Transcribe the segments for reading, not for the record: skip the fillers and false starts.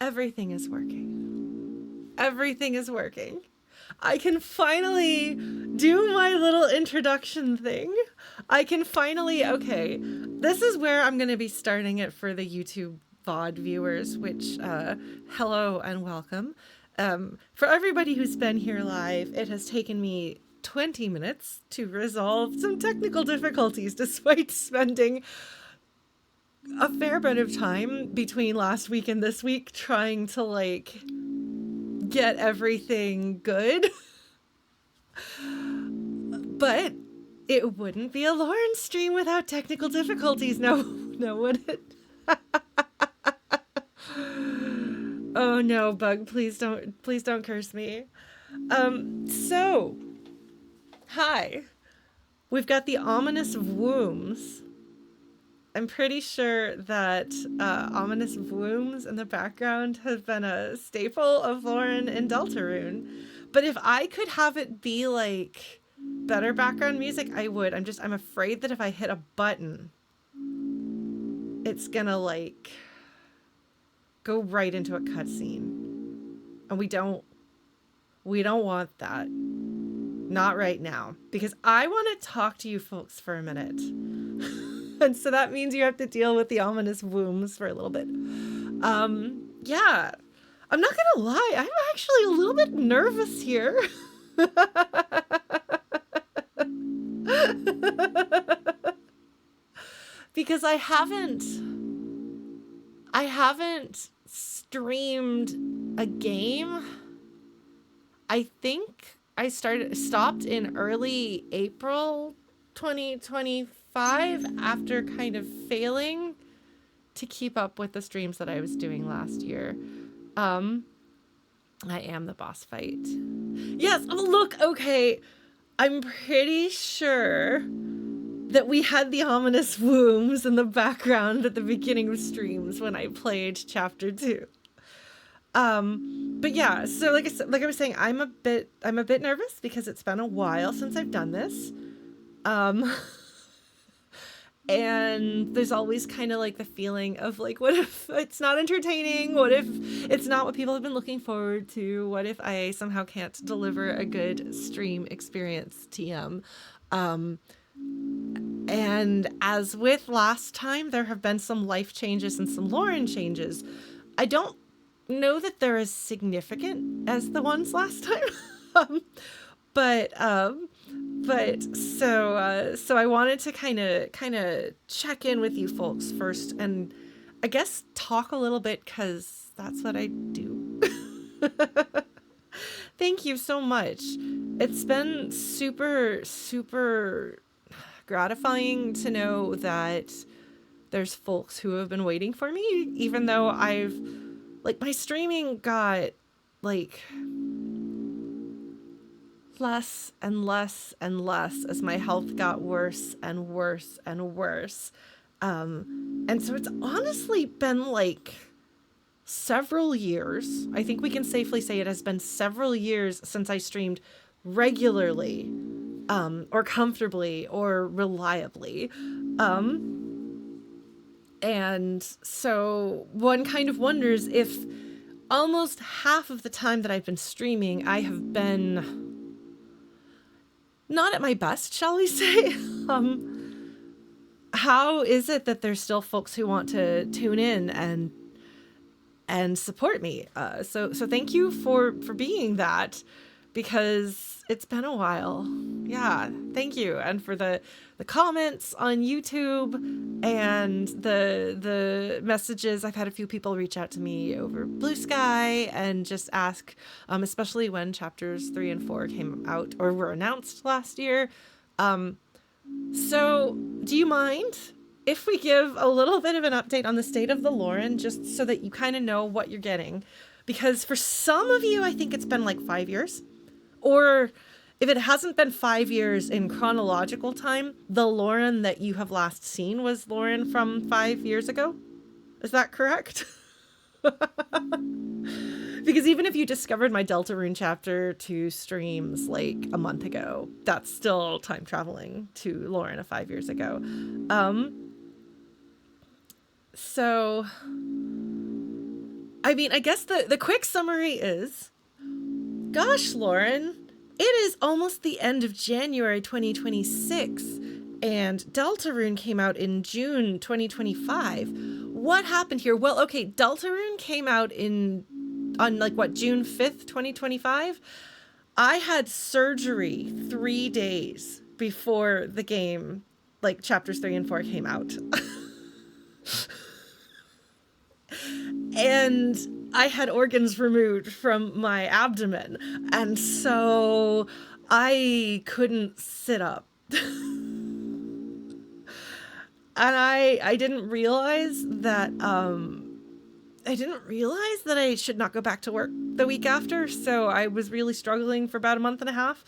Everything is working. Everything is working. I can finally do my little introduction thing. I can finally, okay, this is where I'm going to be starting it for the YouTube VOD viewers, which, hello and welcome. For everybody who's been here live, it has taken me 20 minutes to resolve some technical difficulties despite spending a fair bit of time between last week and this week trying to, like, get everything good. But it wouldn't be a Lauren stream without technical difficulties. No, would it? Oh no, Bug, please don't curse me. So, hi. We've got the ominous wombs. I'm pretty sure that ominous wombs in the background have been a staple of Lauren and Deltarune. But if I could have it be like better background music, I would. I'm afraid that if I hit a button, it's gonna like go right into a cutscene. And we don't want that. Not right now. Because I want to talk to you folks for a minute. And so that means you have to deal with the ominous wombs for a little bit. Yeah. I'm not gonna lie, I'm actually a little bit nervous here. Because I haven't streamed a game. I think I stopped in early April 2025 after kind of failing to keep up with the streams that I was doing last year. I am the boss fight. Yes, oh look, okay. I'm pretty sure that we had the ominous wombs in the background at the beginning of streams when I played chapter 2. But yeah, so like I was saying, I'm a bit nervous because it's been a while since I've done this. And there's always kind of like the feeling of like, what if it's not entertaining? What if it's not what people have been looking forward to? What if I somehow can't deliver a good stream experience, TM? And as with last time, there have been some life changes and some Lauren changes. I don't know that they're as significant as the ones last time. But so I wanted to kind of check in with you folks first, and I guess talk a little bit because that's what I do. Thank you so much. It's been super gratifying to know that there's folks who have been waiting for me, even though my streaming got like less and less and less as my health got worse and worse and worse. And so it's honestly been like several years. I think we can safely say it has been several years since I streamed regularly, or comfortably or reliably. And so one kind of wonders if almost half of the time that I've been streaming, I have been not at my best, shall we say. How is it that there's still folks who want to tune in and support me? So thank you for being that, because it's been a while. Yeah, thank you. And for the comments on YouTube and the messages. I've had a few people reach out to me over Blue Sky and just ask, especially when chapters 3 and 4 came out or were announced last year. So do you mind if we give a little bit of an update on the state of the Lauren, just so that you kind of know what you're getting? Because for some of you, I think it's been like 5 years. Or if it hasn't been 5 years in chronological time, the Lauren that you have last seen was Lauren from 5 years ago. Is that correct? Because even if you discovered my Deltarune chapter 2 streams like a month ago, that's still time traveling to Lauren of 5 years ago. So I mean, I guess the quick summary is, gosh, Lauren, it is almost the end of January 2026, and Deltarune came out in June 2025. What happened here? Well, okay, Deltarune came out on like what, June 5th, 2025? I had surgery 3 days before the game, like chapters 3 and 4 came out. And I had organs removed from my abdomen. And so I couldn't sit up. And I didn't realize that I should not go back to work the week after, so I was really struggling for about a month and a half.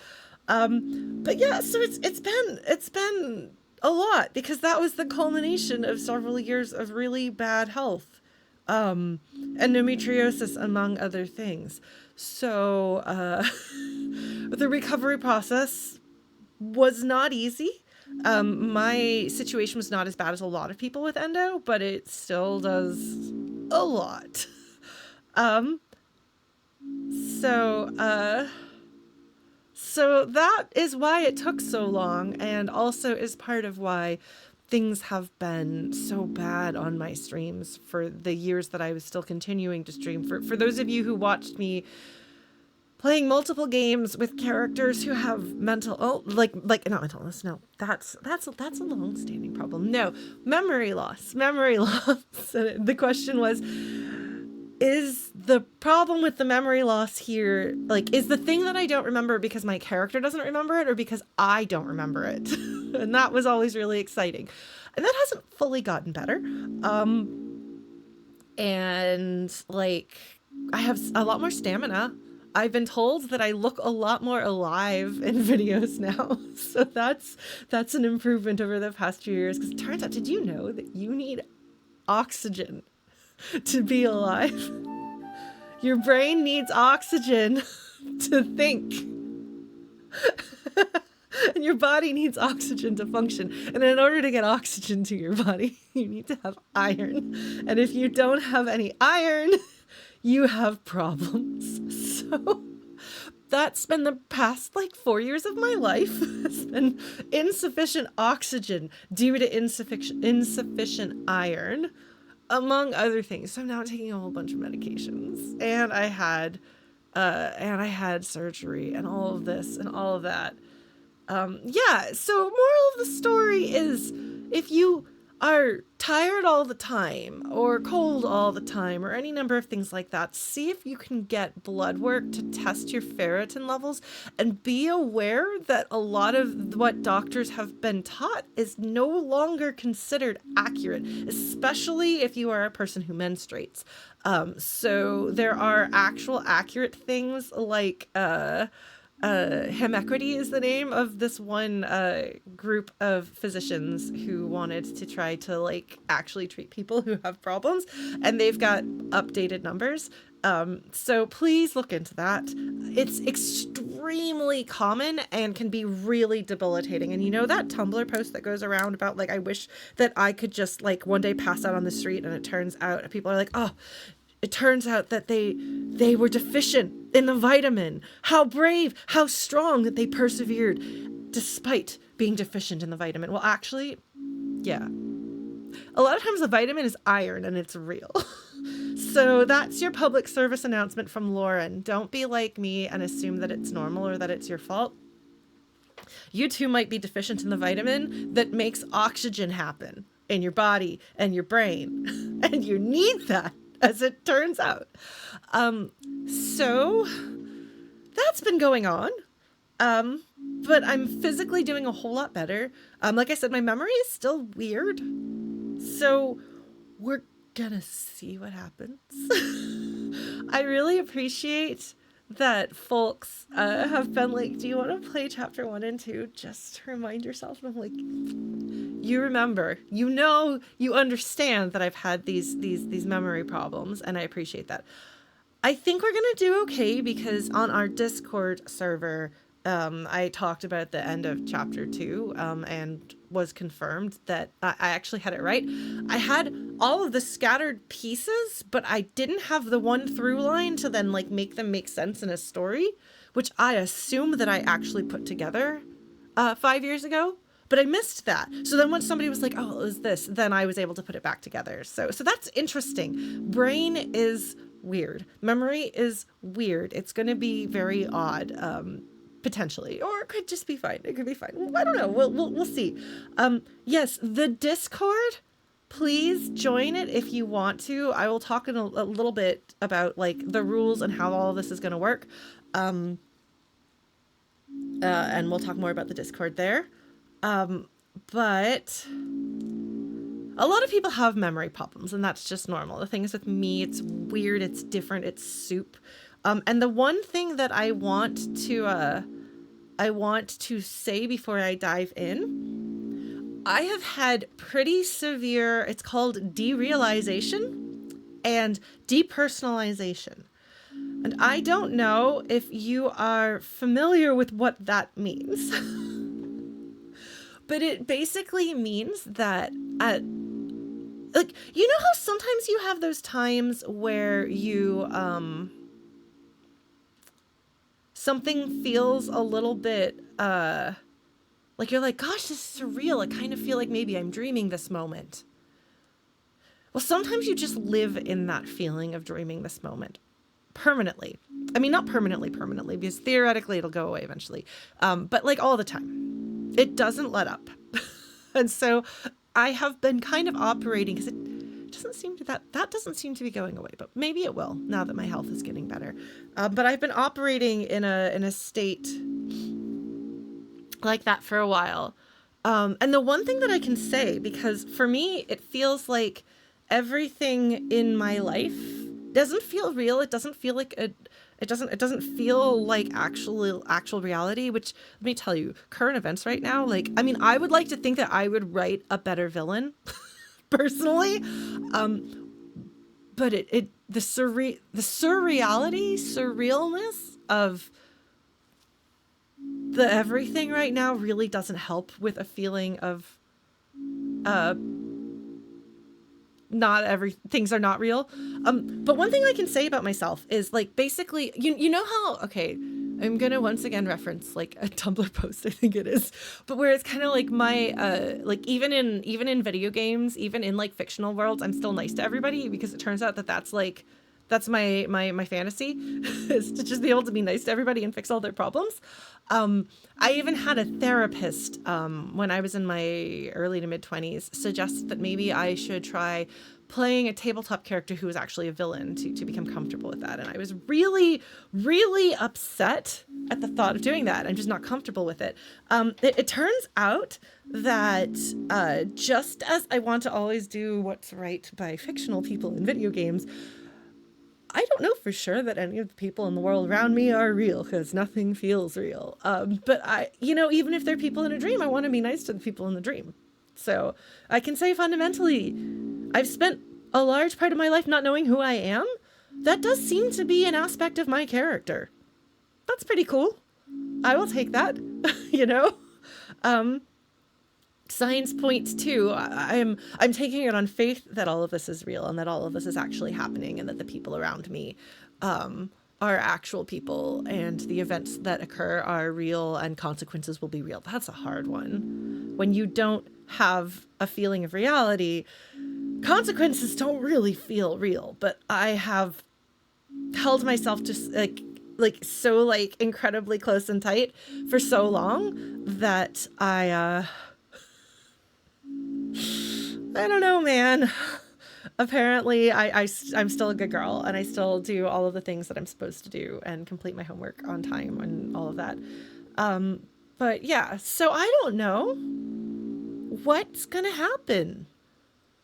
But yeah, so it's been a lot, because that was the culmination of several years of really bad health, and endometriosis, among other things. So the recovery process was not easy. My situation was not as bad as a lot of people with endo, but it still does a lot. So that is why it took so long, and also is part of why things have been so bad on my streams for the years that I was still continuing to stream. For those of you who watched me playing multiple games with characters who have like not mental illness. No, that's a long-standing problem. No, memory loss. And the question was, is the problem with the memory loss here, like, is the thing that I don't remember because my character doesn't remember it, or because I don't remember it? And that was always really exciting. And that hasn't fully gotten better. And like, I have a lot more stamina. I've been told that I look a lot more alive in videos now. So that's an improvement over the past few years. Because it turns out, did you know that you need oxygen to be alive? Your brain needs oxygen to think. And your body needs oxygen to function. And in order to get oxygen to your body, you need to have iron. And if you don't have any iron, you have problems. So that's been the past like 4 years of my life. It's been insufficient oxygen due to insufficient iron, among other things. So I'm now taking a whole bunch of medications, and I had surgery and all of this and all of that. Yeah, so moral of the story is, if you are tired all the time, or cold all the time, or any number of things like that, see if you can get blood work to test your ferritin levels, and be aware that a lot of what doctors have been taught is no longer considered accurate, especially if you are a person who menstruates. So there are actual accurate things like Hemequity is the name of this one group of physicians who wanted to try to like actually treat people who have problems, and they've got updated numbers. So please look into that. It's extremely common and can be really debilitating. And you know that Tumblr post that goes around about like, I wish that I could just like one day pass out on the street, and it turns out people are like, oh, it turns out that they were deficient in the vitamin. How brave, how strong that they persevered despite being deficient in the vitamin. Well, actually, yeah. A lot of times the vitamin is iron, and it's real. So that's your public service announcement from Lauren. Don't be like me and assume that it's normal or that it's your fault. You too might be deficient in the vitamin that makes oxygen happen in your body and your brain. And you need that, as it turns out. So that's been going on. But I'm physically doing a whole lot better. Like I said, my memory is still weird. So we're gonna see what happens. I really appreciate that folks have been like, do you want to play chapter 1 and 2 just to remind yourself? And I'm like, you remember, you know, you understand that I've had these memory problems, and I appreciate that. I think we're gonna do okay, because on our Discord server, I talked about the end of chapter 2, and was confirmed that I actually had it right. I had all of the scattered pieces, but I didn't have the one through line to then like make them make sense in a story, which I assume that I actually put together 5 years ago. But I missed that. So then when somebody was like, oh, it was this, then I was able to put it back together. So that's interesting. Brain is weird. Memory is weird. It's going to be very odd, potentially, or it could just be fine. It could be fine. I don't know. We'll see. Yes, the Discord, please join it if you want to. I will talk in a little bit about like the rules and how all of this is going to work. And we'll talk more about the Discord there. But a lot of people have memory problems, and that's just normal. The thing is with me, it's weird, it's different, it's soup. And the one thing that I want to say before I dive in, I have had pretty severe, it's called derealization and depersonalization. And I don't know if you are familiar with what that means. But it basically means that like, you know how sometimes you have those times where you, something feels a little bit, like you're like, gosh, this is surreal. I kind of feel like maybe I'm dreaming this moment. Well, sometimes you just live in that feeling of dreaming this moment permanently. I mean, not permanently, because theoretically it'll go away eventually. But like all the time. It doesn't let up. And so I have been kind of operating, because it doesn't seem to, that doesn't seem to be going away, but maybe it will now that my health is getting better. But I've been operating in a state like that for a while. And the one thing that I can say, because for me, it feels like everything in my life doesn't feel real. It doesn't feel like it doesn't feel like actual reality, which, let me tell you, current events right now, like, I mean, I would like to think that I would write a better villain personally. But the surrealness of the everything right now really doesn't help with a feeling of, things are not real. But one thing I can say about myself is, like, basically, you know how, okay, I'm gonna once again reference like a Tumblr post, I think it is, but where it's kind of like my, like even in video games, even in like fictional worlds, I'm still nice to everybody, because it turns out that that's my fantasy is to just be able to be nice to everybody and fix all their problems. I even had a therapist, when I was in my early to mid 20s, suggest that maybe I should try playing a tabletop character who was actually a villain to become comfortable with that. And I was really, really upset at the thought of doing that. I'm just not comfortable with it. It turns out that, just as I want to always do what's right by fictional people in video games, I don't know for sure that any of the people in the world around me are real, because nothing feels real. But even if they're people in a dream, I want to be nice to the people in the dream. So I can say fundamentally, I've spent a large part of my life not knowing who I am. That does seem to be an aspect of my character. That's pretty cool. I will take that, Science points to, I'm taking it on faith that all of this is real and that all of this is actually happening, and that the people around me are actual people, and the events that occur are real and consequences will be real. That's a hard one. When you don't have a feeling of reality, consequences don't really feel real. But I have held myself just so incredibly close and tight for so long that I don't know, man. Apparently, I'm still a good girl, and I still do all of the things that I'm supposed to do and complete my homework on time and all of that. But yeah, so I don't know what's gonna happen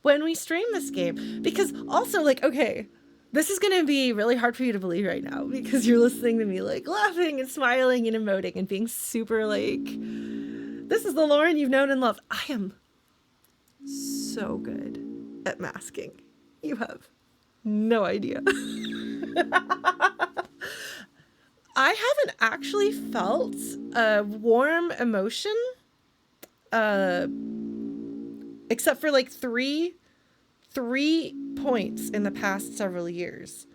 when we stream this game. Because also, okay, this is gonna be really hard for you to believe right now, because you're listening to me laughing and smiling and emoting and being super this is the Lauren you've known and loved. I am so good at masking. You have no idea. I haven't actually felt a warm emotion, except for 3 points in the past several years.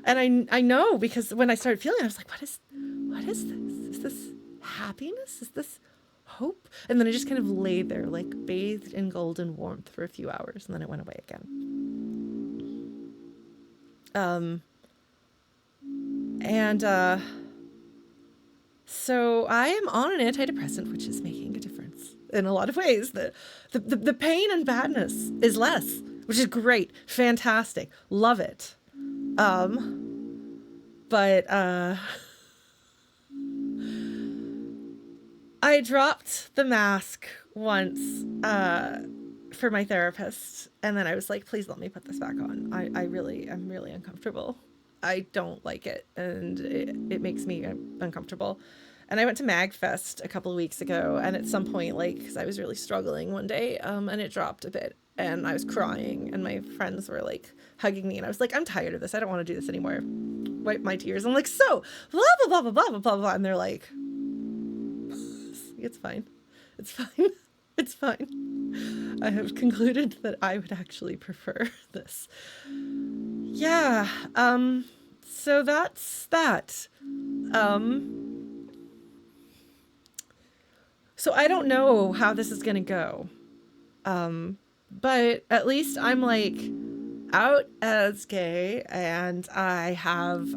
And I know, because when I started feeling it, I was like, what is this? Is this happiness? Is this hope? And then I just kind of lay there, like bathed in golden warmth for a few hours, and then it went away again. So I am on an antidepressant, which is making a difference in a lot of ways. The pain and badness is less, which is great, fantastic, love it. But I dropped the mask once for my therapist, and then I was like, please let me put this back on. I'm really uncomfortable. I don't like it, and it makes me uncomfortable. And I went to MagFest a couple of weeks ago, and at some point, like, because I was really struggling one day, and it dropped a bit, and I was crying, and my friends were like hugging me, and I was like, I'm tired of this. I don't want to do this anymore. Wipe my tears. I'm like, so blah blah blah blah blah blah blah, and they're like, it's fine, it's fine, it's fine. I have concluded that I would actually prefer this. Yeah. So that's that. So I don't know how this is going to go. But at least I'm like out as gay, and I have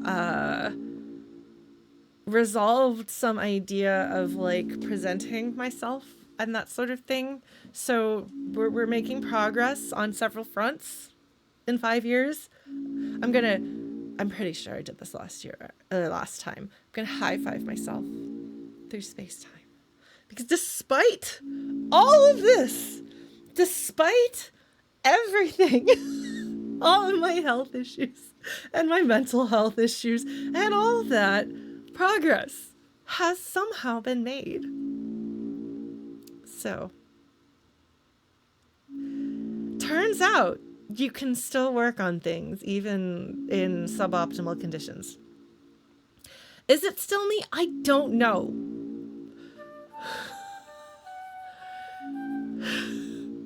resolved some idea of like presenting myself and that sort of thing. So we're making progress on several fronts in 5 years. I'm pretty sure I did this last time. I'm gonna high five myself through space-time. Because despite all of this, despite everything, all of my health issues and my mental health issues and all of that, progress has somehow been made. So, turns out you can still work on things even in suboptimal conditions. Is it still me? I don't know.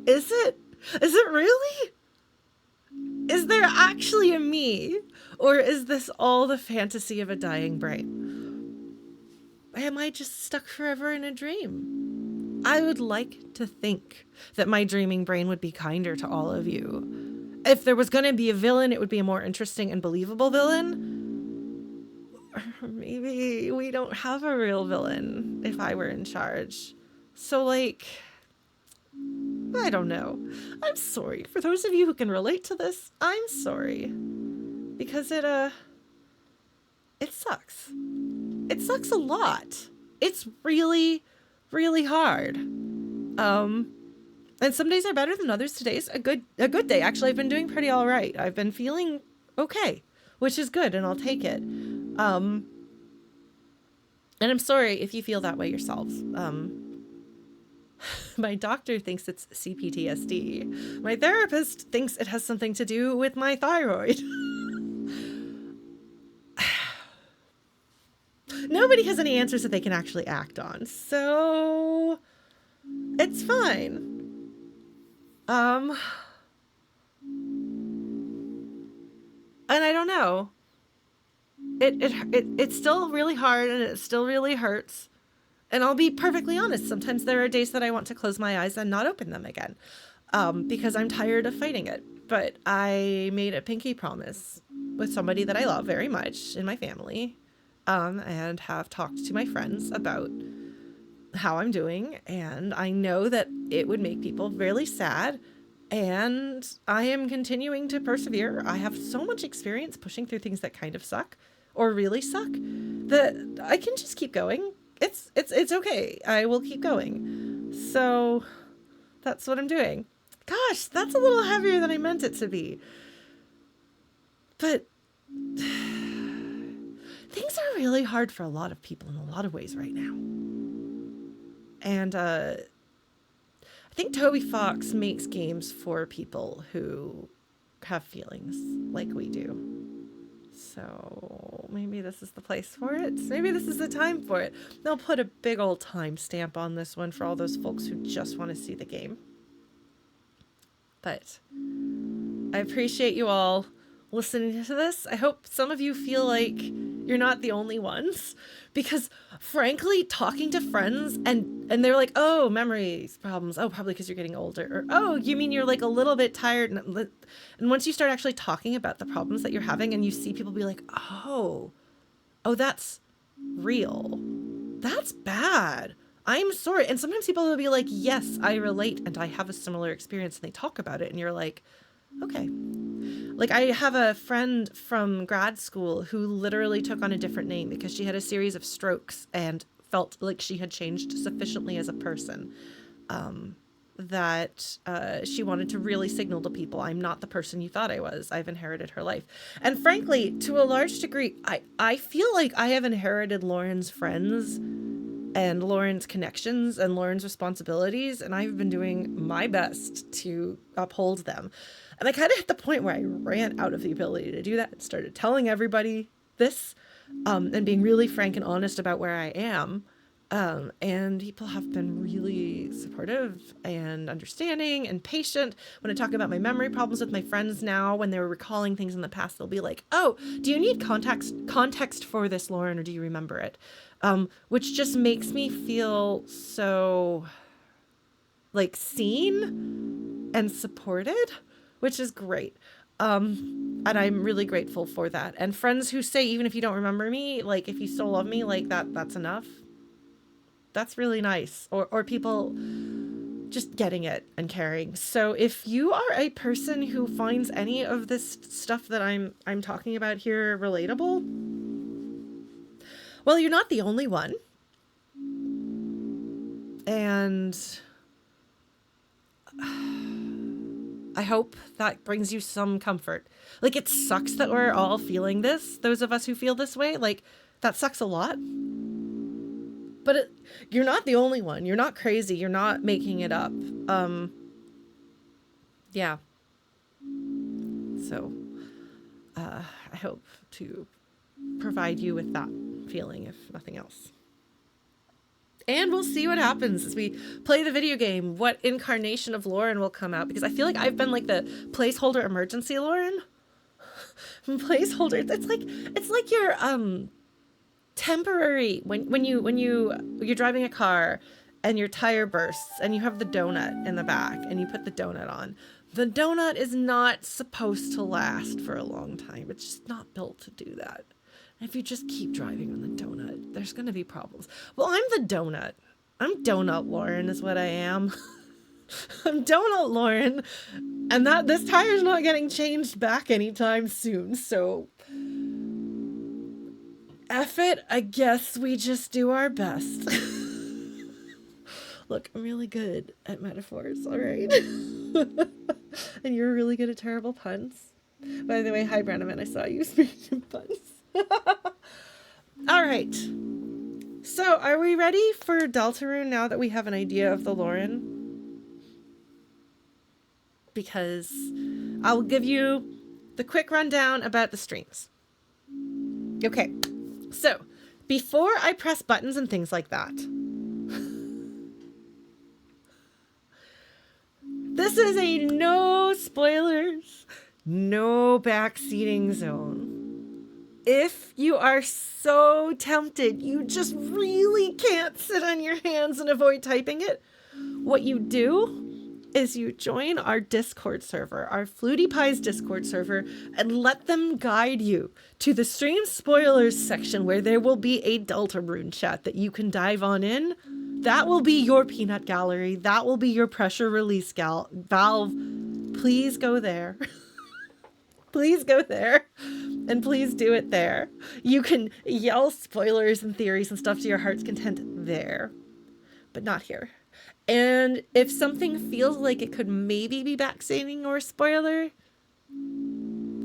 Is it? Is it really? Is there actually a me? Or is this all the fantasy of a dying brain? Am I just stuck forever in a dream? I would like to think that my dreaming brain would be kinder to all of you. If there was going to be a villain, it would be a more interesting and believable villain. Or maybe we don't have a real villain if I were in charge. So, like, I don't know. I'm sorry. For those of you who can relate to this, I'm sorry. Because it sucks. It sucks a lot. It's really, really hard. And some days are better than others. Today's a good day. Actually, I've been doing pretty all right. I've been feeling okay, which is good, and I'll take it. And I'm sorry if you feel that way yourselves. My doctor thinks it's CPTSD. My therapist thinks it has something to do with my thyroid. Nobody has any answers that they can actually act on, so it's fine. And I don't know. It's still really hard, and it still really hurts. And I'll be perfectly honest, sometimes there are days that I want to close my eyes and not open them again, because I'm tired of fighting it. But I made a pinky promise with somebody that I love very much in my family, and have talked to my friends about how I'm doing. And I know that it would make people really sad, and I am continuing to persevere. I have so much experience pushing through things that kind of suck or really suck that I can just keep going. It's okay. I will keep going. So that's what I'm doing. Gosh, that's a little heavier than I meant it to be. But things are really hard for a lot of people in a lot of ways right now. And I think Toby Fox makes games for people who have feelings like we do. So maybe this is the place for it. Maybe this is the time for it. They'll put a big old time stamp on this one for all those folks who just want to see the game. But I appreciate you all listening to this. I hope some of you feel like you're not the only ones, because frankly, talking to friends and they're like, oh, memories problems. Oh, probably because you're getting older. Or, oh, you mean you're like a little bit tired. And once you start actually talking about the problems that you're having and you see people be like, oh, that's real. That's bad. I'm sorry. And sometimes people will be like, yes, I relate and I have a similar experience, and they talk about it and you're like, okay. Like, I have a friend from grad school who literally took on a different name because she had a series of strokes and felt like she had changed sufficiently as a person, that she wanted to really signal to people, I'm not the person you thought I was. I've inherited her life. And frankly, to a large degree, I feel like I have inherited Lauren's friends and Lauren's connections and Lauren's responsibilities, and I've been doing my best to uphold them. And I kind of hit the point where I ran out of the ability to do that and started telling everybody this, and being really frank and honest about where I am. And people have been really supportive and understanding and patient. When I talk about my memory problems with my friends now, when they were recalling things in the past, they'll be like, oh, do you need context for this, Lauren, or do you remember it? Which just makes me feel so like seen and supported, which is great. And I'm really grateful for that. And friends who say, even if you don't remember me, like, if you still love me, like that's enough. That's really nice. Or people just getting it and caring. So if you are a person who finds any of this stuff that I'm talking about here relatable, well, you're not the only one. And I hope that brings you some comfort. Like, it sucks that we're all feeling this. Those of us who feel this way, like, that sucks a lot. But you're not the only one. You're not crazy. You're not making it up. Yeah. So, I hope to provide you with that feeling, if nothing else. And we'll see what happens as we play the video game. What incarnation of Lauren will come out? Because I feel like I've been like the placeholder emergency Lauren. Placeholder. It's like your temporary when you're driving a car and your tire bursts and you have the donut in the back and you put the donut on. The donut is not supposed to last for a long time. It's just not built to do that. If you just keep driving on the donut, there's going to be problems. Well, I'm the donut. I'm Donut Lauren is what I am. I'm Donut Lauren. And this tire's not getting changed back anytime soon. So, F it. I guess we just do our best. Look, I'm really good at metaphors, all right? And you're really good at terrible puns. By the way, hi, Brannaman. I saw you speaking puns. All right. So, are we ready for Deltarune now that we have an idea of the Lauren? Because I'll give you the quick rundown about the streams. Okay. So, before I press buttons and things like that, this is a no spoilers, no backseating zone. If you are so tempted, you just really can't sit on your hands and avoid typing it, what you do is you join our Discord server, our Flutie Pies Discord server, and let them guide you to the stream spoilers section where there will be a Deltarune chat that you can dive on in. That will be your peanut gallery. That will be your pressure release valve. Please go there. Please go there. And please do it there. You can yell spoilers and theories and stuff to your heart's content there, but not here. And if something feels like it could maybe be backstating or spoiler,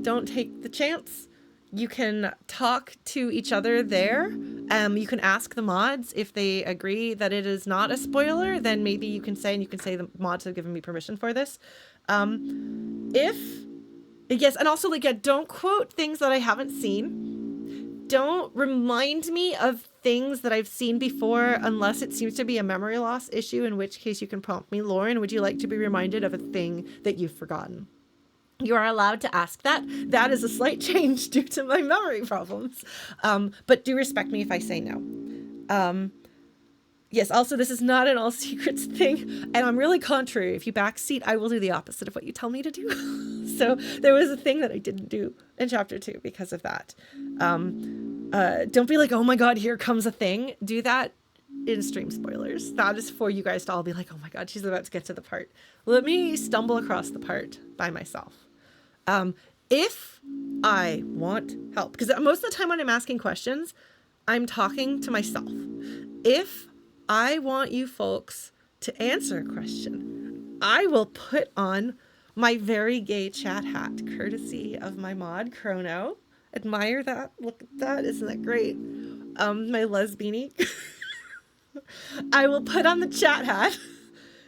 don't take the chance. You can talk to each other there. You can ask the mods if they agree that it is not a spoiler. Then maybe you can say, the mods have given me permission for this. Yes, and also, like, yeah, don't quote things that I haven't seen. don't remind me of things that I've seen before unless it seems to be a memory loss issue, in which case you can prompt me. Lauren, would you like to be reminded of a thing that you've forgotten? You are allowed to ask that. That is a slight change due to my memory problems. But do respect me if I say no. Yes, also, this is not an all secrets thing, and I'm really contrary. If you backseat, I will do the opposite of what you tell me to do. So there was a thing that I didn't do in chapter 2 because of that. Don't be like, oh my god, here comes a thing. Do that in stream spoilers. That is for you guys to all be like, oh my god, she's about to get to the part. Let me stumble across the part by myself. If I want help, because most of the time when I'm asking questions, I'm talking to myself. If I want you folks to answer a question, I will put on my very gay chat hat, courtesy of my mod, Chrono. Admire that. Look at that. Isn't that great? My lesbiany. I will put on the chat hat.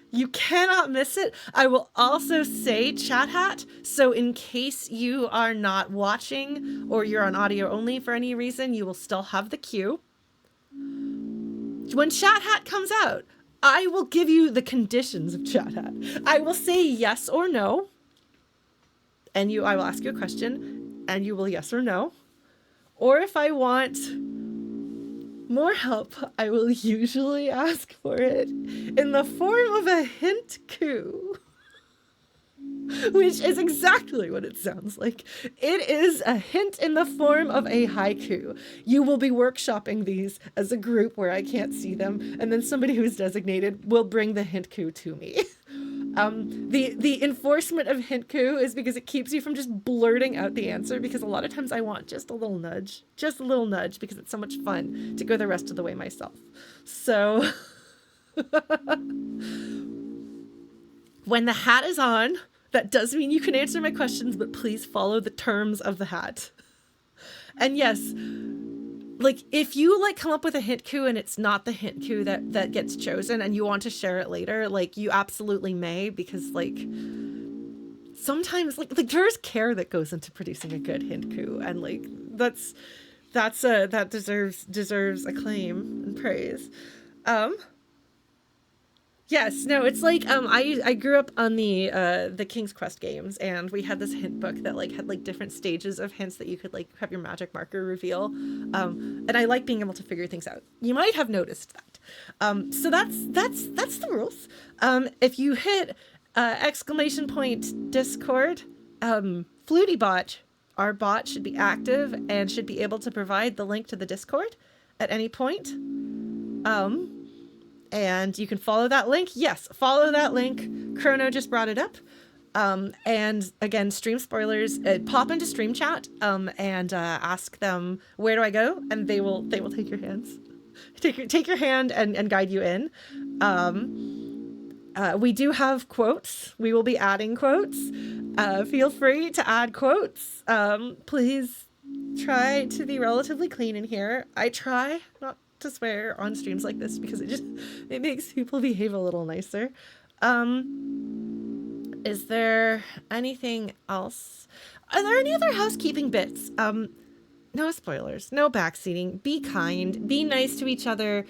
You cannot miss it. I will also say chat hat. So in case you are not watching or you're on audio only for any reason, you will still have the cue. When chat hat comes out, I will give you the conditions of chat hat. I will say yes or no. And I will ask you a question and you will yes or no. Or if I want more help, I will usually ask for it in the form of a hint coup. Which is exactly what it sounds like. It is a hint in the form of a haiku. You will be workshopping these as a group where I can't see them, and then somebody who is designated will bring the hint coup to me. The enforcement of hint coup is because it keeps you from just blurting out the answer, because a lot of times I want just a little nudge, because it's so much fun to go the rest of the way myself. So when the hat is on, that does mean you can answer my questions, but please follow the terms of the hat. And yes, like, if you, like, come up with a hint coup and it's not the hint coup that gets chosen and you want to share it later, like, you absolutely may, because, like, sometimes, like there's care that goes into producing a good hint coup, and, like, that deserves acclaim and praise. Yes, no, it's like, I grew up on the King's Quest games, and we had this hint book that, like, had, like, different stages of hints that you could, like, have your magic marker reveal. And I like being able to figure things out. You might have noticed that. So that's the rules. If you hit, !Discord, FlutyBot, our bot should be active and should be able to provide the link to the Discord at any point. And you can follow that link. Yes, follow that link. Chrono just brought it up. And again, stream spoilers, pop into stream chat, and ask them, where do I go? And they will take your hands. Take your hand and guide you in. We do have quotes. We will be adding quotes. Feel free to add quotes. Please try to be relatively clean in here. I try not to swear on streams like this because it makes people behave a little nicer. Is there anything else? Are there any other housekeeping bits? No spoilers, no backseating. Be kind, be nice to each other.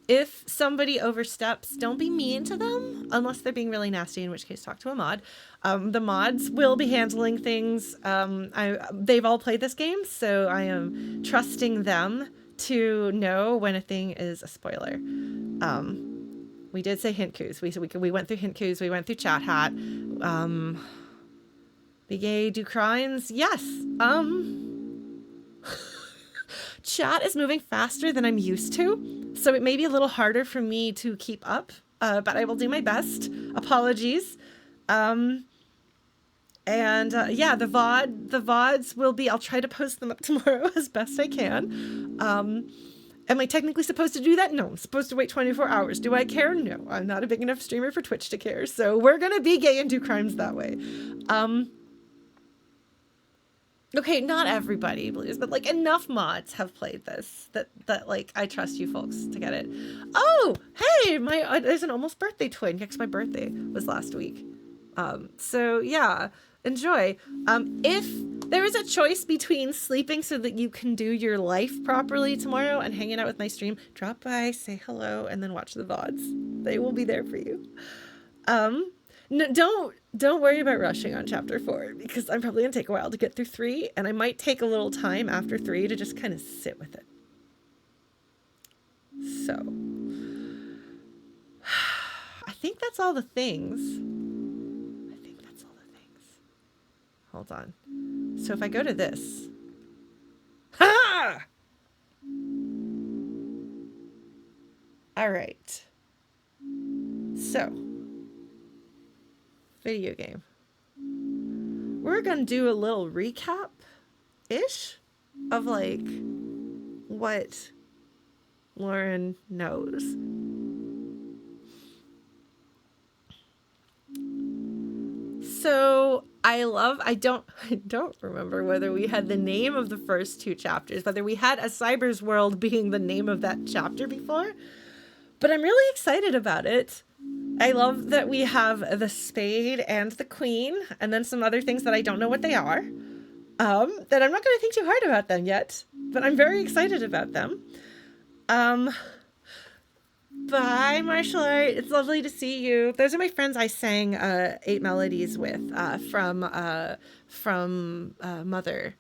If somebody oversteps, don't be mean to them unless they're being really nasty, in which case talk to a mod. The mods will be handling things. They've all played this game, so I am trusting them to know when a thing is a spoiler. We did say hint coups. We went through hint coups. We went through chat hat. Be gay, do crimes. Yes. Chat is moving faster than I'm used to, so it may be a little harder for me to keep up, but I will do my best. Apologies. Yeah, the VODs will be, I'll try to post them up tomorrow as best I can. Am I technically supposed to do that? No, I'm supposed to wait 24 hours. Do I care? No, I'm not a big enough streamer for Twitch to care. So we're going to be gay and do crimes that way. Okay, not everybody believes, but, like, enough mods have played this that like, I trust you folks to get it. Oh, hey, there's an almost birthday twin, because my birthday was last week. So yeah, enjoy. If There is a choice between sleeping so that you can do your life properly tomorrow and hanging out with my stream. Drop by, say hello, and then watch the VODs. They will be there for you. No, don't worry about rushing on chapter 4 because I'm probably gonna take a while to get through 3, and I might take a little time after 3 to just kind of sit with it. So I think that's all the things. Hold on. So if I go to this. Ha! All right. So, video game. We're going to do a little recap-ish of, like, what Lauren knows. So I don't remember whether we had the name of the first 2 chapters, whether we had A Cyber's World being the name of that chapter before, but I'm really excited about it. I love that we have the spade and the queen, and then some other things that I don't know what they are, that I'm not going to think too hard about them yet, but I'm very excited about them. Bye, Martial Art. It's lovely to see you. Those are my friends I sang 8 Melodies with from Mother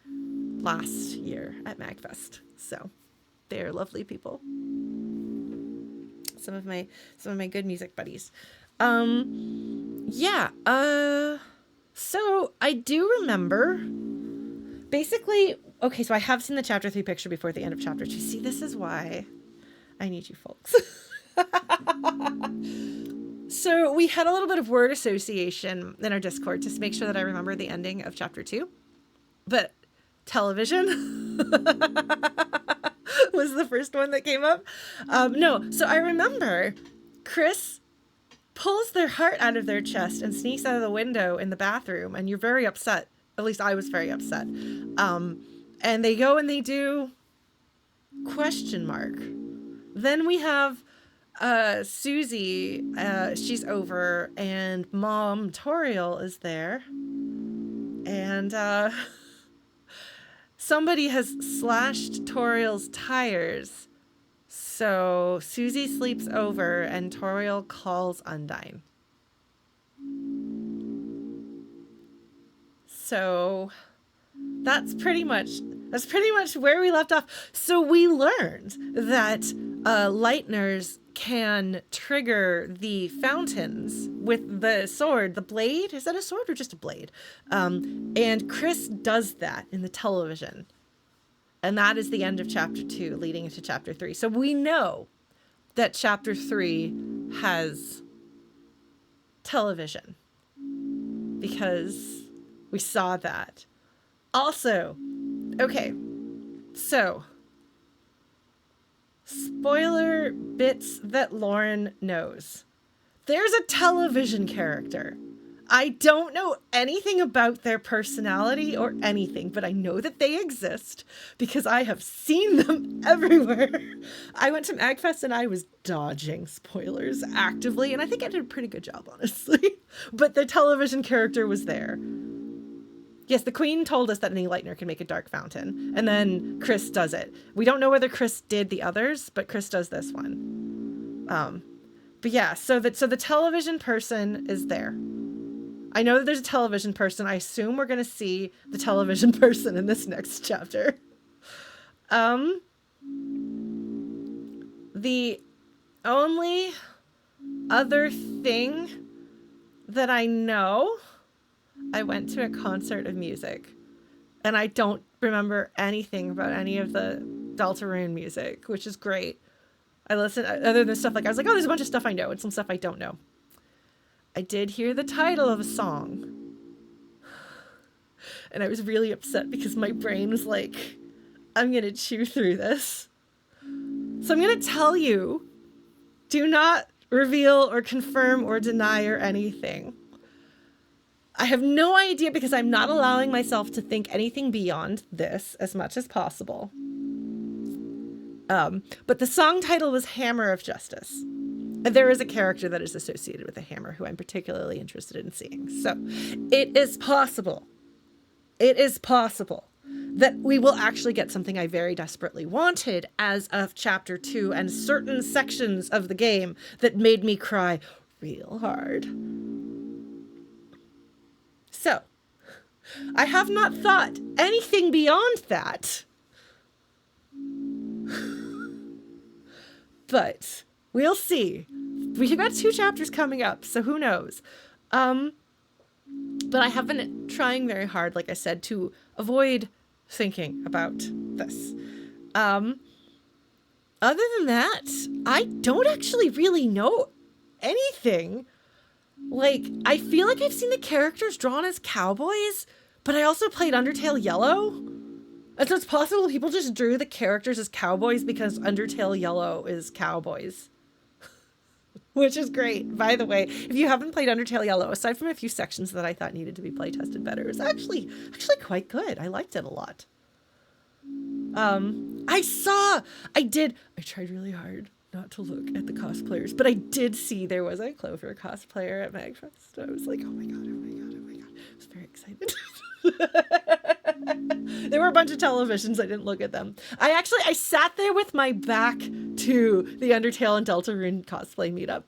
last year at MagFest. So they're lovely people. Some of my good music buddies. Yeah. So I do remember basically. Okay, so I have seen the chapter 3 picture before the end of chapter 2. See, this is why I need you folks. So we had a little bit of word association in our Discord just to make sure that I remember the ending of chapter 2. But television was the first one that came up. No, so I remember Chris pulls their heart out of their chest and sneaks out of the window in the bathroom, and you're very upset. At least I was very upset. And they go and they do ? Then we have Susie, she's over, and Mom Toriel is there. And somebody has slashed Toriel's tires. So Susie sleeps over and Toriel calls Undyne. So that's pretty much where we left off. So we learned that Lightners can trigger the fountains with the sword, the blade. Is that a sword or just a blade? And Chris does that in the television. And that is the end of chapter 2, leading into chapter 3. So we know that chapter 3 has television because we saw that. Also, okay, so spoiler bits that Lauren knows. There's a television character. I don't know anything about their personality or anything, but I know that they exist because I have seen them everywhere. I went to MagFest and I was dodging spoilers actively, and I think I did a pretty good job, honestly. But the television character was there. Yes, the Queen told us that any Lightner can make a dark fountain, and then Chris does it. We don't know whether Chris did the others, but Chris does this one. But yeah, so the television person is there. I know that there's a television person. I assume we're going to see the television person in this next chapter. The only other thing that I know, I went to a concert of music, and I don't remember anything about any of the Deltarune music, which is great. I listened, other than stuff like, I was like, oh, there's a bunch of stuff I know and some stuff I don't know. I did hear the title of a song, and I was really upset because my brain was like, I'm going to chew through this. So I'm going to tell you, do not reveal or confirm or deny or anything. I have no idea because I'm not allowing myself to think anything beyond this as much as possible. But the song title was Hammer of Justice. And there is a character that is associated with a hammer who I'm particularly interested in seeing. So it is possible it is possible that we will actually get something I very desperately wanted as of chapter 2 and certain sections of the game that made me cry real hard. So, I have not thought anything beyond that. But we'll see. We've got 2 chapters coming up, so who knows? But I have been trying very hard, like I said, to avoid thinking about this. Other than that, I don't actually really know anything. Like, I feel like I've seen the characters drawn as cowboys, but I also played Undertale Yellow. And so it's possible people just drew the characters as cowboys because Undertale Yellow is cowboys. Which is great, by the way. If you haven't played Undertale Yellow, aside from a few sections that I thought needed to be playtested better, it was actually quite good. I liked it a lot. I tried really hard not to look at the cosplayers, but I did see there was a Clover cosplayer at MagFest. I was like, oh my god. I was very excited. There were a bunch of televisions. I didn't look at them. I sat there with my back to the Undertale and Deltarune cosplay meetup.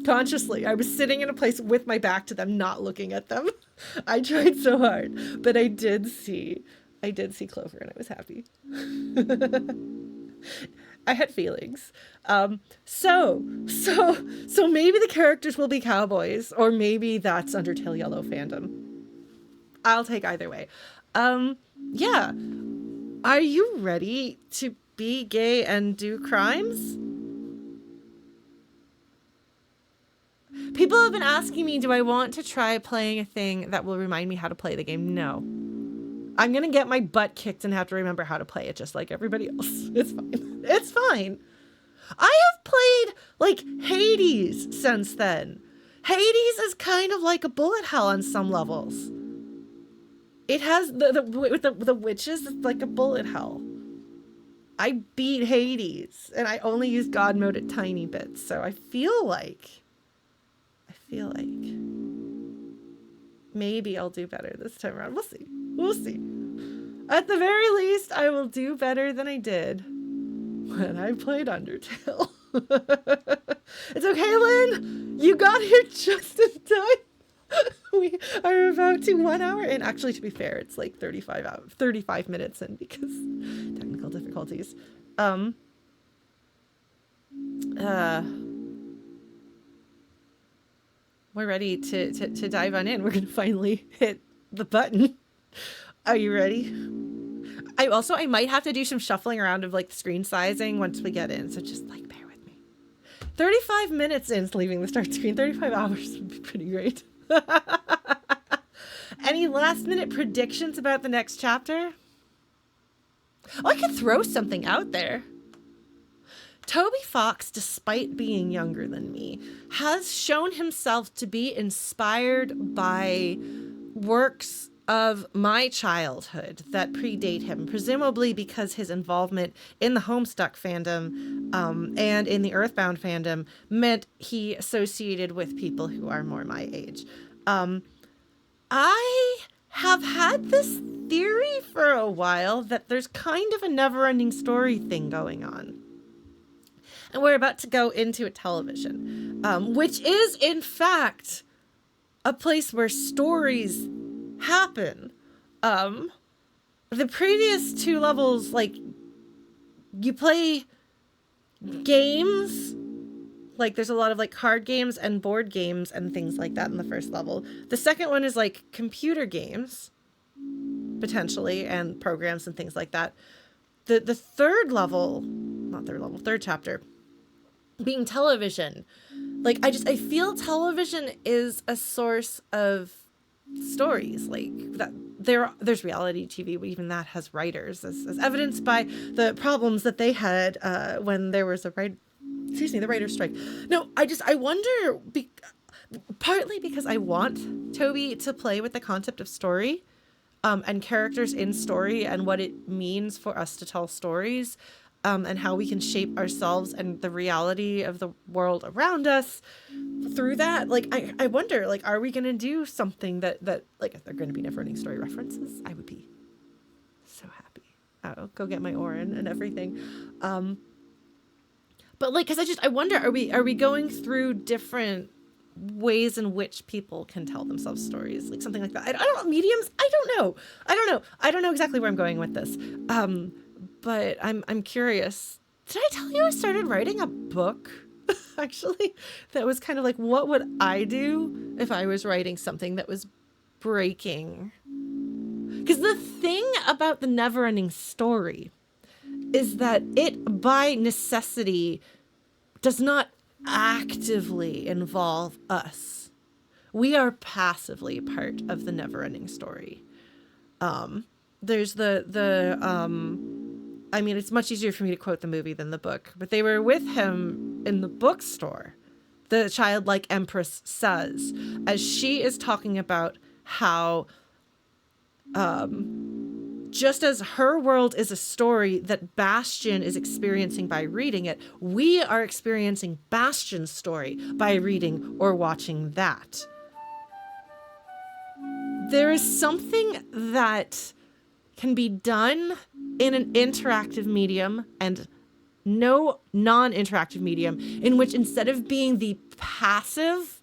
Consciously. I was sitting in a place with my back to them, not looking at them. I tried so hard, but I did see Clover and I was happy. I had feelings. So maybe the characters will be cowboys, or maybe that's Undertale Yellow fandom. I'll take either way. Yeah. Are you ready to be gay and do crimes? People have been asking me, do I want to try playing a thing that will remind me how to play the game? No. I'm going to get my butt kicked and have to remember how to play it just like everybody else. It's fine. It's fine. I have played, like, Hades since then. Hades is kind of like a bullet hell on some levels. It has the witches, it's like a bullet hell. I beat Hades, and I only used God mode at tiny bits, so I feel like maybe I'll do better this time around. We'll see. At the very least, I will do better than I did when I played Undertale. It's okay, Lynn. You got here just in time. We are about to 1 hour in. Actually, to be fair, it's like 35 minutes in because technical difficulties. We're ready to dive on in. We're going to finally hit the button. Are you ready? I might have to do some shuffling around of like screen sizing once we get in. So just like bear with me. 35 minutes in leaving the start screen. 35 hours would be pretty great. Any last minute predictions about the next chapter? Oh, I could throw something out there. Toby Fox, despite being younger than me, has shown himself to be inspired by works of my childhood that predate him, presumably because his involvement in the Homestuck fandom and in the Earthbound fandom meant he associated with people who are more my age. I have had this theory for a while that there's kind of a never-ending story thing going on. And we're about to go into a television, which is, in fact, a place where stories happen. The previous 2 levels, like, you play games. Like, there's a lot of, like, card games and board games and things like that in the first level. The second one is, like, computer games, potentially, and programs and things like that. The third chapter, being television. Like, I feel television is a source of stories. Like, that there's reality TV, but even that has writers, as evidenced by the problems that they had when there was the writer's strike. No, I wonder, partly because I want Toby to play with the concept of story and characters in story and what it means for us to tell stories. and how we can shape ourselves and the reality of the world around us through that. Like, I wonder, like, are we going to do something that, like, if there are going to be never ending story references, I would be so happy. I'll go get my Orin and everything. But like, cause I wonder, are we going through different ways in which people can tell themselves stories, like something like that? I don't know. Mediums? I don't know exactly where I'm going with this. But I'm curious. Did I tell you I started writing a book? Actually, that was kind of like, what would I do if I was writing something that was breaking? Because the thing about the never-ending story is that it, by necessity, does not actively involve us. We are passively part of the never-ending story. There's I mean, it's much easier for me to quote the movie than the book, but they were with him in the bookstore. The childlike empress says, as she is talking about how just as her world is a story that Bastian is experiencing by reading it, we are experiencing Bastian's story by reading or watching that. There is something that can be done in an interactive medium and no non-interactive medium, in which instead of being the passive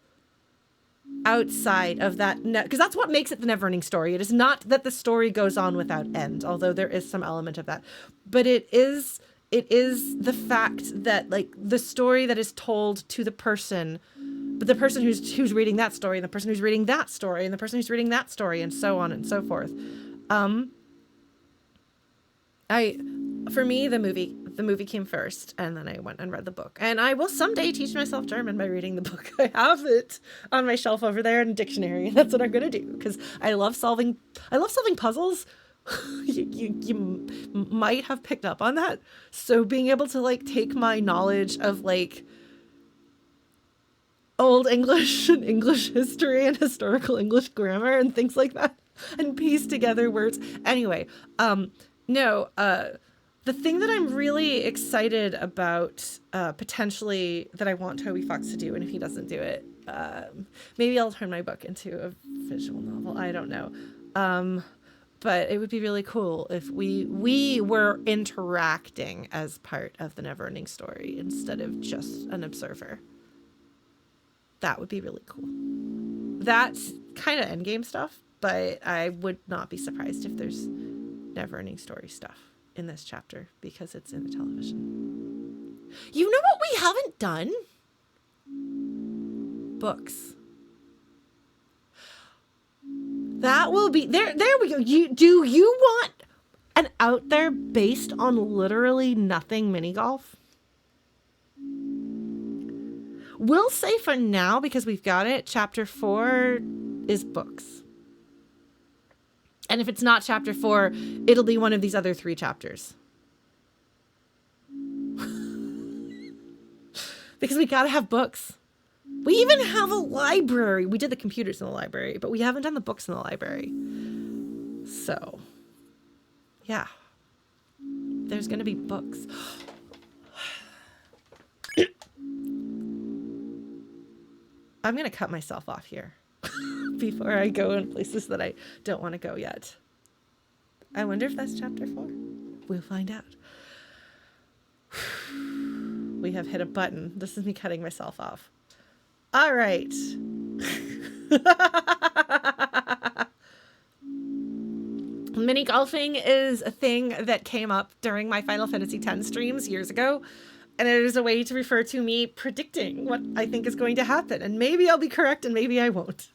outside of that, because that's what makes it the never-ending story. It is not that the story goes on without end, although there is some element of that, but it is the fact that, like, the story that is told to the person, but the person who's reading that story, and the person who's reading that story, and the person who's reading that story, and so on and so forth. For me, the movie came first, and then I went and read the book. And I will someday teach myself German by reading the book. I have it on my shelf over there in a dictionary. That's what I'm going to do, because I love solving puzzles. you might have picked up on that. So being able to, like, take my knowledge of, like, Old English and English history and historical English grammar and things like that, and piece together words. Anyway, the thing that I'm really excited about, potentially, that I want Toby Fox to do, and if he doesn't do it, maybe I'll turn my book into a visual novel. I don't know. But it would be really cool if we were interacting as part of the never-ending story instead of just an observer. That would be really cool. That's kind of endgame stuff, but I would not be surprised if there's never-ending story stuff in this chapter, because it's in the television. You know what we haven't done? Books. That will be there we go. Do you want an out there based on literally nothing mini golf? We'll say for now, because we've got it, chapter 4 is books. And if it's not chapter 4, it'll be one of these other 3 chapters. Because we gotta have books. We even have a library. We did the computers in the library, but we haven't done the books in the library. So, yeah. There's gonna be books. I'm gonna cut myself off here before I go in places that I don't want to go yet. I wonder if that's chapter 4. We'll find out. We have hit a button. This is me cutting myself off. All right. Mini golfing is a thing that came up during my Final Fantasy X streams years ago. And it is a way to refer to me predicting what I think is going to happen. And maybe I'll be correct and maybe I won't.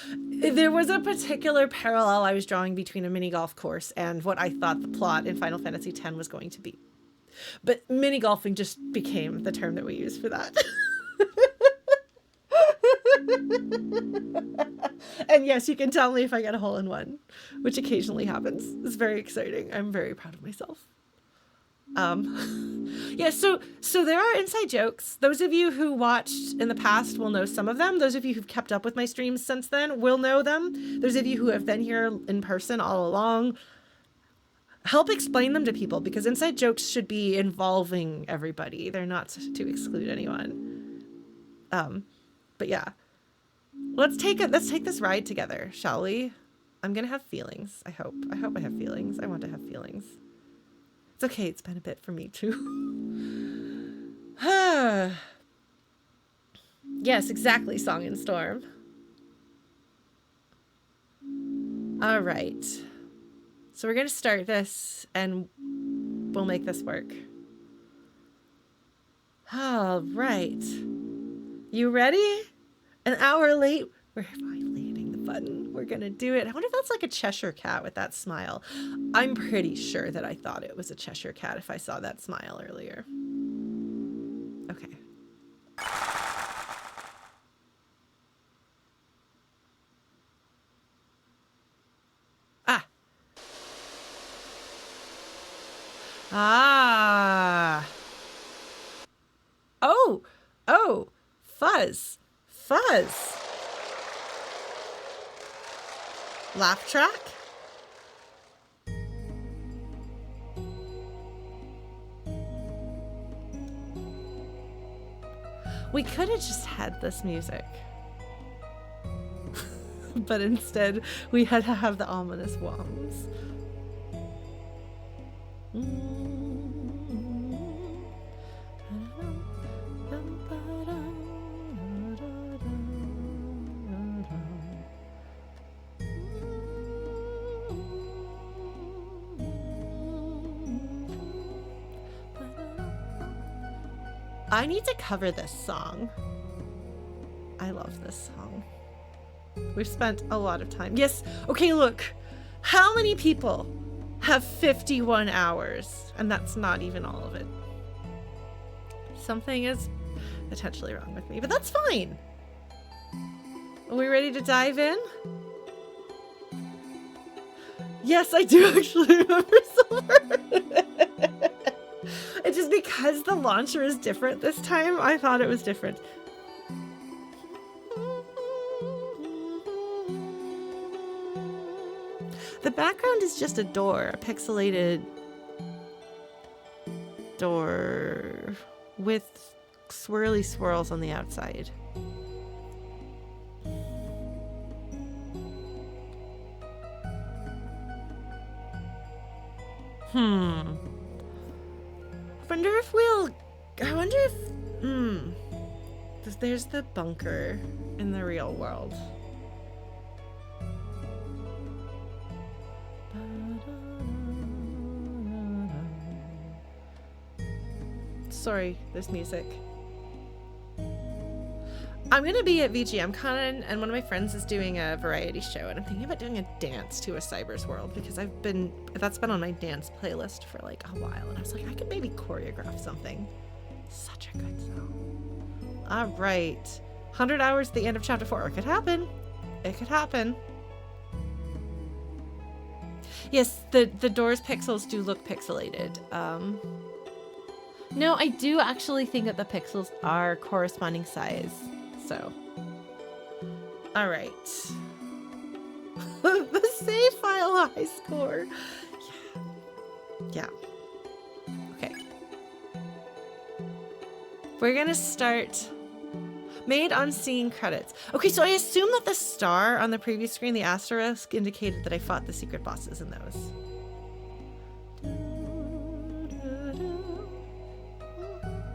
There was a particular parallel I was drawing between a mini golf course and what I thought the plot in Final Fantasy X was going to be. But mini golfing just became the term that we use for that. And yes, you can tell me if I get a hole in one, which occasionally happens. It's very exciting. I'm very proud of myself. Yeah, so there are inside jokes. Those of you who watched in the past will know some of them. Those of you who've kept up with my streams since then will know them. Those of you who have been here in person all along help explain them to people, because inside jokes should be involving everybody. They're not to exclude anyone. But yeah, let's take this ride together, shall we? I'm gonna have feelings. I hope I have feelings. I want to have feelings. It's okay. It's been a bit for me too. Yes, exactly. Song and Storm. All right. So we're going to start this and we'll make this work. All right. You ready? An hour late. We're finally hitting the button. We're going to do it. I wonder if that's like a Cheshire cat with that smile. I'm pretty sure that I thought it was a Cheshire cat if I saw that smile earlier. Okay. Ah. Oh. Oh. Fuzz. Fuzz. Laugh track? We could have just had this music. But instead, we had to have the ominous woms. I need to cover this song. I love this song. We've spent a lot of time. Yes. Okay, look. How many people have 51 hours? And that's not even all of it. Something is potentially wrong with me, but that's fine. Are we ready to dive in? Yes, I do actually remember Silver. It's just because the launcher is different this time, I thought it was different. The background is just a door, a pixelated door with swirly swirls on the outside. I wonder if there's the bunker in the real world. Sorry, there's music. I'm gonna be at VGMCon and one of my friends is doing a variety show and I'm thinking about doing a dance to A Cyber's World because that's been on my dance playlist for like a while and I was like, I could maybe choreograph something. Such a good song. All right. 100 hours at the end of chapter 4. It could happen. It could happen. Yes, the door's pixels do look pixelated. No, I do actually think that the pixels are corresponding size. So, all right. The save file high score. Yeah. Okay. We're gonna start. Made on seeing credits. Okay, so I assume that the star on the previous screen, the asterisk, indicated that I fought the secret bosses in those.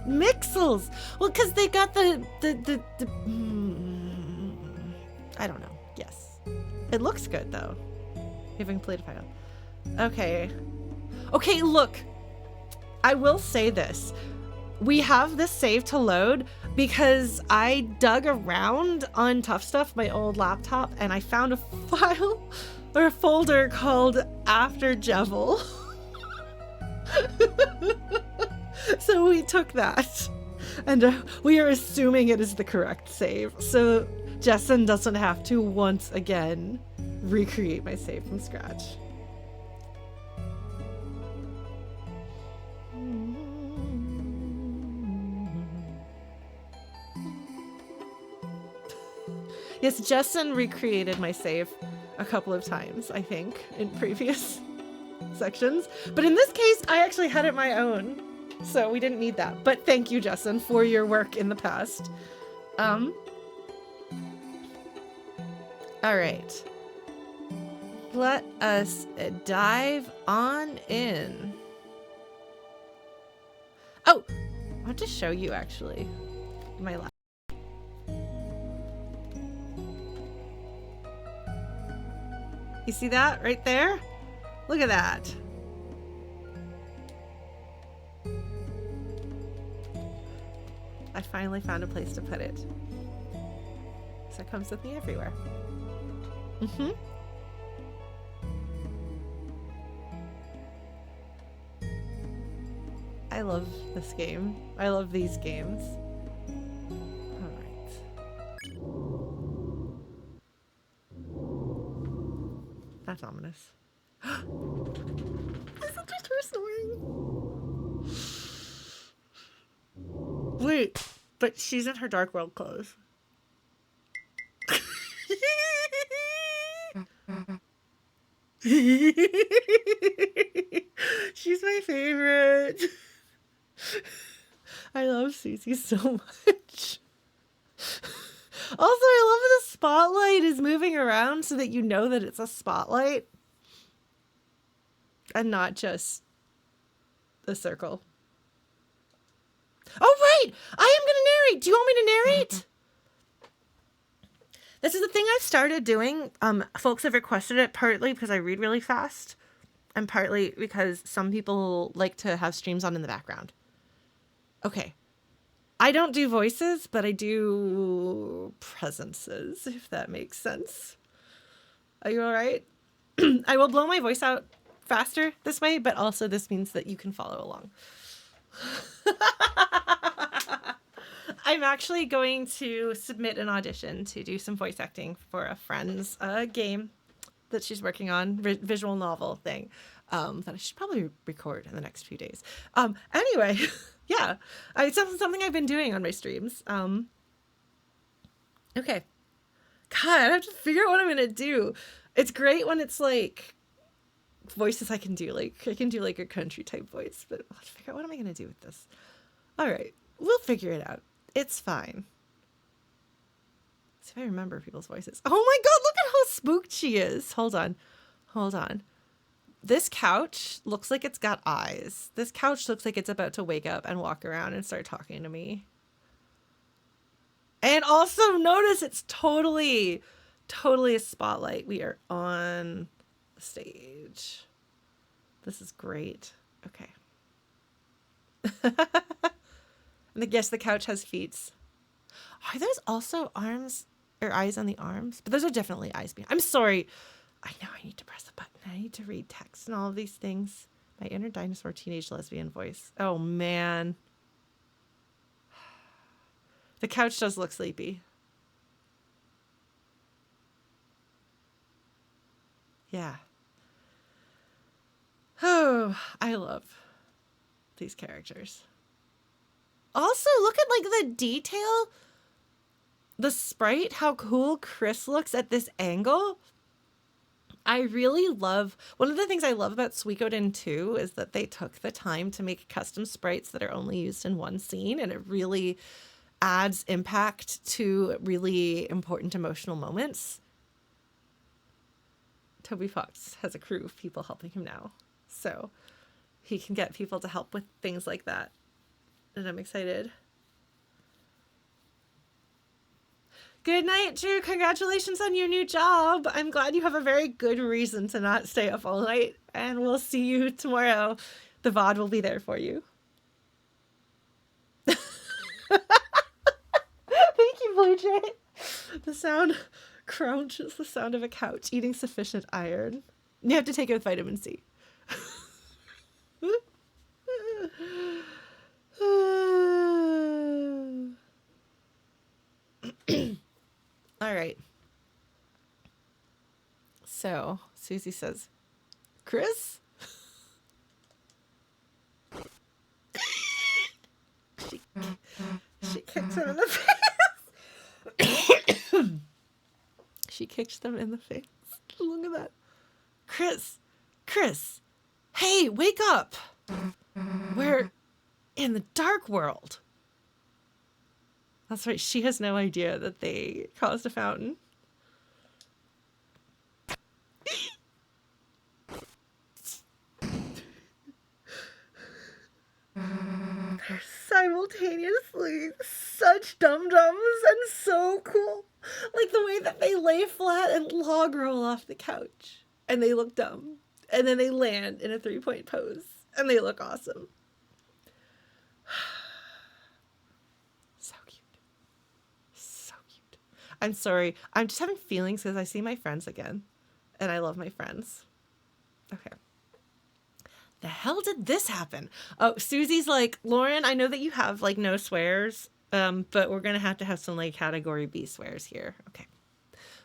Mixels! Well, because they got the I don't know. Yes. It looks good, though. Having played a file. Okay. Okay, look. I will say this. We have this save to load because I dug around on Tough Stuff, my old laptop, and I found a file or a folder called After Jevil. So we took that and we are assuming it is the correct save. So Jessen doesn't have to once again recreate my save from scratch. Yes, Jessen recreated my save a couple of times, I think, in previous sections. But in this case, I actually had it my own. So we didn't need that. But thank you, Justin, for your work in the past. All right. Let us dive on in. Oh, I want to show you actually my lap. You see that right there? Look at that. I finally found a place to put it. So it comes with me everywhere. Mm-hmm. I love this game. I love these games. Alright. That's ominous. Is it just her snoring? Wait, but she's in her Dark World clothes. She's my favorite. I love Susie so much. Also, I love that the spotlight is moving around so that you know that it's a spotlight and not just a circle. Oh, right! I am going to narrate! Do you want me to narrate? This is the thing I've started doing. Folks have requested it partly because I read really fast and partly because some people like to have streams on in the background. Okay. I don't do voices, but I do presences, if that makes sense. Are you all right? I will blow my voice out faster this way, but also this means that you can follow along. I'm actually going to submit an audition to do some voice acting for a friend's game that she's working on, visual novel thing, that I should probably record in the next few days. Anyway, yeah, it's something I've been doing on my streams. Okay. God, I have to figure out what I'm going to do. It's great when it's like voices I can do. Like, I can do like a country type voice, but I'll have to figure out what am I going to do with this. All right. We'll figure it out. It's fine. See if I remember people's voices. Oh my God, look at how spooked she is. Hold on. Hold on. This couch looks like it's got eyes. This couch looks like it's about to wake up and walk around and start talking to me. And also notice it's totally a spotlight. We are on the stage. This is great. Okay. And yes, the couch has feet. Are those also arms or eyes on the arms? But those are definitely eyes behind. I'm sorry. I know I need to press a button. I need to read text and all of these things. My inner dinosaur teenage lesbian voice. Oh, man. The couch does look sleepy. Yeah. Oh, I love these characters. Also, look at like the detail. The sprite, how cool Chris looks at this angle. I really love, one of the things I love about Suikoden 2 is that they took the time to make custom sprites that are only used in one scene, and it really adds impact to really important emotional moments. Toby Fox has a crew of people helping him now, so he can get people to help with things like that, and I'm excited. Good night, Drew. Congratulations on your new job. I'm glad you have a very good reason to not stay up all night, and we'll see you tomorrow. The VOD will be there for you. Thank you, Blue Jay. The sound crunch is the sound of a couch eating sufficient iron. You have to take it with vitamin C. All right. So, Susie says, Chris? She kicks him in the face. She kicks them in the face. Look at that. Chris. Hey, wake up! We're in the dark world. That's right, she has no idea that they caused a fountain. They're simultaneously such dum-dums and so cool. Like the way that they lay flat and log roll off the couch. And they look dumb. And then they land in a 3-point pose. And they look awesome. So cute. So cute. I'm sorry. I'm just having feelings because I see my friends again. And I love my friends. Okay. The hell did this happen? Oh, Susie's like, Lauren, I know that you have like no swears, but we're gonna have to have some like category B swears here. Okay,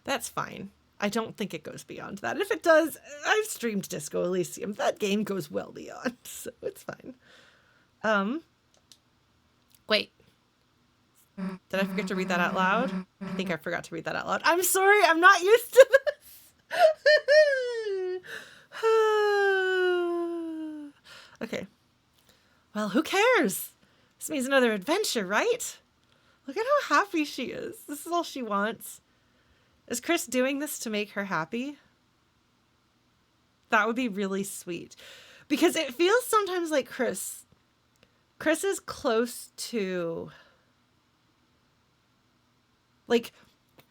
that's fine. I don't think it goes beyond that. If it does, I've streamed Disco Elysium. That game goes well beyond, so it's fine. Wait. Did I forget to read that out loud? I think I forgot to read that out loud. I'm sorry, I'm not used to this. Okay. Well, who cares? This means another adventure, right? Look at how happy she is. This is all she wants. Is Chris doing this to make her happy? That would be really sweet. Because it feels sometimes like Chris is close to... Like,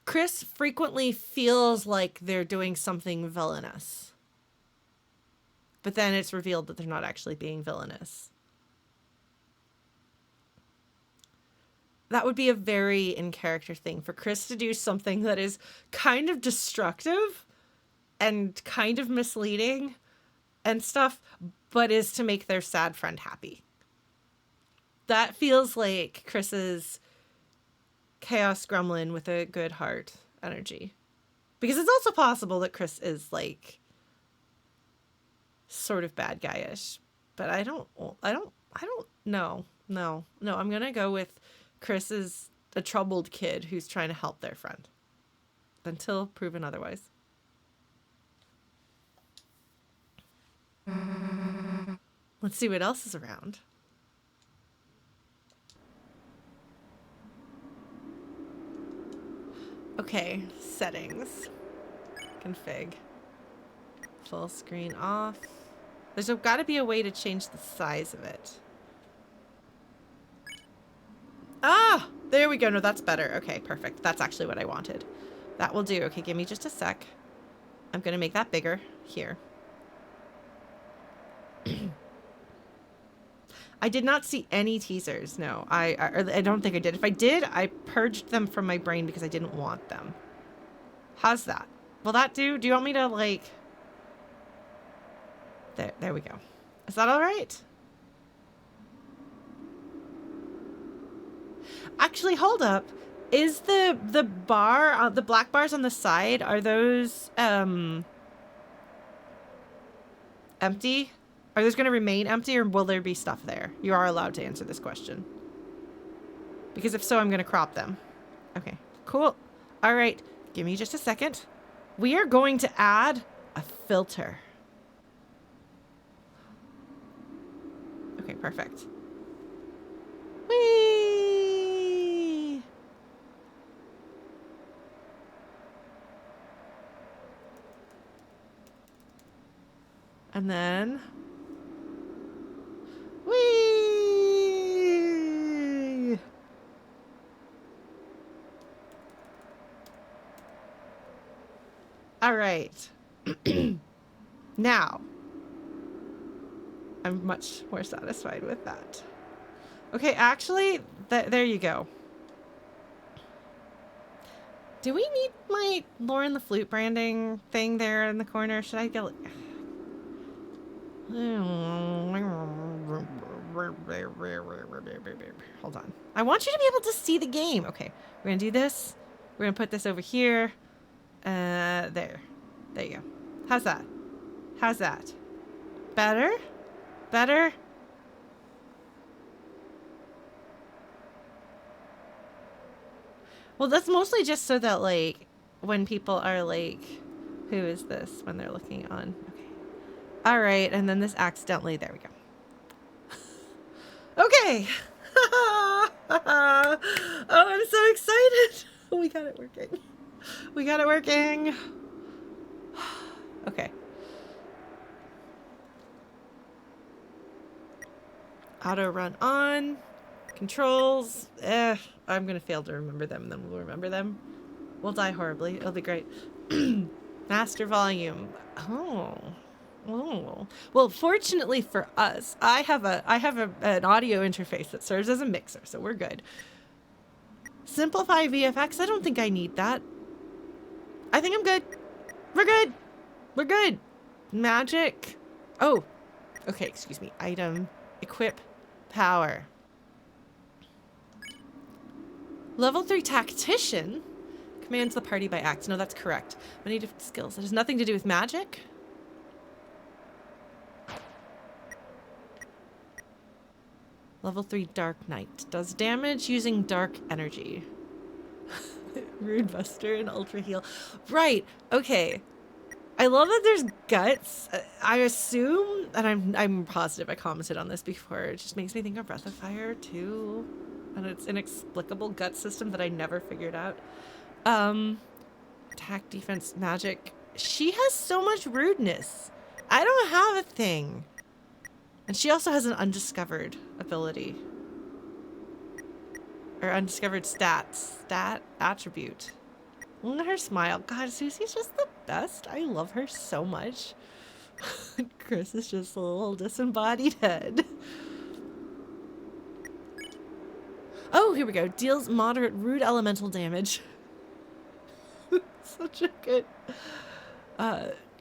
Chris frequently feels like they're doing something villainous. But then it's revealed that they're not actually being villainous. That would be a very in-character thing for Chris to do something that is kind of destructive and kind of misleading and stuff, but is to make their sad friend happy. That feels like Chris's chaos gremlin with a good heart energy. Because it's also possible that Chris is like sort of bad guyish, but I don't know. No, I'm gonna go with Chris is a troubled kid who's trying to help their friend until proven otherwise. Let's see what else is around. Okay, settings, config, full screen off. There's got to be a way to change the size of it. Ah, there we go. No, that's better. Okay, perfect. That's actually what I wanted. That will do. Okay, give me just a sec. I'm going to make that bigger here. I did not see any teasers. No, I don't think I did. If I did, I purged them from my brain because I didn't want them. How's that? Will that do? Do you want me to like... There we go. Is that all right? Actually, hold up. Is the bar, the black bars on the side, are those empty? Are those going to remain empty, or will there be stuff there? You are allowed to answer this question. Because if so, I'm going to crop them. Okay, cool. All right, give me just a second. We are going to add a filter. Okay, perfect. Whee! And then... Whee! All right. Now, I'm much more satisfied with that. Okay, actually, there you go. Do we need my Lauren the Flute branding thing there in the corner? Should I go... Hold on. I want you to be able to see the game. Okay, we're going to do this. We're going to put this over here. There. There you go. How's that? How's that? Better? Better? Well, that's mostly just so that, like, when people are like, who is this? When they're looking on. Okay. All right, and then this accidentally, there we go. Okay. Oh, I'm so excited. We got it working. We got it working. Okay. Auto run on. Controls. I'm going to fail to remember them, and then we'll remember them. We'll die horribly. It'll be great. Master volume. Oh. Oh. Well, fortunately for us, I have an audio interface that serves as a mixer, so we're good. Simplify VFX. I don't think I need that. I think I'm good. We're good. We're good. Magic. Oh. Okay, excuse me. Item. Equip. Power. Level 3 tactician commands the party by acts. No, that's correct. Many different skills. It has nothing to do with magic. Level 3 Dark Knight. Does damage using dark energy. Rude Buster and Ultra Heal. Right. Okay. I love that there's guts. I assume, and I'm positive I commented on this before, it just makes me think of Breath of Fire too. And its inexplicable gut system that I never figured out. Attack, defense, magic. She has so much rudeness. I don't have a thing. And she also has an undiscovered ability. Or undiscovered stat attribute. Look at her smile. God, Susie's just the best. I love her so much. Chris is just a little disembodied head. Oh, here we go. Deals moderate rude elemental damage. Such a good...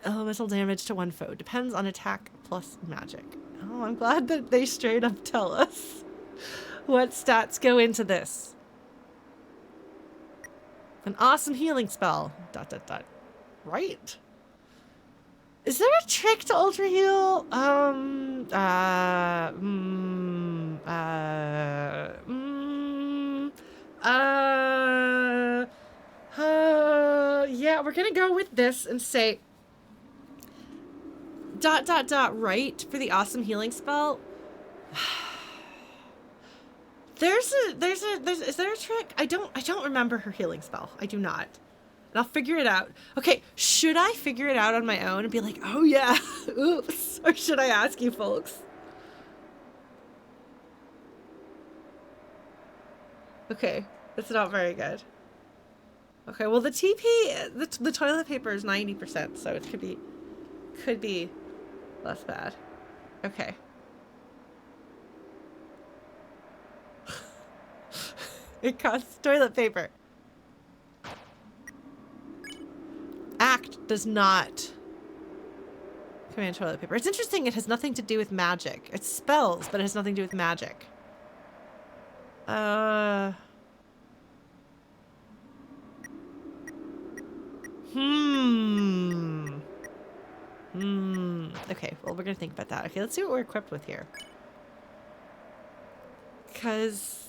elemental damage to one foe. Depends on attack plus magic. Oh, I'm glad that they straight up tell us what stats go into this. An awesome healing spell. ... Right? Is there a trick to Ultra Heal? Yeah, we're gonna go with this and say ... right for the awesome healing spell. Is there a trick? I don't remember her healing spell. I do not. And I'll figure it out. Okay, should I figure it out on my own and be like, oh yeah, oops? Or should I ask you folks? Okay, it's not very good. Okay, well the TP, the toilet paper is 90%, so it could be less bad. Okay. It costs toilet paper. Act does not command toilet paper. It's interesting, it has nothing to do with magic. It's spells, but it has nothing to do with magic. Okay, well, we're gonna think about that. Okay, let's see what we're equipped with here. Because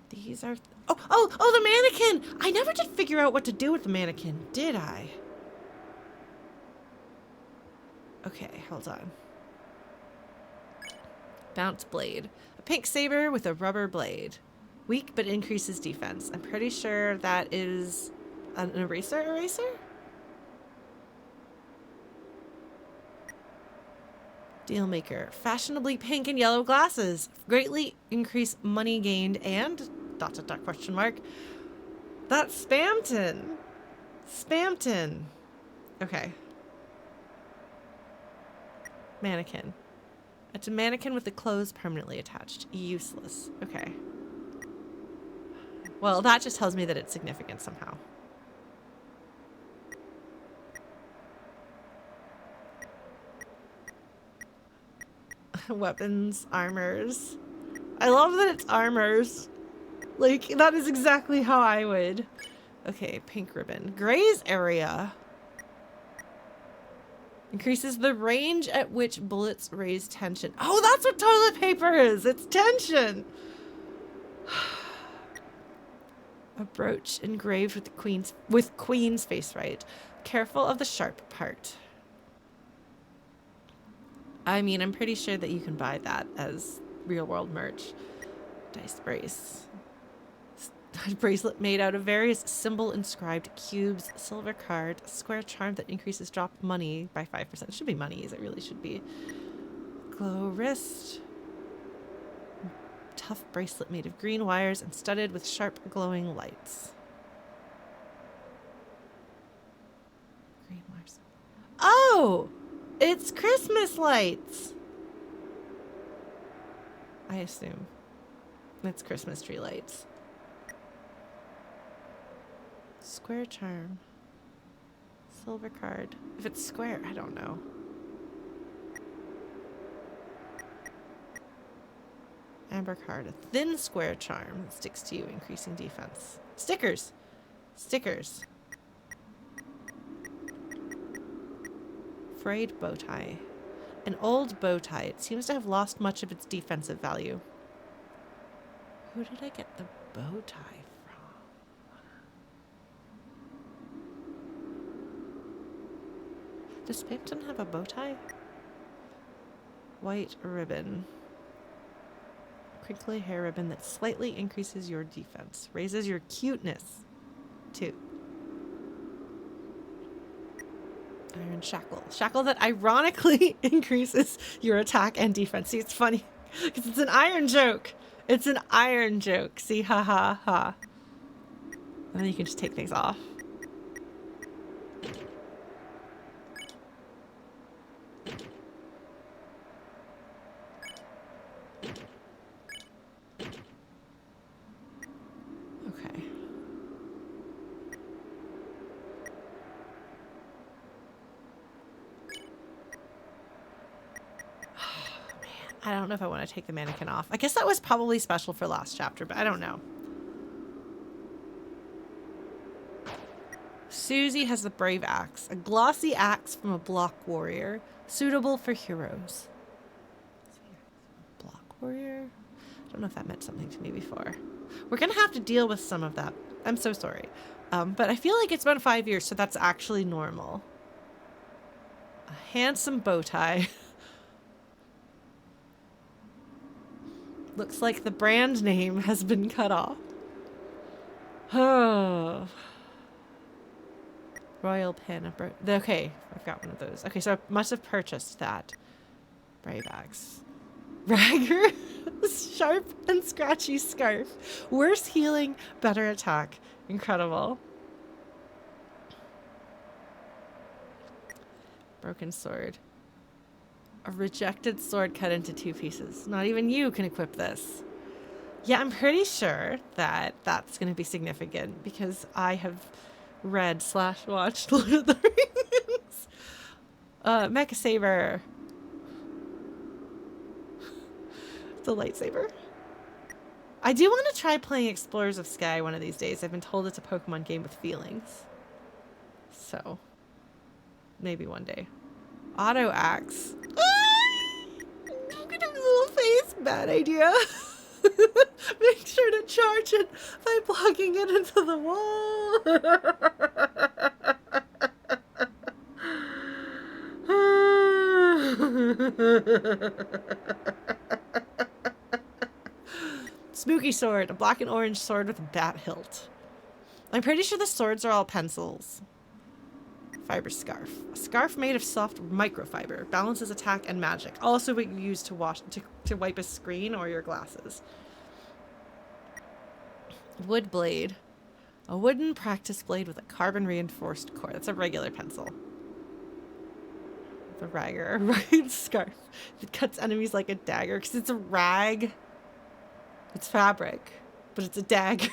these are... Oh, the mannequin! I never did figure out what to do with the mannequin, did I? Okay, hold on. Bounce blade. A pink saber with a rubber blade. Weak, but increases defense. I'm pretty sure that is an eraser? Dealmaker. Fashionably pink and yellow glasses. Greatly increase money gained and... ... question mark. That's Spamton. Spamton. Okay. Mannequin. It's a mannequin with the clothes permanently attached. Useless. Okay. Well, that just tells me that it's significant somehow. Weapons, armors. I love that it's armors. Like, that is exactly how I would. Okay, pink ribbon. Graze area. Increases the range at which bullets raise tension. Oh, that's what toilet paper is! It's tension! A brooch engraved with Queen's face right. Careful of the sharp part. I mean, I'm pretty sure that you can buy that as real world merch. Dice brace. Bracelet made out of various symbol inscribed cubes, silver card, square charm that increases drop money by 5%. It should be monies, it really should be. Glow wrist. Tough bracelet made of green wires and studded with sharp glowing lights. Green wires. Oh! It's Christmas lights! I assume. It's Christmas tree lights. Square charm. Silver card. If it's square, I don't know. Amber card. A thin square charm that sticks to you, increasing defense. Stickers! Stickers. Frayed bow tie. An old bow tie. It seems to have lost much of its defensive value. Who did I get the bow tie from? Does Spamton have a bow tie? White ribbon. Crinkly hair ribbon that slightly increases your defense. Raises your cuteness. 2. Iron shackle. Shackle that ironically increases your attack and defense. See, it's funny because it's an iron joke. It's an iron joke. See, ha ha ha. And then you can just take things off. Okay. I don't know if I want to take the mannequin off. I guess that was probably special for last chapter, but I don't know. Susie has the brave axe. A glossy axe from a block warrior. Suitable for heroes. Block warrior? I don't know if that meant something to me before. We're going to have to deal with some of that. I'm so sorry. But I feel like it's been 5 years, so that's actually normal. A handsome bow tie. Looks like the brand name has been cut off. Oh. Royal pin. Okay, I've got one of those. Okay, so I must have purchased that. Brave axe. Ragger. Sharp and scratchy scarf. Worse healing, better attack. Incredible. Broken sword. A rejected sword cut into 2 pieces. Not even you can equip this. Yeah, I'm pretty sure that that's going to be significant because I have read / watched Lord of the Rings. Mecha saber. The lightsaber. I do want to try playing Explorers of Sky one of these days. I've been told it's a Pokemon game with feelings. So, ame one day. Auto axe. Look at his little face. Bad idea. Make sure to charge it by plugging it into the wall. Spooky sword. A black and orange sword with a bat hilt. I'm pretty sure the swords are all pencils. Fiber scarf. A scarf made of soft microfiber. Balances attack and magic. Also what you use to wipe a screen or your glasses. Wood blade. A wooden practice blade with a carbon reinforced core. That's a regular pencil. The ragger. A rugged scarf that cuts enemies like a dagger because it's a rag. It's fabric, but it's a dagger.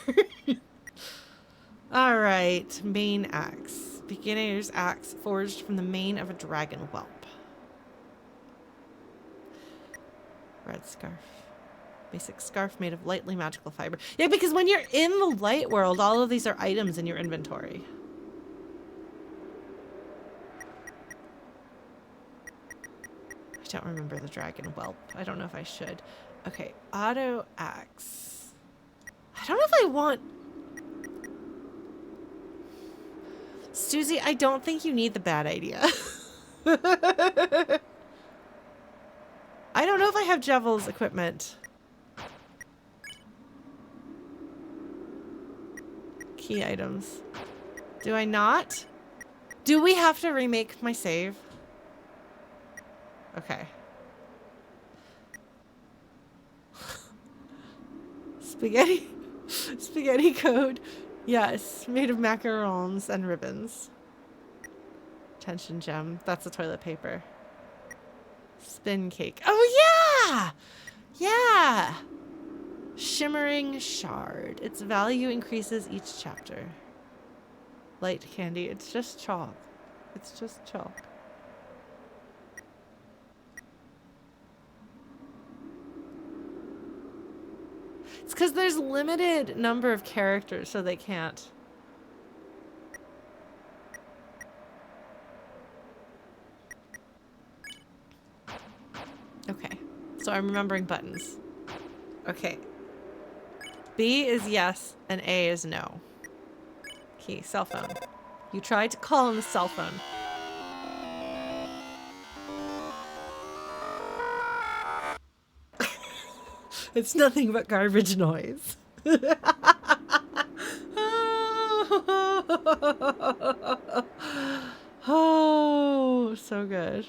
All right. Main axe. Beginner's axe forged from the mane of a dragon whelp. Red scarf. Basic scarf made of lightly magical fiber. Yeah, because when you're in the light world, all of these are items in your inventory. I don't remember the dragon whelp. I don't know if I should. Okay, auto axe. I don't know if I want... Susie, I don't think you need the bad idea. have Jevel's equipment? Key items. Do I not? Do we have to remake my save? Okay. Spaghetti. Spaghetti code. Yes. Made of macarons and ribbons. Tension gem. That's the toilet paper. Spin cake. Oh, yeah! Yeah! Shimmering shard. Its value increases each chapter. Light candy. It's just chalk. It's just chalk. It's because there's limited number of characters, so they can't. Okay. So I'm remembering buttons. Okay. B is yes, and A is no. Key, cell phone. You tried to call on the cell phone. It's nothing but garbage noise. Oh, so good.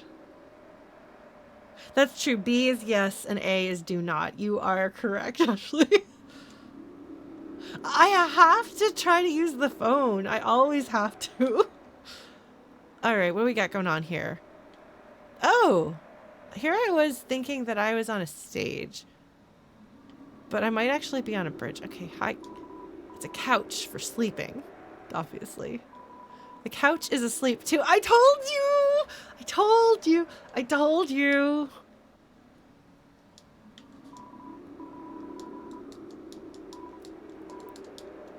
That's true. B is yes and A is do not. You are correct, Ashley. I have to try to use the phone. I always have to. All right, what do we got going on here? Oh, here I was thinking that I was on a stage. But I might actually be on a bridge. Okay, hi. It's a couch for sleeping, obviously. The couch is asleep too. I told you! I told you! I told you!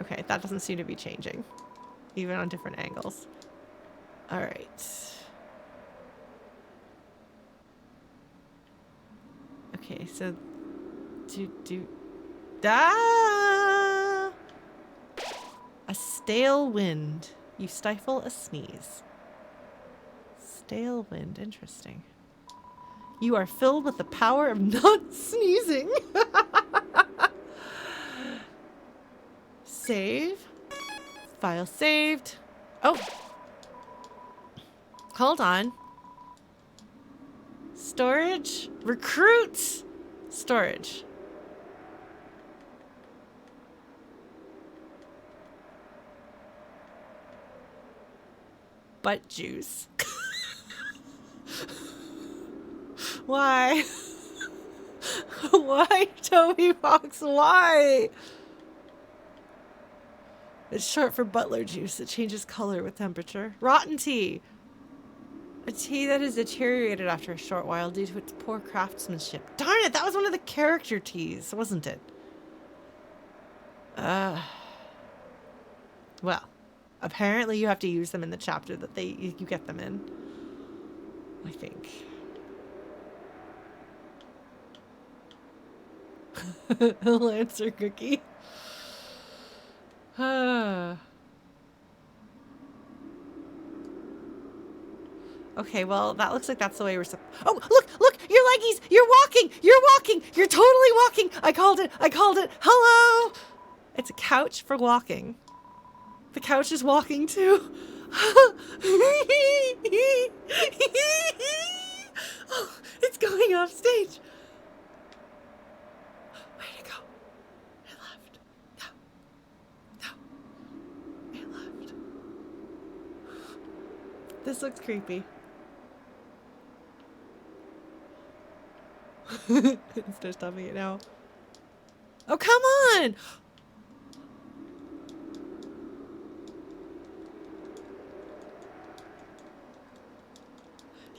Okay, that doesn't seem to be changing. Even on different angles. Alright. Okay, so... Ah! A stale wind. You stifle a sneeze. Stale wind. Interesting. You are filled with the power of not sneezing. Save. File saved. Oh. Hold on. Storage. Recruits. Storage. Butt juice. Why? Why, Toby Fox? Why? It's short for butler juice. It changes color with temperature. Rotten tea. A tea that has deteriorated after a short while due to its poor craftsmanship. Darn it, that was one of the character teas, wasn't it? Well, apparently you have to use them in the chapter that you get them in. I think. Lancer cookie. Okay, well, that looks like that's the way we're Oh, look, your leggies, you're walking, you're totally walking. I called it, hello. It's a couch for walking. The couch is walking too. Oh, it's going off stage. Where'd it go? It left. No. It left. This looks creepy. Instead of stopping it now. Oh, come on!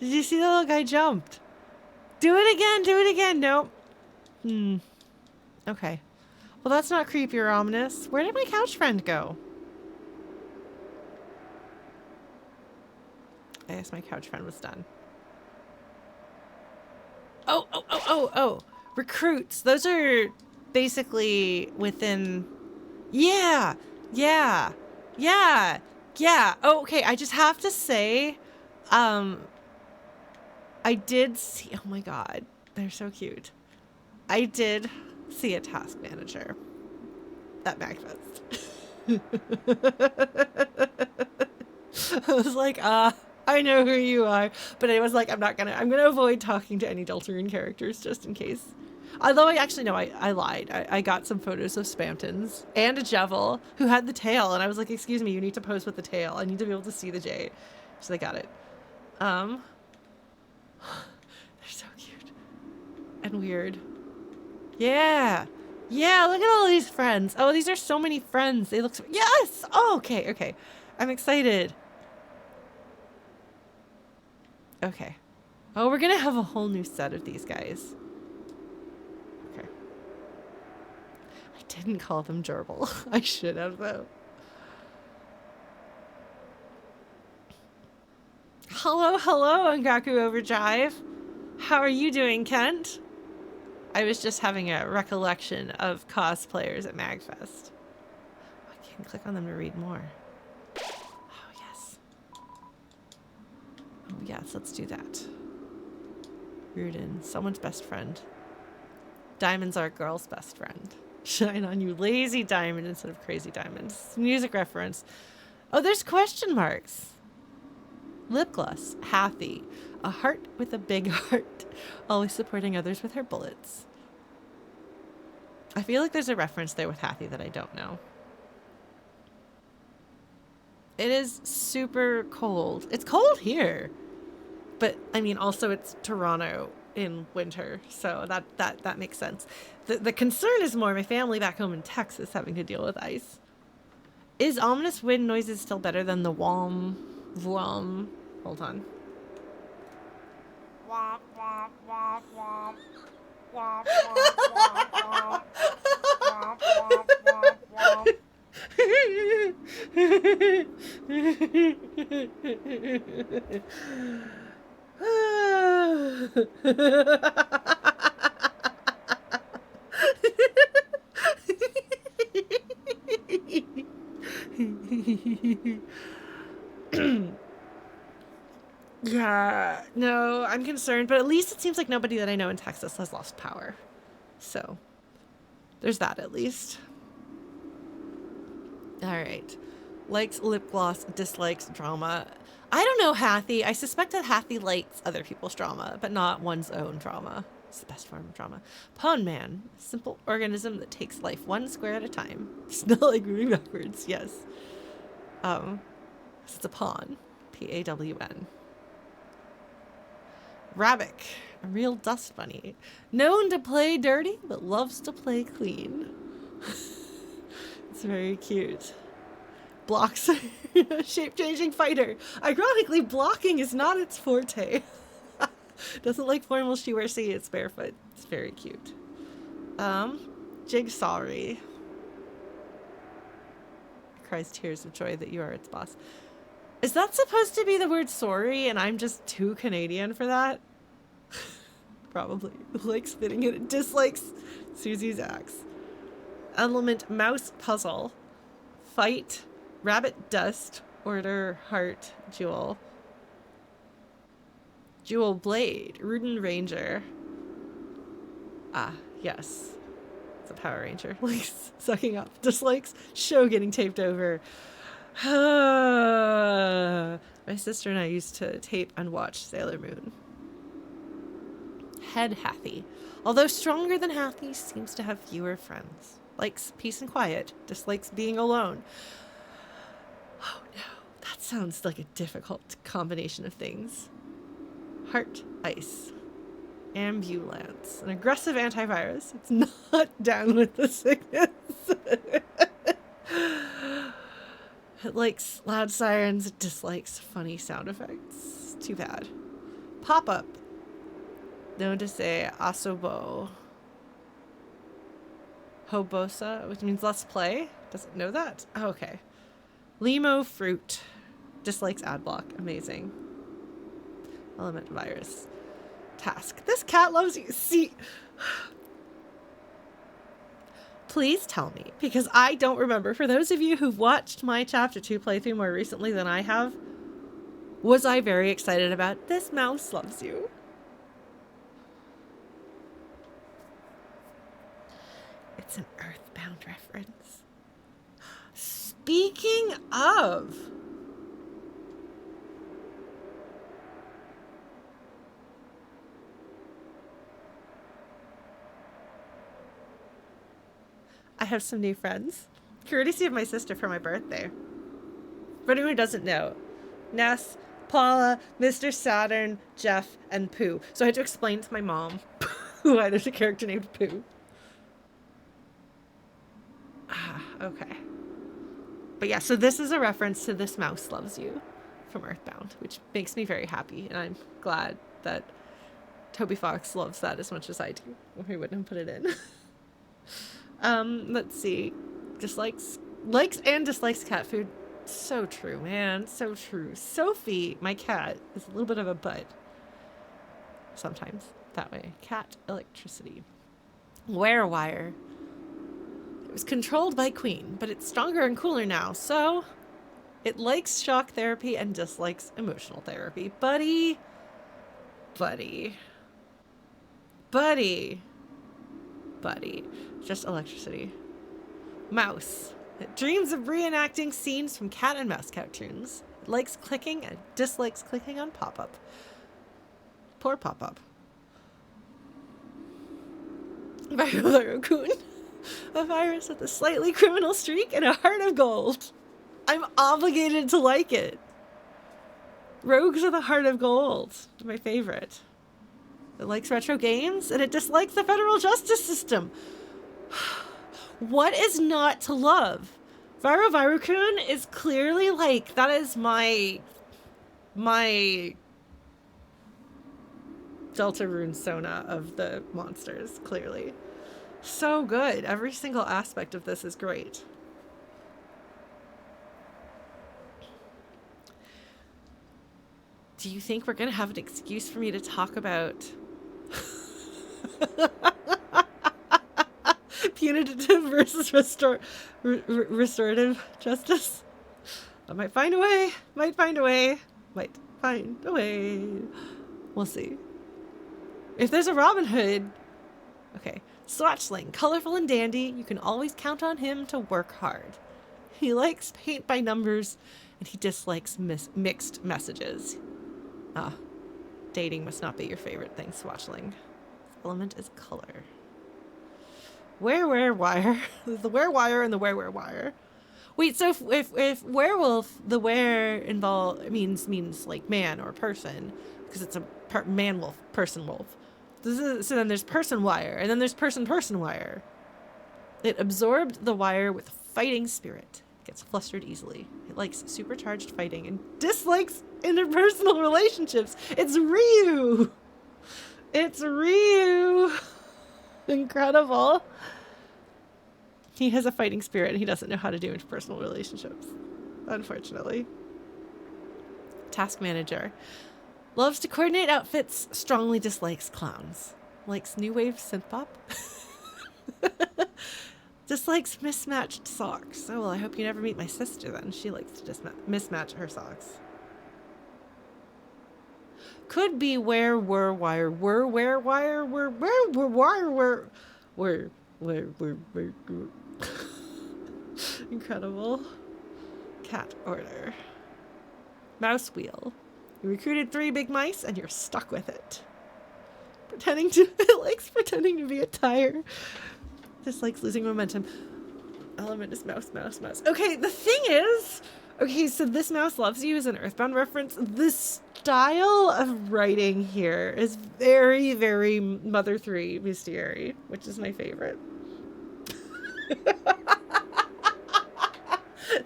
Did you see the little guy jumped? Do it again, nope. Okay. Well, that's not creepy or ominous. Where did my couch friend go? I guess my couch friend was done. Oh. Recruits. Those are basically within... Yeah. Oh, okay, I just have to say, I did see... Oh my god. They're so cute. I did see a task manager at MagFest. I was like, I know who you are. But I was like, I'm gonna avoid talking to any Deltarune characters just in case. Although I lied. I got some photos of Spamtons and a Jevil who had the tail. And I was like, excuse me, you need to pose with the tail. I need to be able to see the J. So they got it. They're so cute. And weird. Yeah. Yeah, look at all these friends. Oh, these are so many friends. They look so... Yes! Oh, okay, okay. I'm excited. Okay. Oh, we're gonna have a whole new set of these guys. Okay. I didn't call them gerbil. I should have, though. Hello, hello, Angaku Overdrive. How are you doing, Kent? I was just having a recollection of cosplayers at MagFest. I can click on them to read more. Oh, yes. Oh, yes, let's do that. Rudin, someone's best friend. Diamond's our girl's best friend. Shine on you, lazy diamond instead of crazy diamonds. Music reference. Oh, there's question marks. Lip gloss, Hathy. A heart with a big heart. Always supporting others with her bullets. I feel like there's a reference there with Hathy that I don't know. It is super cold. It's cold here. But, I mean, also it's Toronto in winter. So that makes sense. The concern is more my family back home in Texas having to deal with ice. Is ominous wind noises still better than the whom? Hold on. Yeah, no, I'm concerned, but at least it seems like nobody that I know in Texas has lost power. So, there's that at least. All right. Likes lip gloss, dislikes drama. I don't know Hathy. I suspect that Hathy likes other people's drama, but not one's own drama. It's the best form of drama. Pawn Man. A simple organism that takes life one square at a time. It's not like moving backwards, yes. It's a pawn. P-A-W-N. Rabbik, a real dust bunny. Known to play dirty, but loves to play clean. It's very cute. Blocks. Shape-changing fighter. Ironically, blocking is not its forte. Doesn't like formal she wears see it's barefoot. It's very cute. Jigsawry. Cries tears of joy that you are its boss. Is that supposed to be the word sorry and I'm just too Canadian for that? Probably. Likes fitting it. Dislikes Susie's axe. Element mouse puzzle. Fight. Rabbit dust. Order heart jewel. Jewel blade. Rudin ranger. Ah, yes. It's a Power Ranger. Likes sucking up. Dislikes show getting taped over. My sister and I used to tape and watch Sailor Moon. Head Hathy. Although stronger than Hathy, seems to have fewer friends. Likes peace and quiet. Dislikes being alone. Oh no, that sounds like a difficult combination of things. Heart ice. Ambulance. An aggressive antivirus. It's not down with the sickness. It likes loud sirens. It dislikes funny sound effects. Too bad. Pop-up. Known to say asobo. Hobosa, which means let's play. Doesn't know that? Oh, okay. Limo fruit. Dislikes ad block. Amazing. Element virus. Task. This cat loves you. See... Please tell me, because I don't remember. For those of you who've watched my Chapter 2 playthrough more recently than I have, was I very excited about this mouse loves you? It's an Earthbound reference. Speaking of... I have some new friends. Courtesy of my sister for my birthday. For anyone who doesn't know, Ness, Paula, Mr. Saturn, Jeff, and Pooh. So I had to explain to my mom why there's a character named Pooh. Okay. But yeah, so this is a reference to This Mouse Loves You from Earthbound, which makes me very happy, and I'm glad that Toby Fox loves that as much as I do, or he wouldn't have put it in. Let's see. Likes and dislikes cat food. So true, man. So true. Sophie, my cat, is a little bit of a butt. Sometimes. That way. Cat electricity. Wire. It was controlled by Queen, but it's stronger and cooler now, so it likes shock therapy and dislikes emotional therapy. Buddy. Just electricity. Mouse. It dreams of reenacting scenes from cat and mouse cartoons. It likes clicking and dislikes clicking on pop-up. Poor pop-up. Viral-Coon. A virus with a slightly criminal streak and a heart of gold. I'm obligated to like it. Rogues with a heart of gold. My favorite. It likes retro games and it dislikes the federal justice system. What is not to love? Viral-Coon is clearly like, that is my Deltarune Sona of the monsters, clearly. So good. Every single aspect of this is great. Do you think we're going to have an excuse for me to talk about punitive versus restorative justice? I might find a way. We'll see. If there's a Robin Hood... Okay. Swatchling, colorful and dandy, you can always count on him to work hard. He likes paint by numbers, and he dislikes mixed messages. Dating must not be your favorite thing, Swatchling. The element is color. Wire. The wire and the wire. Wait, so if werewolf, the were means like man or person, because it's a man wolf, person wolf. So then there's person wire, and then there's person wire. It absorbed the wire with fighting spirit. It gets flustered easily. It likes supercharged fighting and dislikes interpersonal relationships. It's Ryu! Incredible. He has a fighting spirit and he doesn't know how to do interpersonal relationships, unfortunately. Task manager. Loves to coordinate outfits, strongly dislikes clowns. Likes new wave synth pop. Dislikes mismatched socks. Oh, well, I hope you never meet my sister then. She likes to mismatch her socks. Could be Incredible. Cat order. Mouse wheel. You recruited 3 big mice and you're stuck with it. It likes pretending to be a tire. Dislikes losing momentum. Element is mouse. Okay, the thing is... Okay, so This Mouse Loves You is an Earthbound reference. The style of writing here is very, very Mother 3 bestiary, which is my favorite.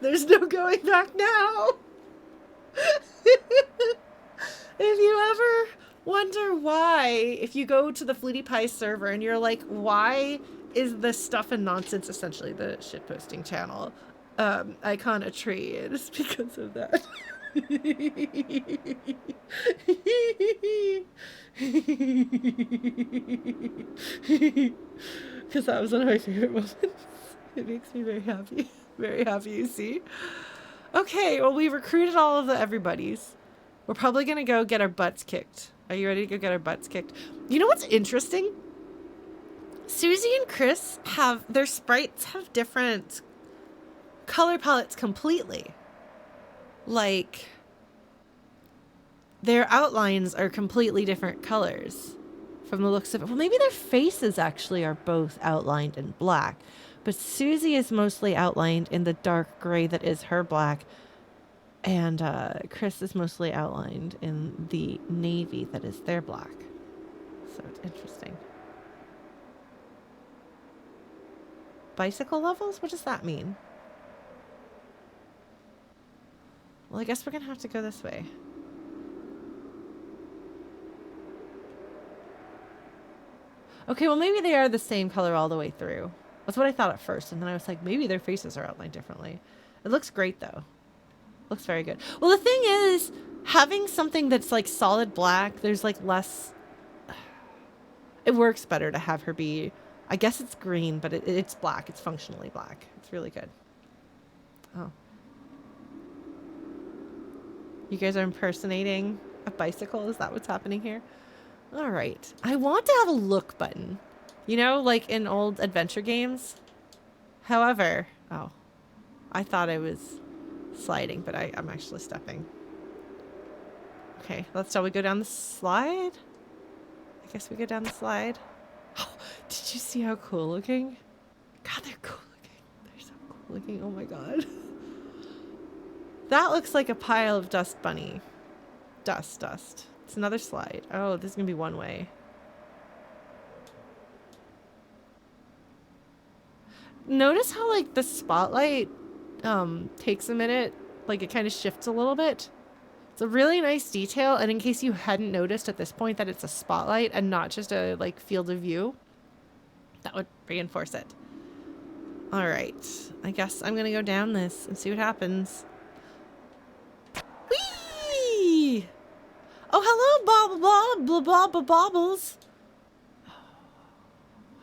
There's no going back now. If you ever wonder why, if you go to the Flutie Pie server and you're like, why is this stuff and nonsense, essentially the shitposting channel, icon a tree? It is because of that. Because that was one of my favorite moments. It makes me very happy. Very happy, you see. Okay, well, we recruited all of the everybody's. We're probably going to go get our butts kicked. Are you ready to go get our butts kicked? You know what's interesting? Susie and Chris their sprites have different color palettes completely. Like, their outlines are completely different colors from the looks of it. Well, maybe their faces actually are both outlined in black, but Susie is mostly outlined in the dark gray that is her black, and Chris is mostly outlined in the navy that is their black. So it's interesting. Bicycle levels? What does that mean? Well, I guess we're gonna have to go this way. Okay, well, maybe they are the same color all the way through. That's what I thought at first, and then I was like, maybe their faces are outlined differently. It looks great, though. Looks very good. Well, the thing is, having something that's like solid black, there's like less... It works better to have her be... I guess it's green, but it's black. It's functionally black. It's really good. Oh. You guys are impersonating a bicycle? Is that what's happening here? All right. I want to have a look button. You know, like in old adventure games. However... Oh. I thought I was sliding, but I'm actually stepping. Okay, shall we go down the slide? I guess we go down the slide. Oh, did you see how cool looking? God, they're cool looking. They're so cool looking. Oh my god. That looks like a pile of dust bunny. Dust. It's another slide. Oh, this is going to be one way. Notice how, like, the spotlight takes a minute. Like, it kind of shifts a little bit. It's a really nice detail, and in case you hadn't noticed at this point that it's a spotlight and not just a, like, field of view, that would reinforce it. All right. I guess I'm going to go down this and see what happens. Whee! Oh, hello, bobbles.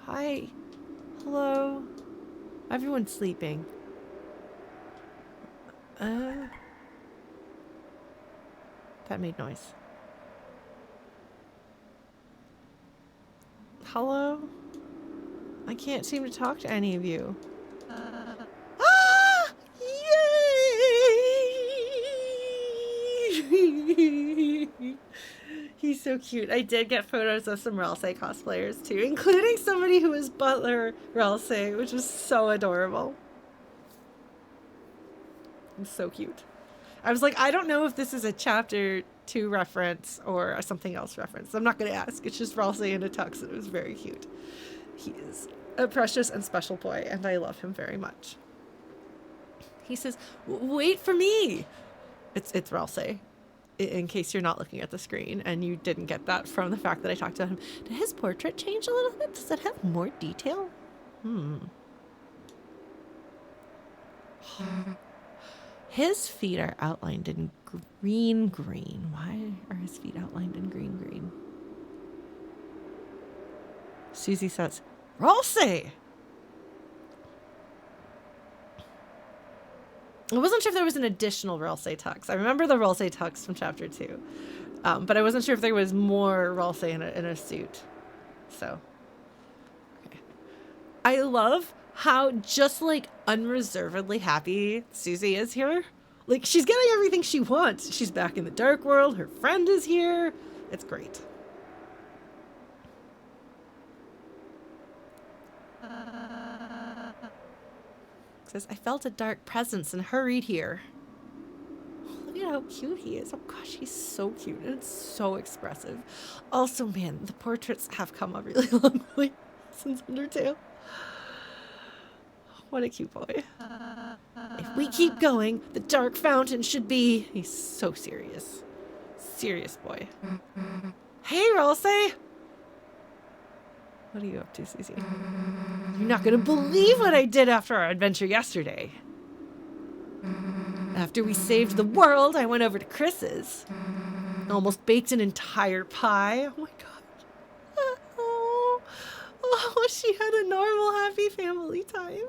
Hi. Hello. Everyone's sleeping. That made noise. Hello? I can't seem to talk to any of you. Yay! He's so cute. I did get photos of some Ralsei cosplayers too, including somebody who was Butler Ralsei, which was so adorable. It's so cute. I was like, I don't know if this is a chapter 2 reference or a something else reference. I'm not going to ask. It's just Ralsei in a tux, and it was very cute. He is a precious and special boy, and I love him very much. He says, wait for me. It's Ralsei, in case you're not looking at the screen and you didn't get that from the fact that I talked about him. Did his portrait change a little bit? Does it have more detail? His feet are outlined in green. Why are his feet outlined in green? Susie says, Ralsei! I wasn't sure if there was an additional Ralsei tux. I remember the Ralsei tux from chapter 2. But I wasn't sure if there was more Ralsei in a suit. So, okay. I love how just, like, unreservedly happy Susie is here. Like, she's getting everything she wants. She's back in the dark world. Her friend is here. It's great. Says, I felt a dark presence and hurried here. Look at how cute he is. Oh gosh, he's so cute and it's so expressive. Also, man, the portraits have come a really long way since Undertale. What a cute boy. If we keep going, the dark fountain should be... He's so serious. Serious boy. Hey, Ralsei! What are you up to, Susie? You're not going to believe what I did after our adventure yesterday. After we saved the world, I went over to Chris's. Almost baked an entire pie. Oh my god. Oh, she had a normal, happy family time.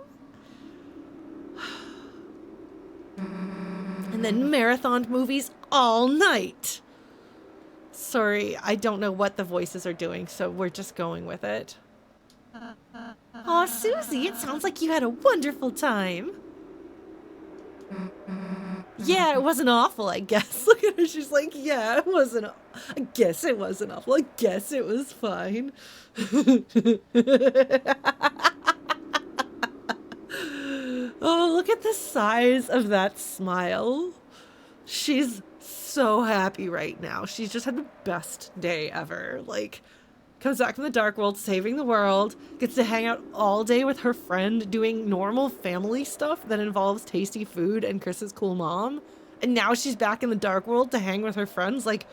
And then marathoned movies all night. Sorry, I don't know what the voices are doing, so we're just going with it. Aw, Susie, it sounds like you had a wonderful time. Yeah, it wasn't awful, I guess. Look at her, she's like, yeah, it wasn't, I guess it wasn't awful. I guess it was fine. Oh, look at the size of that smile. She's so happy right now. She's just had the best day ever. Like, comes back from the dark world, saving the world, gets to hang out all day with her friend, doing normal family stuff that involves tasty food and Chris's cool mom. And now she's back in the dark world to hang with her friends. Like,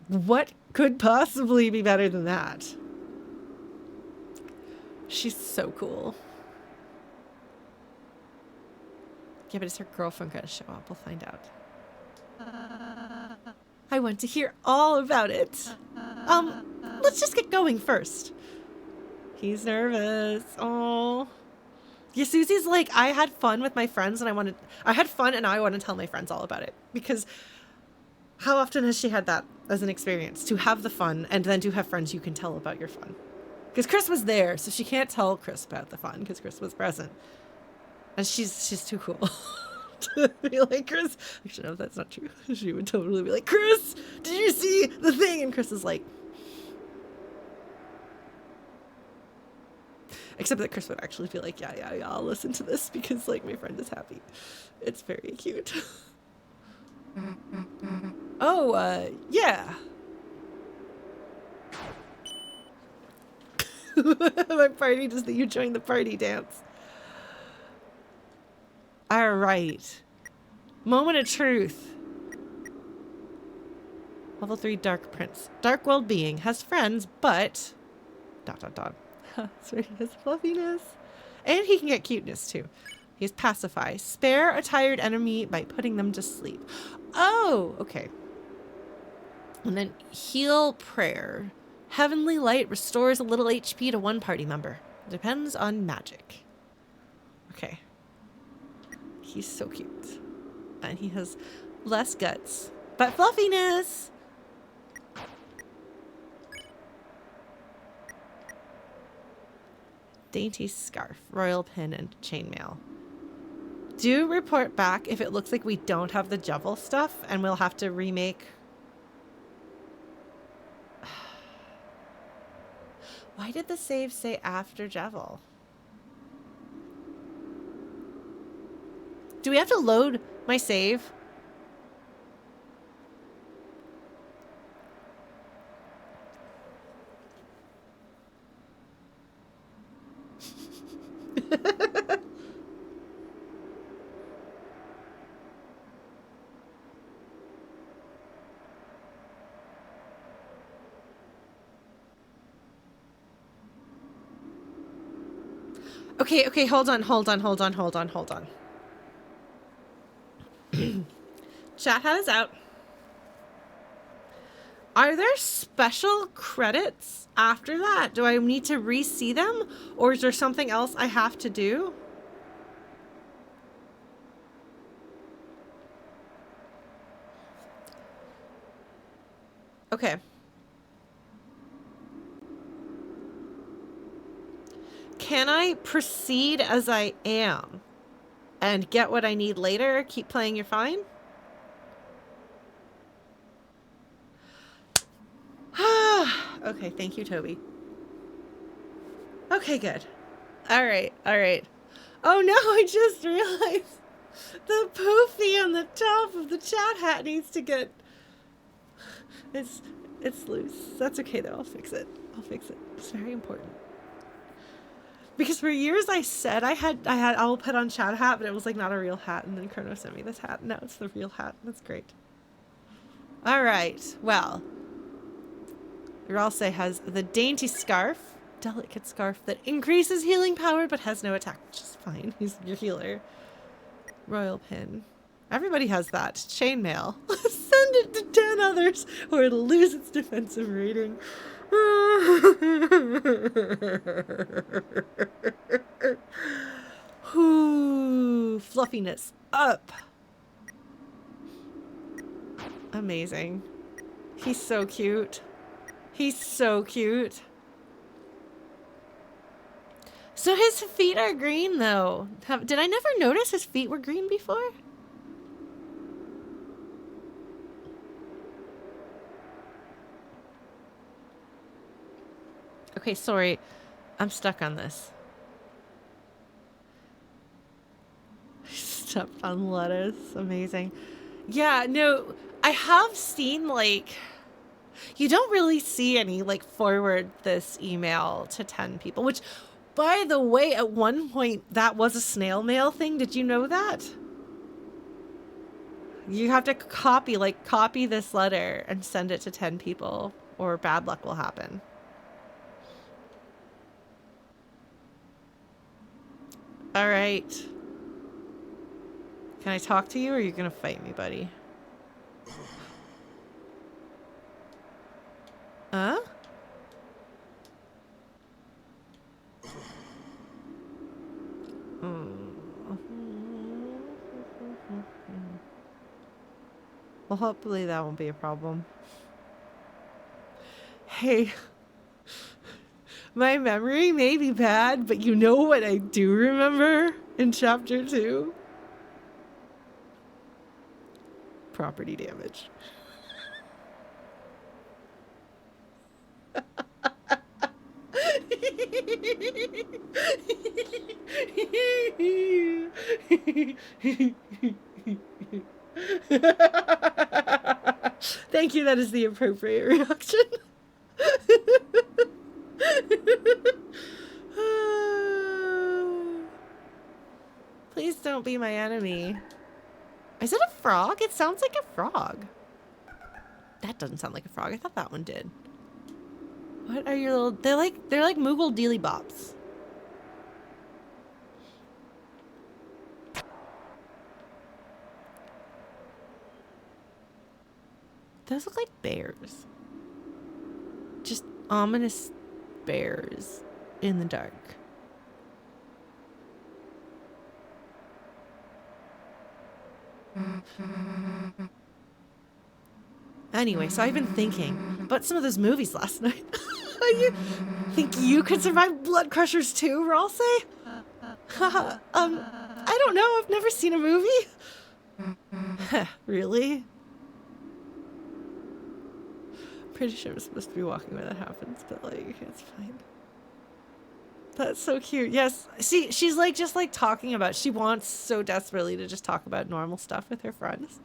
what could possibly be better than that? She's so cool. Yeah, but is her girlfriend gonna show up? We'll find out. I want to hear all about it. Let's just get going first. He's nervous. Oh. Yeah, Susie's like, I had fun with my friends and I had fun and I want to tell my friends all about it. Because how often has she had that as an experience? To have the fun and then to have friends you can tell about your fun. Because Chris was there, so she can't tell Chris about the fun because Chris was present. And she's too cool to be like, Chris. Actually, no, that's not true. She would totally be like, Chris, did you see the thing? And Chris is like, except that Chris would actually be like, yeah, I'll listen to this because like my friend is happy. It's very cute. Oh, yeah. My party does that you join the party dance. All right. Moment of truth. Level 3 Dark Prince. Dark World being. Has friends, but... ... So he has fluffiness. And he can get cuteness, too. He has pacify. Spare a tired enemy by putting them to sleep. Oh, okay. And then heal prayer. Heavenly light restores a little HP to one party member. Depends on magic. Okay. He's so cute. And he has less guts, but fluffiness. Dainty scarf, royal pin, and chainmail. Do report back if it looks like we don't have the Jevil stuff and we'll have to remake. Why did the save say after Jevil? Do we have to load my save? Okay, hold on. Chat hat is out. Are there special credits after that? Do I need to re-see them? Or is there something else I have to do? Okay. Can I proceed as I am and get what I need later? Keep playing, you're fine? Okay, thank you, Toby. Okay, good. All right. Oh no, I just realized the poofy on the top of the chat hat needs to get... It's loose. That's okay though, I'll fix it. It's very important. Because for years I said I'll put on chat hat, but it was like not a real hat, and then Chrono sent me this hat. Now it's the real hat. That's great. All right. Well, Ralsei has the dainty scarf, delicate scarf that increases healing power but has no attack, which is fine. He's your healer. Royal pin. Everybody has that. Chainmail. Send it to 10 others or it'll lose its defensive rating. Ooh, fluffiness up. Amazing. He's so cute. So his feet are green, though. Did I never notice his feet were green before? Okay, sorry. I'm stuck on this. Stepped on lettuce. Amazing. Yeah, no, I have seen, like, you don't really see any, like, forward this email to 10 people, which, by the way, at one point, that was a snail mail thing. Did you know that? You have to copy this letter and send it to 10 people, or bad luck will happen. All right. Can I talk to you, or are you gonna fight me, buddy? Huh? Well, hopefully that won't be a problem. Hey, my memory may be bad, but you know what I do remember in chapter 2? Property damage. Thank you, that is the appropriate reaction. Please don't be my enemy. Is it a frog? It sounds like a frog. That doesn't sound like a frog. I thought that one did. What are your little... They're like Moogle Dealy Bops. Those look like bears. Just ominous bears in the dark. Anyway, so I've been thinking about some of those movies last night. You think you could survive Blood Crushers too, Ralsei? I don't know. I've never seen a movie. Really? Pretty sure I'm supposed to be walking when that happens, but like, it's fine. That's so cute. Yes. See, she's like just like talking about, she wants so desperately to just talk about normal stuff with her friends.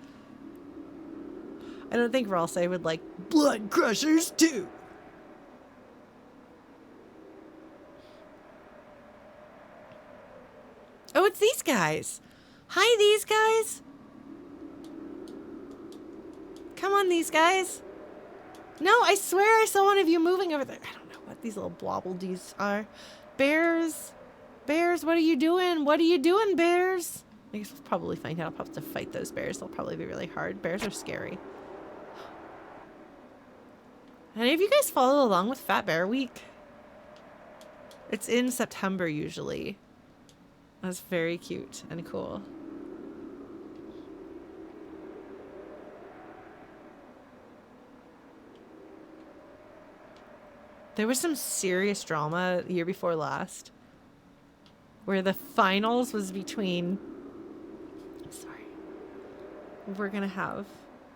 I don't think Ralsei would like Blood Crushers too. Oh, it's these guys. Hi, these guys. Come on, these guys. No, I swear I saw one of you moving over there. I don't know what these little blobbledees are. Bears. Bears, what are you doing? What are you doing, bears? I guess we'll probably find out. I'll probably have to fight those bears. They'll probably be really hard. Bears are scary. Any of you guys follow along with Fat Bear Week? It's in September usually. That's very cute and cool. There was some serious drama the year before last where the finals was between... Sorry. We're going to have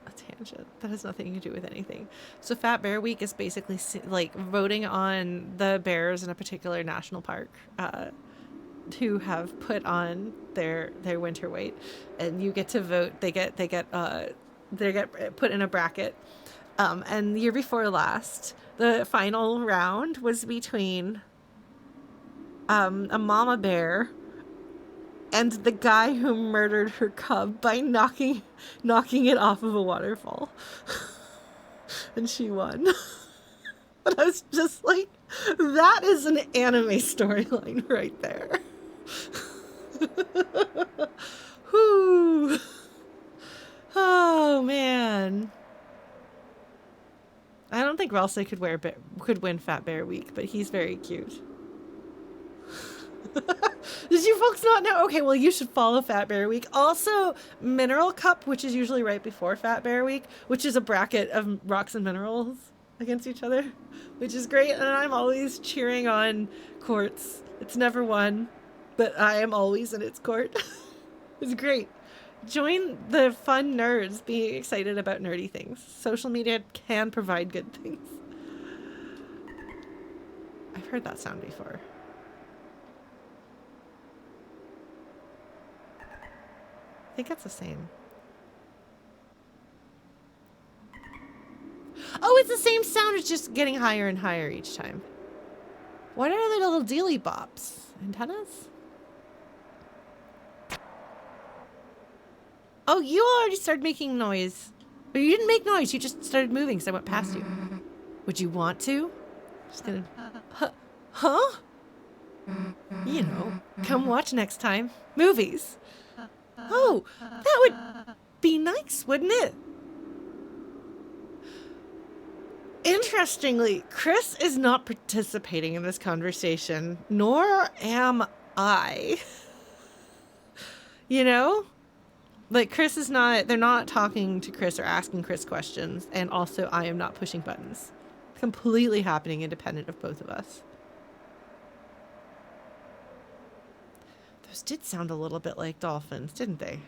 a tangent. That has nothing to do with anything. So Fat Bear Week is basically like voting on the bears in a particular national park who have put on their winter weight, and you get to vote. They get put in a bracket. And the year before last, the final round was between a mama bear and the guy who murdered her cub by knocking it off of a waterfall. And she won. But I was just like, that is an anime storyline right there. Whew. Oh, man. I don't think Ralsei could win Fat Bear Week, but he's very cute. Did you folks not know? Okay, well, you should follow Fat Bear Week. Also, Mineral Cup, which is usually right before Fat Bear Week, which is a bracket of rocks and minerals. against each other, which is great. And I'm always cheering on Quartz. It's never won, but I am always in its court. It's great. Join the fun nerds being excited about nerdy things. Social media can provide good things. I've heard that sound before. I think it's the same. Oh, it's the same sound. It's just getting higher and higher each time. What are the little dealy bops? Antennas? Oh, you already started making noise. But you didn't make noise. You just started moving because I went past you. Would you want to? Just gonna... Huh? You know, come watch next time. Movies. Oh, that would be nice, wouldn't it? Interestingly, Chris is not participating in this conversation, nor am I. You know? Like, Chris is not, they're not talking to Chris or asking Chris questions, and also I am not pushing buttons. Completely happening independent of both of us. Those did sound a little bit like dolphins, didn't they?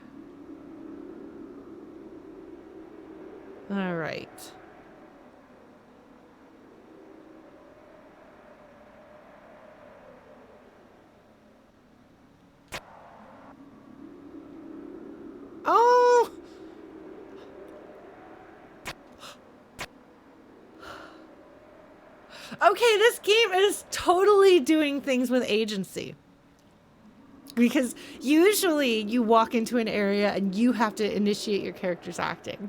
All right. Oh! Okay, this game is totally doing things with agency. Because usually you walk into an area and you have to initiate your character's acting.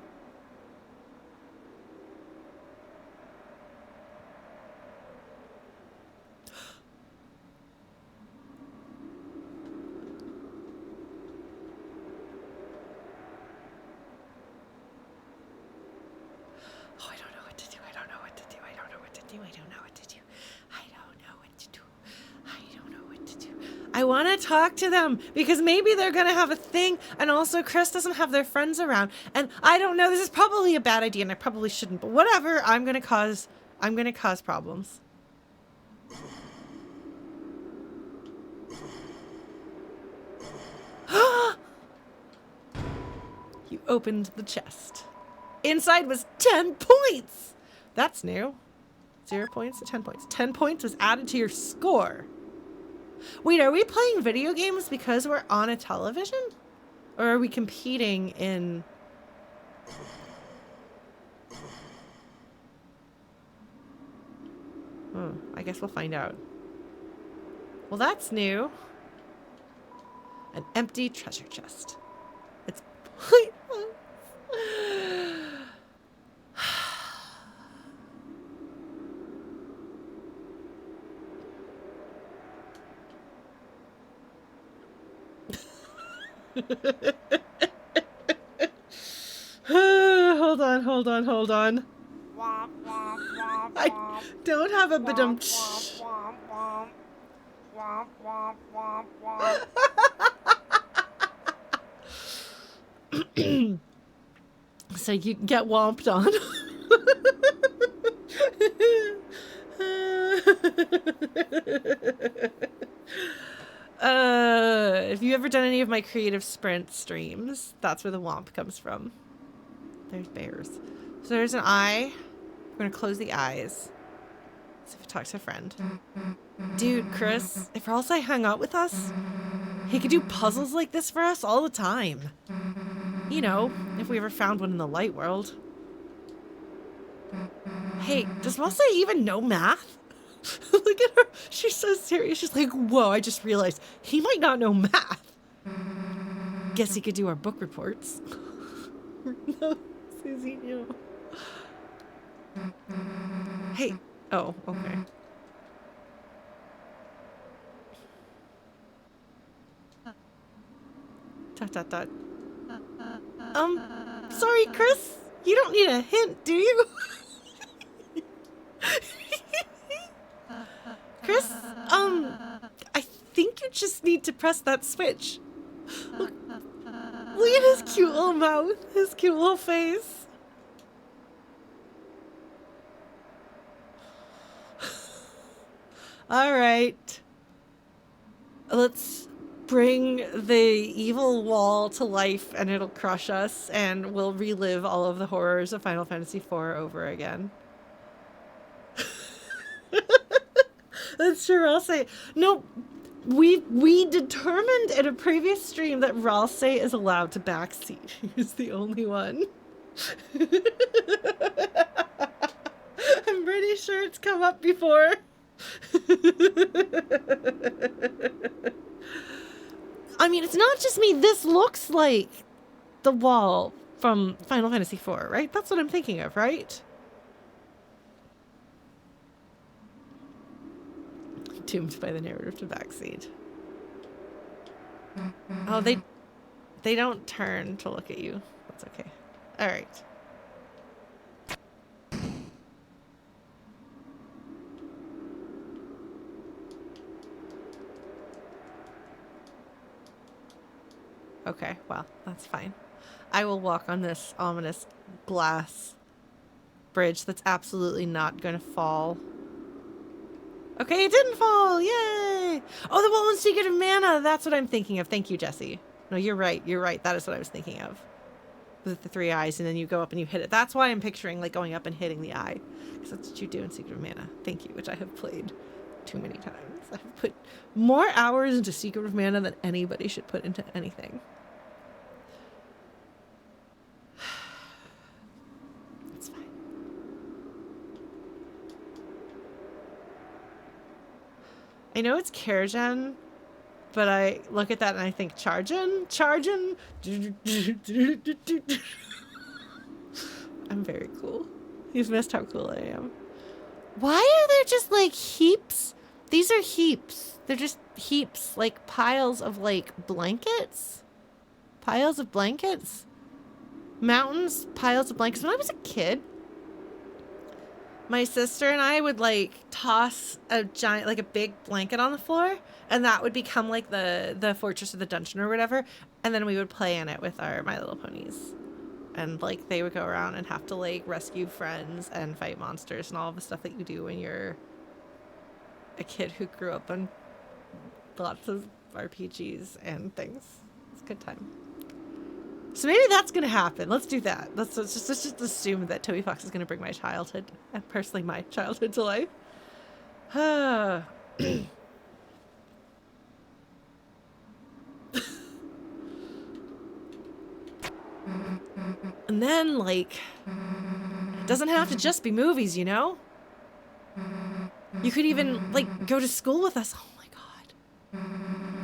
Oh, I don't know what to do. I don't know what to do. I don't know what to do. I don't know what to do. I don't know what to do. I don't know what to do. I want to talk to them because maybe they're going to have a thing, and also Chris doesn't have their friends around. And I don't know, this is probably a bad idea and I probably shouldn't, but whatever, I'm going to cause problems. You opened the chest. Inside was 10 points. That's new. 0 points to 10 points. 10 points was added to your score. Wait, are we playing video games because we're on a television? Or are we competing in... Oh, I guess we'll find out. Well, that's new. An empty treasure chest. It's pointless. Hold on. I don't have a badum. So you get womped on. If you ever done any of my creative sprint streams, that's where the womp comes from. There's bears. So there's an eye. We're gonna close the eyes. See if we talk to a friend. Dude, Chris, if Ralsei hung out with us, he could do puzzles like this for us all the time. You know, if we ever found one in the light world. Hey, does Ralsei even know math? Look at her. She's so serious. She's like, whoa, I just realized he might not know math. Guess he could do our book reports. No, Susie, no. Hey. Oh, okay. Dot. Sorry, Chris. You don't need a hint, do you? Chris, I think you just need to press that switch. Look at his cute little mouth, his cute little face. All right. Let's bring the evil wall to life and it'll crush us and we'll relive all of the horrors of Final Fantasy IV over again. That's true, Ralsei. No, we determined in a previous stream that Ralsei is allowed to backseat. He's the only one. I'm pretty sure it's come up before. I mean, it's not just me. This looks like the wall from Final Fantasy IV, right? That's what I'm thinking of, right? Doomed by the narrative to backseat. Oh, they don't turn to look at you. That's okay. All right. Okay, well, that's fine. I will walk on this ominous glass bridge that's absolutely not going to fall. Okay, it didn't fall! Yay! Oh, the Woman's Secret of Mana! That's what I'm thinking of. Thank you, Jesse. No, you're right. You're right. That is what I was thinking of. With the 3 eyes, and then you go up and you hit it. That's why I'm picturing, like, going up and hitting the eye. Because that's what you do in Secret of Mana. Thank you, which I have played too many times. I have put more hours into Secret of Mana than anybody should put into anything. It's fine. I know it's Karajan, but I look at that and I think Charjan? Charjan? I'm very cool. You've missed how cool I am. Why are there just like heaps? These are heaps. They're just heaps, like piles of like blankets. Piles of blankets. Mountains, piles of blankets. When I was a kid, my sister and I would like toss a giant, like a big blanket on the floor, and that would become like the fortress or the dungeon or whatever. And then we would play in it with our My Little Ponies. And like they would go around and have to like rescue friends and fight monsters and all of the stuff that you do when you're a kid who grew up on lots of RPGs and things. It's a good time. So maybe that's going to happen. Let's do that. Let's just assume that Toby Fox is going to bring my childhood, and personally my childhood, to life. And then, like, it doesn't have to just be movies, you know? You could even, like, go to school with us. Oh my god.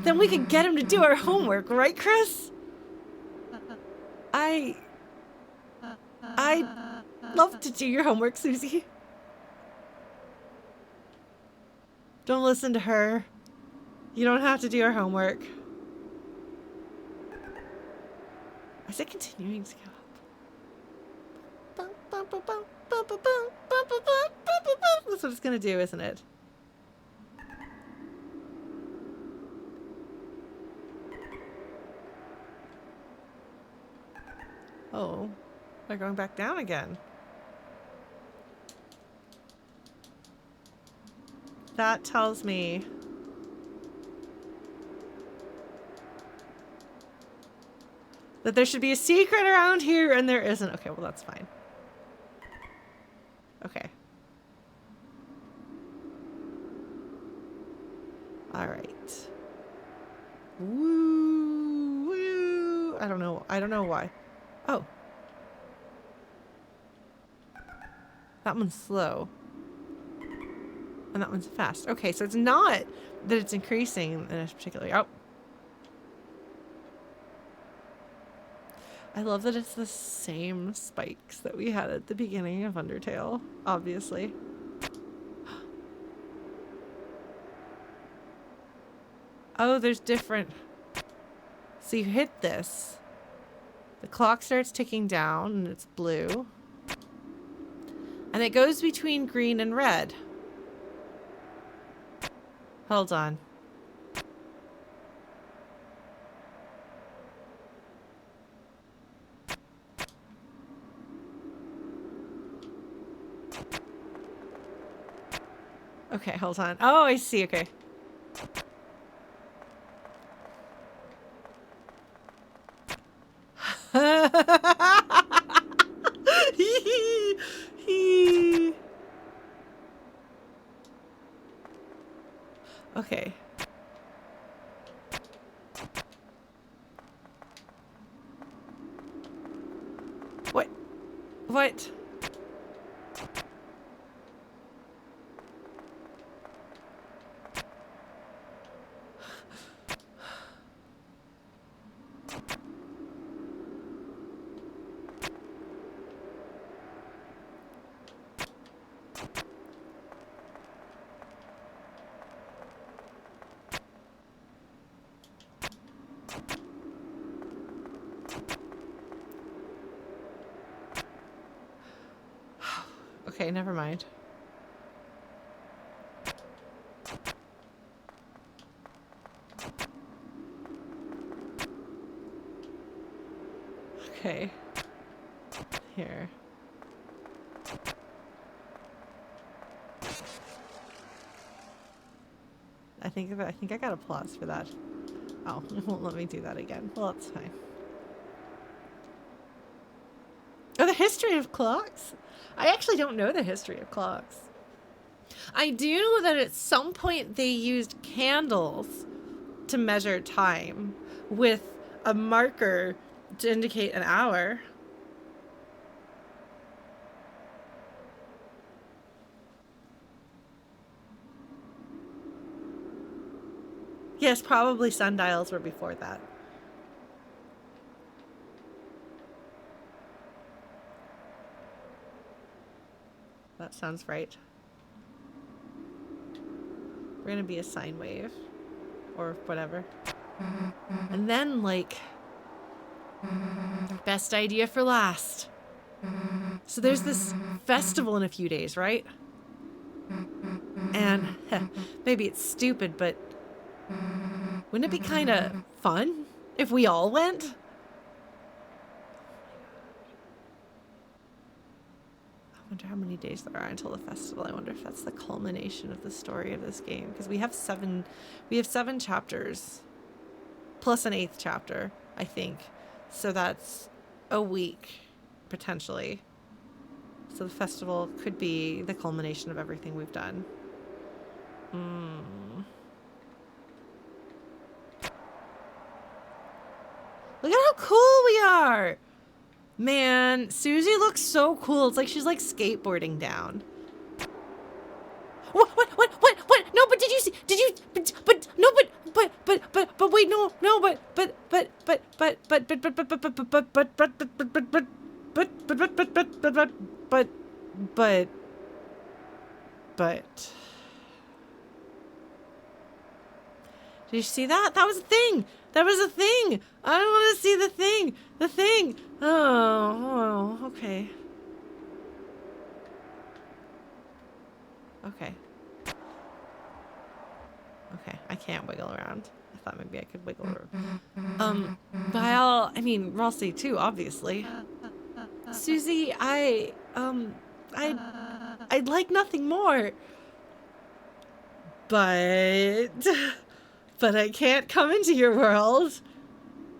Then we could get him to do our homework, right, Chris? I'd love to do your homework, Susie. Don't listen to her. You don't have to do your homework. Is it continuing to go up? That's what it's gonna do, isn't it? Oh, they're going back down again. That tells me that there should be a secret around here, and there isn't. Okay, well, that's fine. Okay. All right. Woo, woo. I don't know. I don't know why. Oh. That one's slow. And that one's fast. Okay, so it's not that it's increasing in a particular... Oh. I love that it's the same spikes that we had at the beginning of Undertale, obviously. Oh, there's different... So you hit this. The clock starts ticking down, and it's blue. And it goes between green and red. Hold on. Okay, hold on. Oh, I see. Okay. Okay. What? What? Okay, never mind. Okay. Here. I think I got applause for that. Oh, it won't let me do that again. Well, that's fine. Oh, the history of clocks? I actually don't know the history of clocks. I do know that at some point they used candles to measure time with a marker to indicate an hour. Yes, probably sundials were before that. That sounds right. We're gonna be a sine wave. Or whatever. And then, like, best idea for last. So there's this festival in a few days, right? And maybe it's stupid, but wouldn't it be kind of fun if we all went? I wonder how many days there are until the festival. I wonder if that's the culmination of the story of this game, because we have seven chapters plus an 8th chapter, I think. So that's a week potentially. So the festival could be the culmination of everything we've done. Look at how cool we are! Man, Susie looks so cool. It's like she's like skateboarding down. What? No, but did you see? Did you? But no, but wait, no, but. Did you see that? That was a thing. That was a thing. I don't want to see the thing. The thing. Oh, okay. Okay. Okay, I can't wiggle around. I thought maybe I could wiggle around. I mean, Ralsei too, obviously. Susie, I'd like nothing more. But I can't come into your world.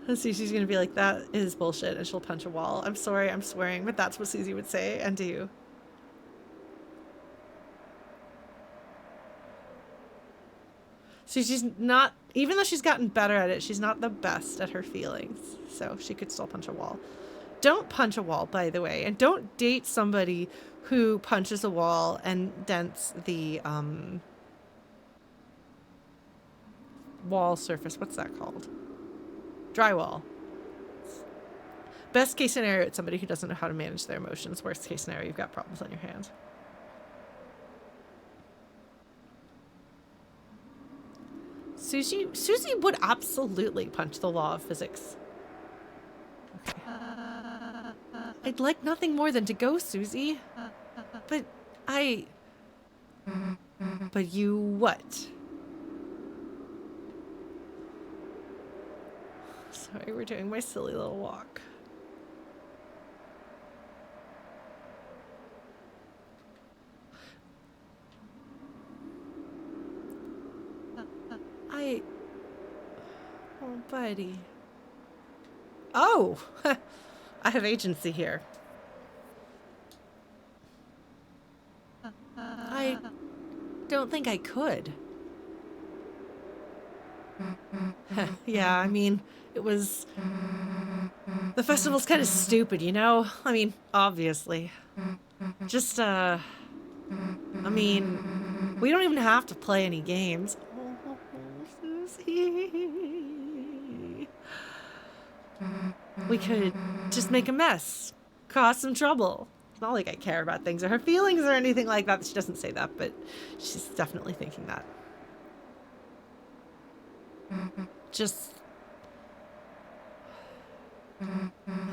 And Susie's gonna be like, that is bullshit, and she'll punch a wall. I'm sorry, I'm swearing, but that's what Susie would say and do. So she's not, even though she's gotten better at it, she's not the best at her feelings. So she could still punch a wall. Don't punch a wall, by the way. And don't date somebody who punches a wall and dents the wall surface. What's that called? Drywall. Best case scenario, it's somebody who doesn't know how to manage their emotions. Worst case scenario, you've got problems on your hands. Susie would absolutely punch the law of physics. Okay. I'd like nothing more than to go, Susie. But But you what? Sorry, we're doing my silly little walk. Oh, buddy. Oh! I have agency here. I don't think I could. Yeah, I mean, it was... The festival's kind of stupid, you know? I mean, obviously. Just, I mean, we don't even have to play any games. Oh, Susie. We could just make a mess, cause some trouble. It's not like I care about things or her feelings or anything like that. She doesn't say that, but she's definitely thinking that. Just...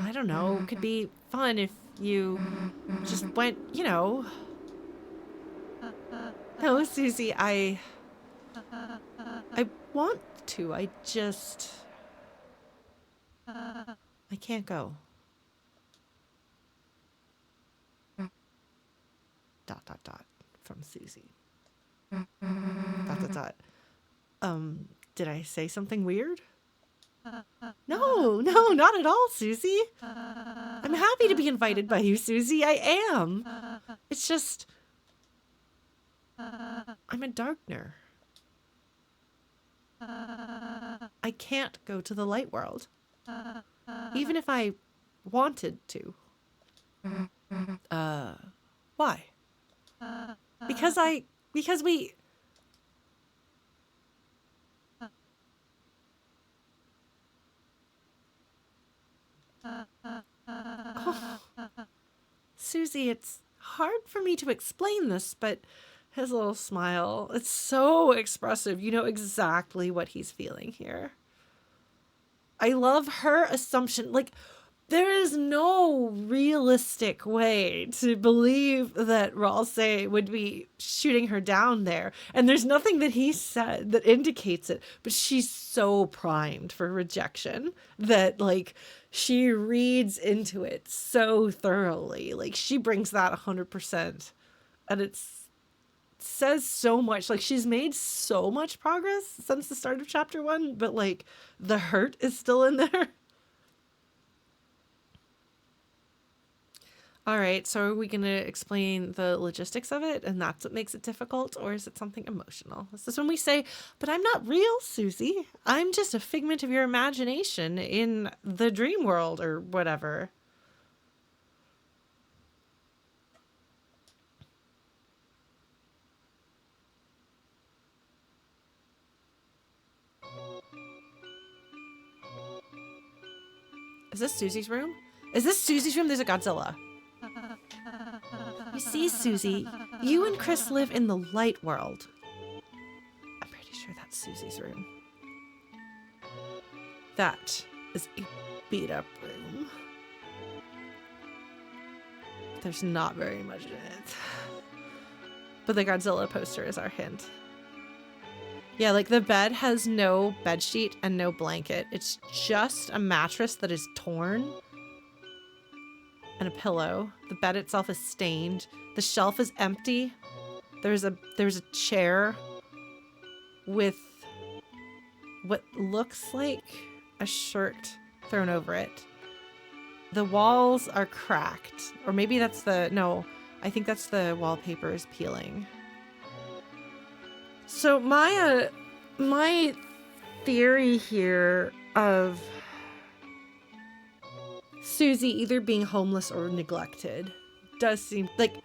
I don't know. It could be fun if you just went, you know... No, Susie, I want to. I just... I can't go. ... from Susie. ... Did I say something weird? No, not at all, Susie. I'm happy to be invited by you, Susie. I am. It's just... I'm a Darkner. I can't go to the light world. Even if I wanted to. Why? Because we... Oh. Susie, it's hard for me to explain this, but his little smile, it's so expressive. You know exactly what he's feeling here. I love her assumption. Like, there is no realistic way to believe that Ralsei would be shooting her down there. And there's nothing that he said that indicates it. But she's so primed for rejection that, like, she reads into it so thoroughly. Like, she brings that 100%. And it says so much. Like, she's made so much progress since the start of chapter 1. But, like, the hurt is still in there. All right, so are we going to explain the logistics of it and that's what makes it difficult, or is it something emotional? This is when we say, but I'm not real, Susie. I'm just a figment of your imagination in the dream world or whatever. Is this Susie's room? Is this Susie's room? There's a Godzilla. You see, Susie, you and Chris live in the light world. I'm pretty sure that's Susie's room. That is a beat-up room. There's not very much in it. But the Godzilla poster is our hint. Yeah, like the bed has no bedsheet and no blanket. It's just a mattress that is torn. And a pillow. The bed itself is stained. The shelf is empty. There's a chair with what looks like a shirt thrown over it. The walls are cracked. Or maybe that's no, I think that's the wallpaper is peeling. So my theory here of Susie either being homeless or neglected does seem like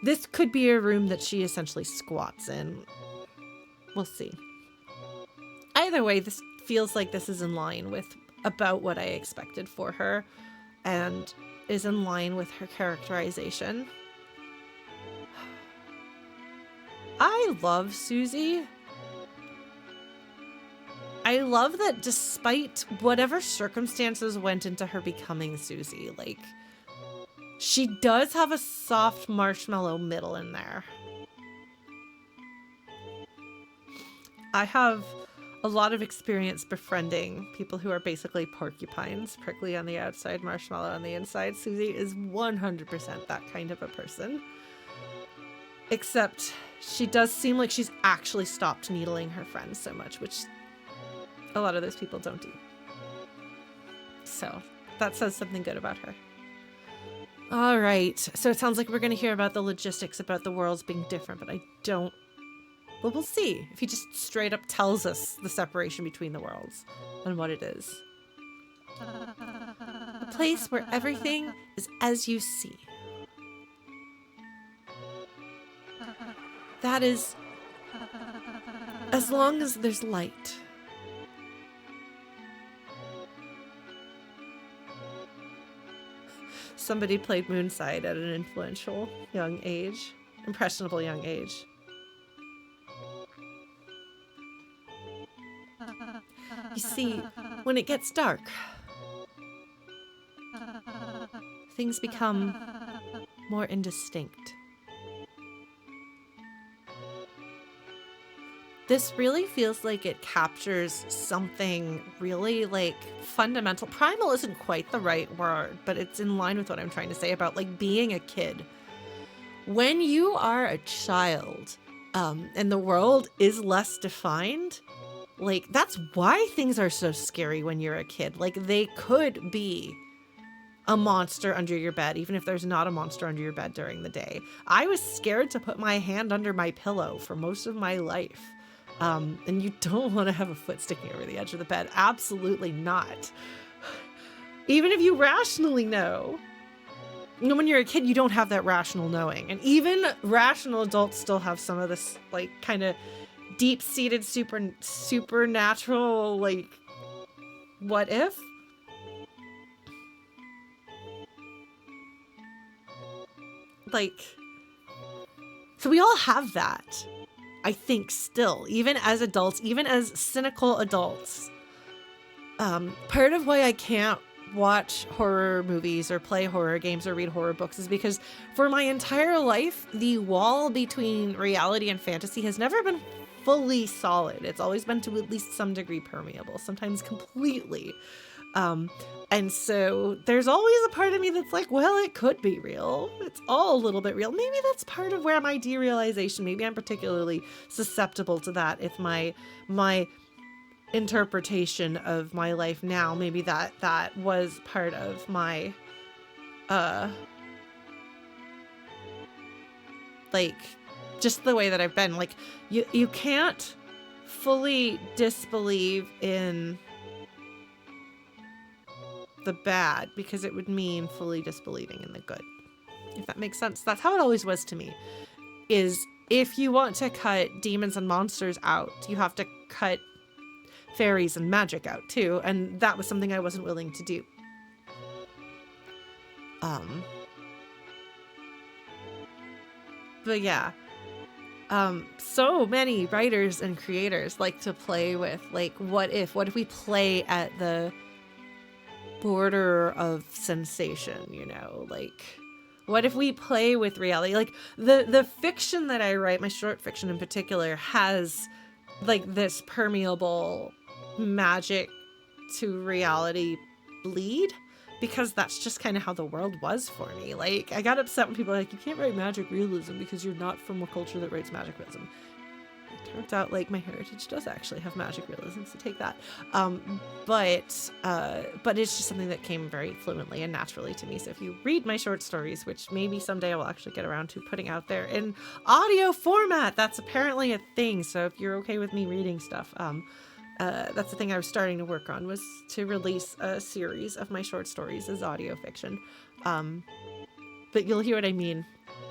this could be a room that she essentially squats in. We'll see. Either way, this feels like this is in line with about what I expected for her and is in line with her characterization. I love Susie. I love that despite whatever circumstances went into her becoming Susie, like, she does have a soft marshmallow middle in there. I have a lot of experience befriending people who are basically porcupines, prickly on the outside, marshmallow on the inside. Susie is 100% that kind of a person. Except she does seem like she's actually stopped needling her friends so much, which a lot of those people don't do. So that says something good about her. All right. So it sounds like we're going to hear about the logistics about the worlds being different, but I don't... Well, we'll see if he just straight up tells us the separation between the worlds and what it is. A place where everything is as you see. That is, as long as there's light. Somebody played Moonside at an influential young age, impressionable young age. You see, when it gets dark, things become more indistinct. This really feels like it captures something really like fundamental. Primal isn't quite the right word, but it's in line with what I'm trying to say about like being a kid. When you are a child, and the world is less defined, like that's why things are so scary when you're a kid. Like they could be a monster under your bed, even if there's not a monster under your bed during the day. I was scared to put my hand under my pillow for most of my life. And you don't want to have a foot sticking over the edge of the bed. Absolutely not. Even if you rationally know. You know, when you're a kid, you don't have that rational knowing. And even rational adults still have some of this, like, kind of deep-seated supernatural, like, what if? Like, so we all have that. I think still, even as adults, even as cynical adults. Part of why I can't watch horror movies or play horror games or read horror books is because for my entire life, the wall between reality and fantasy has never been fully solid. It's always been to at least some degree permeable, sometimes completely. And so there's always a part of me that's like, well, it could be real. It's all a little bit real. Maybe that's part of where my derealization, maybe I'm particularly susceptible to that. If my interpretation of my life now, maybe that was part of my, like, just the way that I've been. Like, you can't fully disbelieve in the bad because it would mean fully disbelieving in the good, if that makes sense. That's how it always was to me, is if you want to cut demons and monsters out, you have to cut fairies and magic out too, and that was something I wasn't willing to do. But yeah, so many writers and creators like to play with, like, what if we play at the border of sensation, you know, like, what if we play with reality? Like the fiction that I write, my short fiction in particular, has like this permeable magic to reality bleed, because that's just kind of how the world was for me. Like, I got upset when people are like, you can't write magic realism because you're not from a culture that writes magic realism. It turns out, like, my heritage does actually have magic realism, so take that. But it's just something that came very fluently and naturally to me. So if you read my short stories, which maybe someday I will actually get around to putting out there in audio format, that's apparently a thing. So if you're okay with me reading stuff, that's the thing I was starting to work on, was to release a series of my short stories as audio fiction. But you'll hear what I mean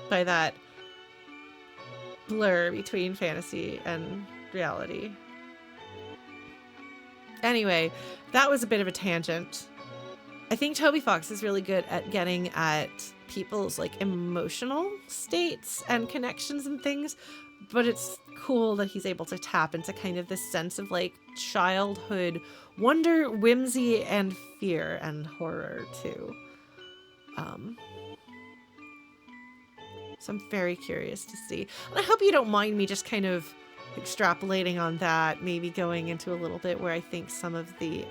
by that blur between fantasy and reality. Anyway, that was a bit of a tangent. I think Toby Fox is really good at getting at people's, like, emotional states and connections and things, but it's cool that he's able to tap into kind of this sense of, like, childhood wonder, whimsy, and fear and horror too. So I'm very curious to see. And I hope you don't mind me just kind of extrapolating on that, maybe going into a little bit where I think some of the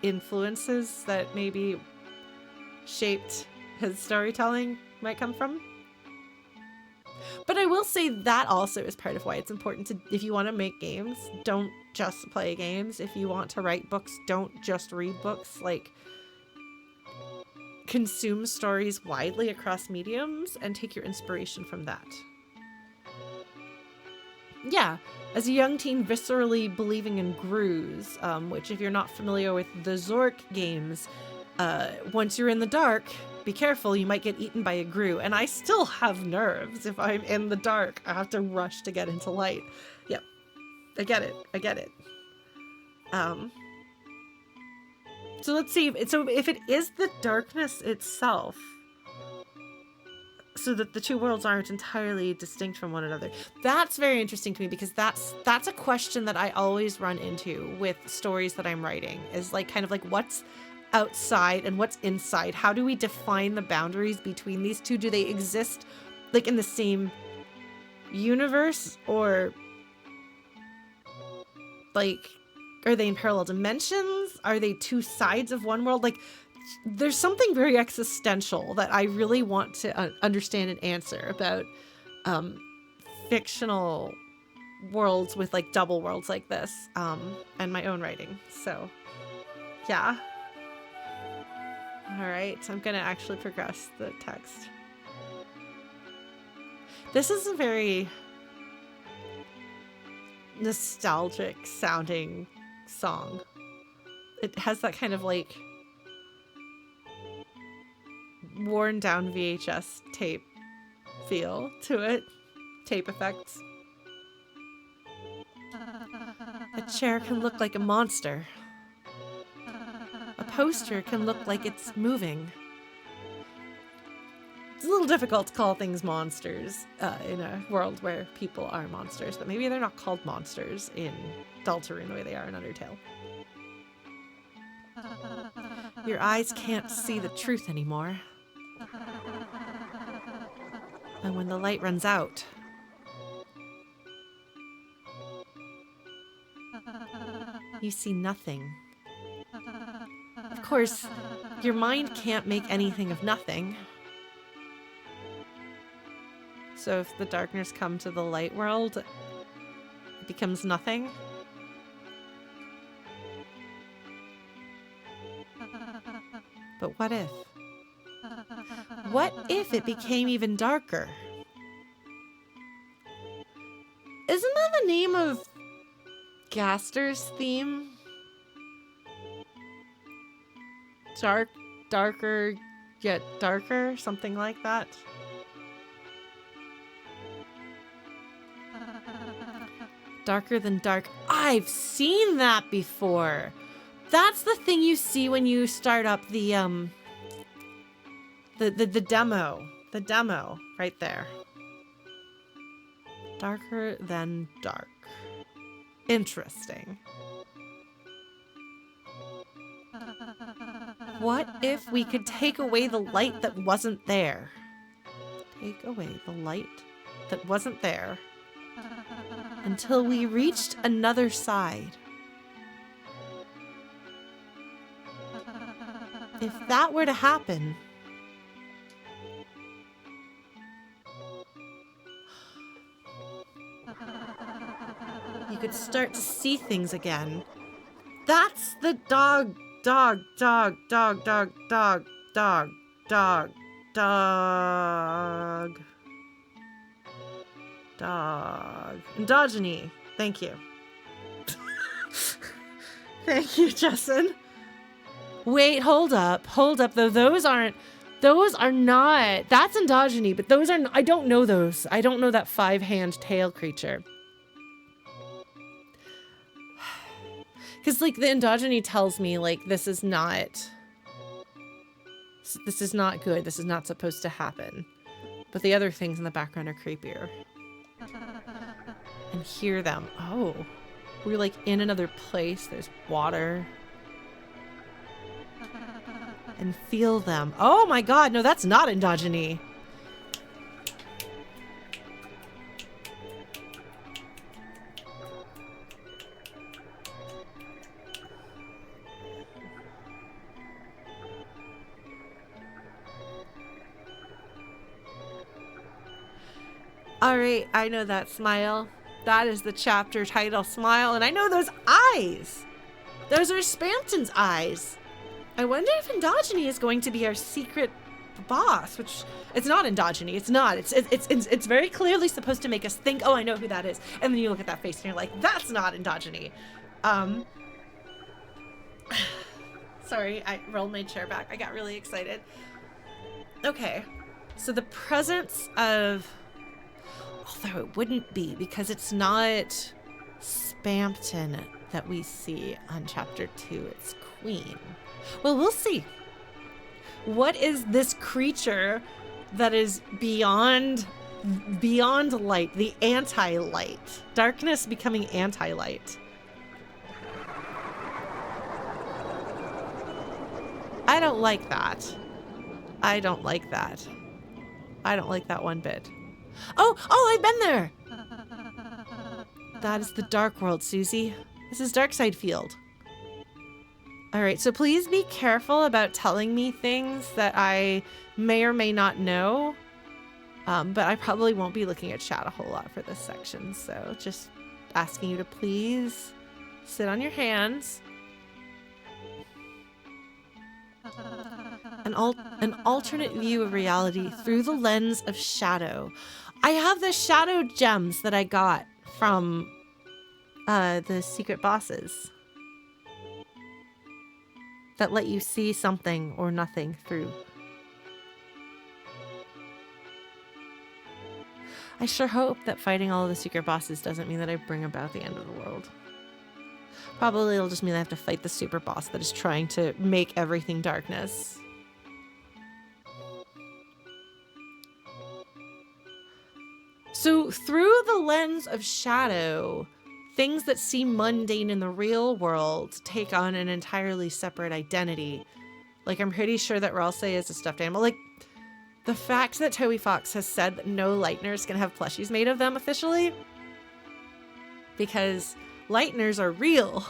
influences that maybe shaped his storytelling might come from. But I will say that also is part of why it's important to, if you want to make games, don't just play games. If you want to write books, don't just read books. Like, consume stories widely across mediums and take your inspiration from that. Yeah, as a young teen viscerally believing in grooves, which if you're not familiar with the Zork games, once you're in the dark, be careful, you might get eaten by a grue. And I still have nerves if I'm in the dark. I have to rush to get into light. Yep, I get it. So let's see. So if it is the darkness itself, so that the two worlds aren't entirely distinct from one another, that's very interesting to me, because that's a question that I always run into with stories that I'm writing, is like kind of like what's outside and what's inside. How do we define the boundaries between these two? Do they exist like in the same universe, or like are they in parallel dimensions? Are they two sides of one world? Like, there's something very existential that I really want to understand and answer about fictional worlds with like double worlds like this, and my own writing. So yeah. All right, so I'm gonna actually progress the text. This is a very nostalgic sounding song. It has that kind of like worn down VHS tape feel to it. Tape effects. A chair can look like a monster. A poster can look like it's moving. It's a little difficult to call things monsters in a world where people are monsters, but maybe they're not called monsters in Deltarune the way they are in Undertale. Your eyes can't see the truth anymore. And when the light runs out, you see nothing. Of course, your mind can't make anything of nothing. So if the darkness comes to the light world, it becomes nothing. But what if? What if it became even darker? Isn't that the name of Gaster's theme? Darker, yet darker? Something like that? Darker than dark. I've seen that before. That's the thing you see when you start up the demo. The demo right there. Darker than dark. Interesting. What if we could take away the light that wasn't there? Take away the light that wasn't there until we reached another side. If that were to happen, you could start to see things again. That's the dog. Endogyny. Thank you. Thank you, Justin. Wait, hold up, though. Those are not, that's endogyny, but those are, I don't know those. I don't know that 5-hand tail creature. Because, like, the endogyny tells me, like, this is not good. This is not supposed to happen. But the other things in the background are creepier. And hear them. Oh, we're, like, in another place. There's water. And feel them. Oh my god, no, that's not endogyny. All right, I know that smile. That is the chapter title, Smile, and I know those eyes. Those are Spamton's eyes. I wonder if Endogyny is going to be our secret boss, which it's not Endogyny. It's not. It's very clearly supposed to make us think, oh, I know who that is. And then you look at that face and you're like, that's not Endogyny. Sorry, I rolled my chair back. I got really excited. Okay, so the presence of, although it wouldn't be because it's not Spamton that we see on chapter 2, it's Queen. Well, we'll see. What is this creature that is beyond light, the anti-light? Darkness becoming anti-light. I don't like that. I don't like that. I don't like that one bit. Oh, I've been there! That is the Dark World, Susie. This is Darkside Field. Alright, so please be careful about telling me things that I may or may not know. But I probably won't be looking at chat a whole lot for this section, so just asking you to please sit on your hands. An alternate view of reality through the lens of shadow. I have the shadow gems that I got from the secret bosses that let you see something or nothing through. I sure hope that fighting all of the secret bosses doesn't mean that I bring about the end of the world. Probably it'll just mean I have to fight the super boss that is trying to make everything darkness. So through the lens of shadow, things that seem mundane in the real world take on an entirely separate identity. Like, I'm pretty sure that Ralsei is a stuffed animal. Like, the fact that Toby Fox has said that no Lightners can have plushies made of them officially, because Lightners are real.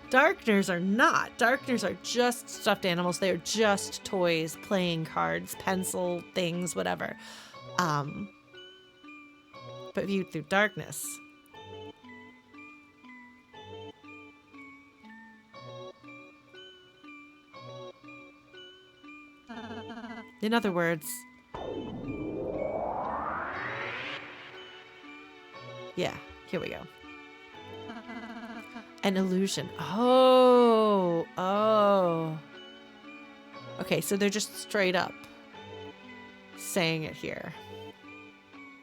Darkners are not. Darkners are just stuffed animals. They are just toys, playing cards, pencil things, whatever. But viewed through darkness. In other words, yeah, here we go. An illusion. Oh. Okay, so they're just straight up saying it here.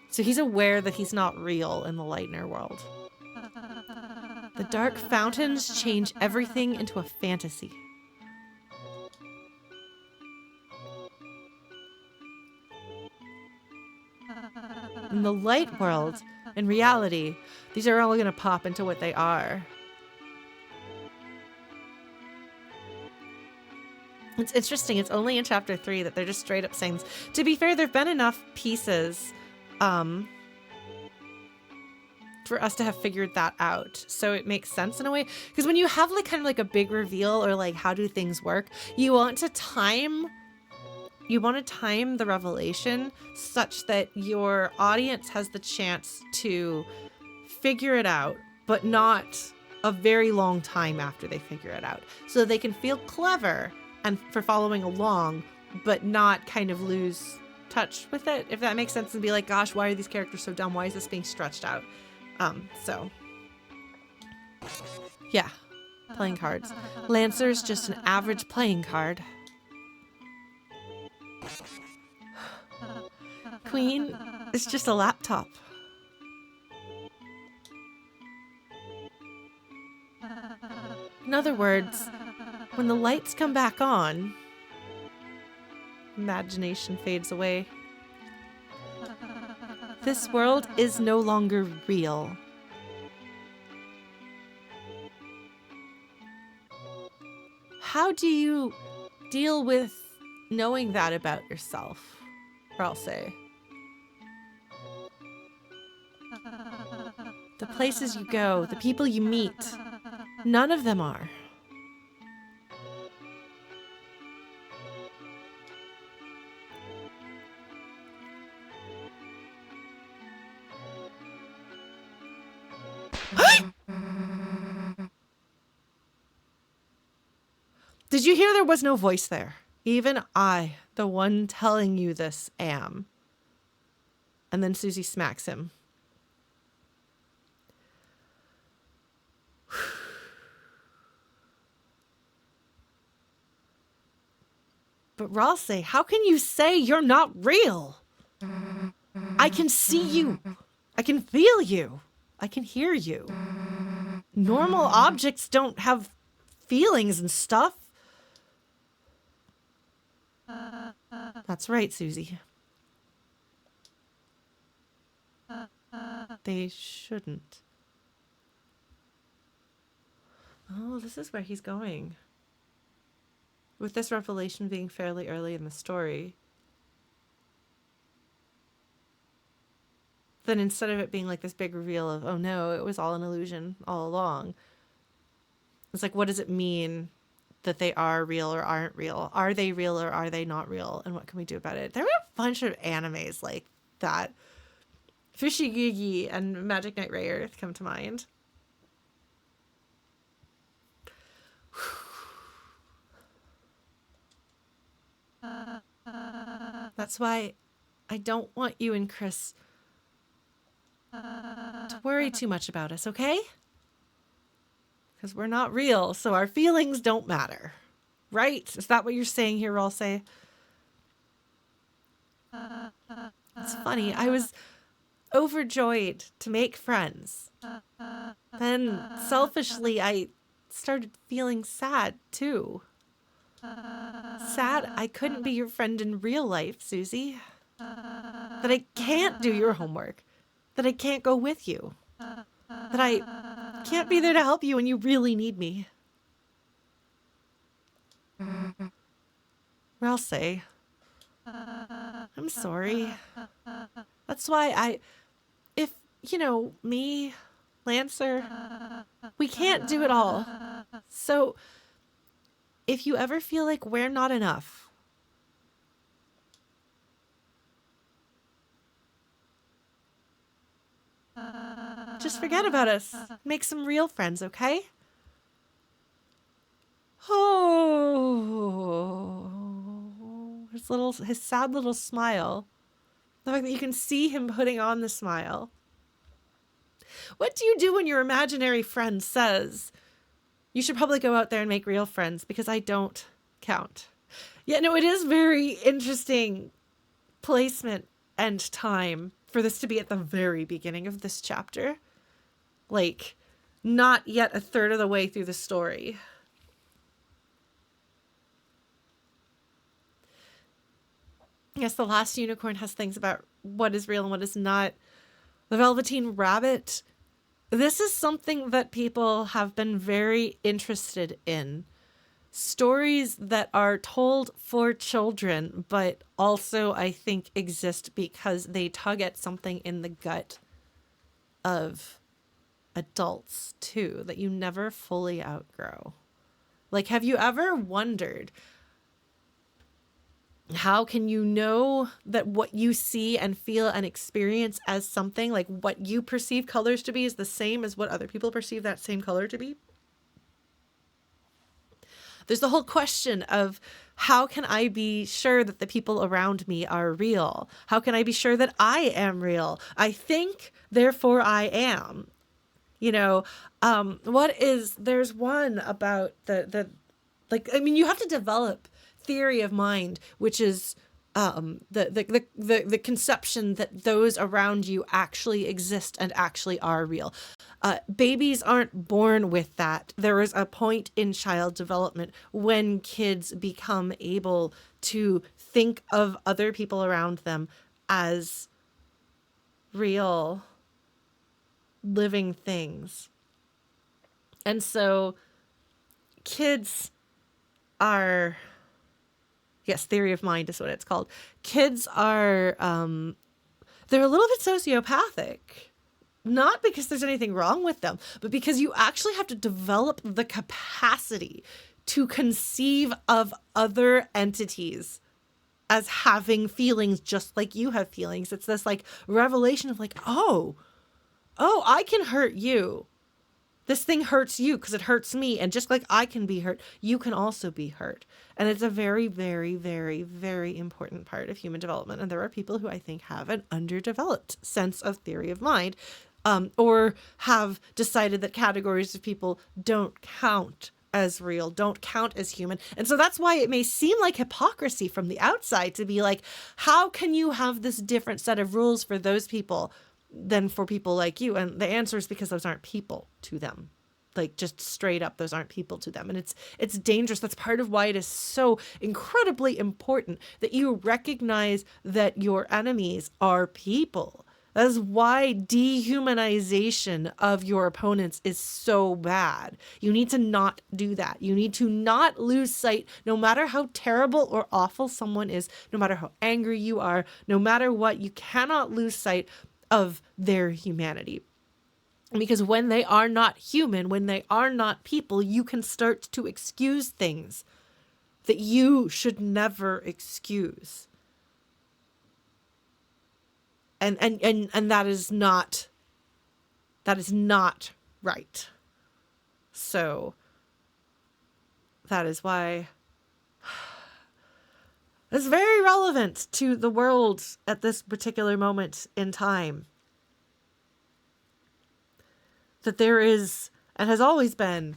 So he's aware that he's not real in the Lightner world. The dark fountains change everything into a fantasy. In the light world, in reality, these are all going to pop into what they are. It's interesting. It's only in chapter 3 that they're just straight up saying this. To be fair, there've been enough pieces for us to have figured that out. So it makes sense in a way. Because when you have like kind of like a big reveal or like how do things work, you want to time the revelation such that your audience has the chance to figure it out, but not a very long time after they figure it out. So they can feel clever and for following along, but not kind of lose touch with it, if that makes sense, and be like, gosh, why are these characters so dumb? Why is this being stretched out? So yeah, playing cards. Lancer's just an average playing card. Queen is just a laptop. In other words, when the lights come back on, imagination fades away. This world is no longer real. How do you deal with knowing that about yourself, Ralsei? The places you go, the people you meet, none of them are. Did you hear there was no voice there? Even I, the one telling you this, am. And then Susie smacks him. But Ralsei, how can you say you're not real? I can see you. I can feel you. I can hear you. Normal objects don't have feelings and stuff. That's right, Susie. They shouldn't. Oh, this is where he's going. With this revelation being fairly early in the story, then instead of it being like this big reveal of, oh no, it was all an illusion all along, it's like, what does it mean that they are real or aren't real? Are they real or are they not real? And what can we do about it? There were a bunch of animes like that. Fushigigi and Magic Knight Rayearth come to mind. That's why I don't want you and Chris to worry too much about us, okay? Because we're not real, so our feelings don't matter. Right? Is that what you're saying here, Ralsei? It's funny. I was overjoyed to make friends. Then, selfishly, I started feeling sad, too. Sad I couldn't be your friend in real life, Susie. That I can't do your homework. That I can't go with you. That I can't be there to help you when you really need me. Ralsei, I'm sorry. That's why if, me, Lancer, we can't do it all. So, if you ever feel like we're not enough, just forget about us. Make some real friends, okay? Oh, his sad little smile. The fact that you can see him putting on the smile. What do you do when your imaginary friend says, you should probably go out there and make real friends because I don't count? Yeah, no, it is very interesting placement and time for this to be at the very beginning of this chapter. Like, not yet a third of the way through the story. Yes, the last unicorn has things about what is real and what is not. The Velveteen Rabbit. This is something that people have been very interested in. Stories that are told for children, but also I think exist because they tug at something in the gut of adults too, that you never fully outgrow. Like, have you ever wondered, how can you know that what you see and feel and experience as something, like what you perceive colors to be, is the same as what other people perceive that same color to be? There's the whole question of, how can I be sure that the people around me are real? How can I be sure that I am real? I think, therefore I am. There's one about you have to develop theory of mind, which is the conception that those around you actually exist and actually are real. Babies aren't born with that. There is a point in child development when kids become able to think of other people around them as real living things. And so kids are... Yes, theory of mind is what it's called. Kids are, they're a little bit sociopathic. Not because there's anything wrong with them, but because you actually have to develop the capacity to conceive of other entities as having feelings just like you have feelings. It's this like revelation of like, oh, I can hurt you. This thing hurts you because it hurts me. And just like I can be hurt, you can also be hurt. And it's a very, very, very, very important part of human development. And there are people who I think have an underdeveloped sense of theory of mind, or have decided that categories of people don't count as real, don't count as human. And so that's why it may seem like hypocrisy from the outside to be like, how can you have this different set of rules for those people than for people like you? And the answer is because those aren't people to them. Like, just straight up, those aren't people to them. And it's dangerous. That's part of why it is so incredibly important that you recognize that your enemies are people. That is why dehumanization of your opponents is so bad. You need to not do that. You need to not lose sight, no matter how terrible or awful someone is, no matter how angry you are, no matter what, you cannot lose sight of their humanity. Because when they are not human, when they are not people, you can start to excuse things that you should never excuse. And that is not right. So that is why it's very relevant to the world at this particular moment in time. That there is, and has always been,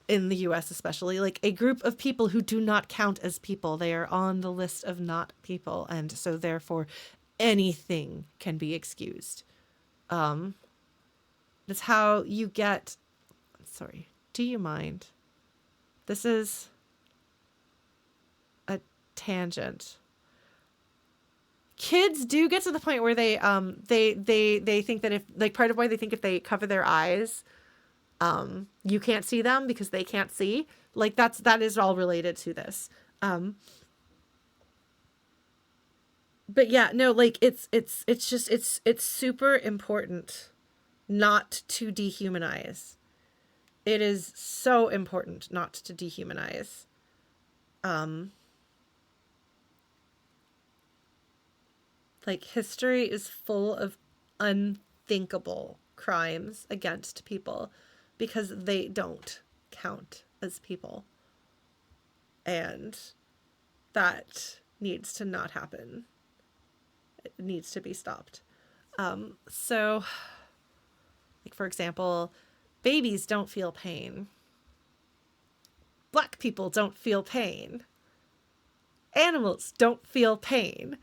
in the US especially, like a group of people who do not count as people. They are on the list of not people, and so therefore anything can be excused. That's how you get... Sorry, do you mind? This is a tangent. Kids do get to the point where they think that if, like, part of why they think if they cover their eyes, you can't see them because they can't see. Like, that is all related to this. But yeah, no, like, it's super important not to dehumanize. It is so important not to dehumanize. Like, history is full of unthinkable crimes against people because they don't count as people. And that needs to not happen. It needs to be stopped. So, like, for example, babies don't feel pain. Black people don't feel pain. Animals don't feel pain.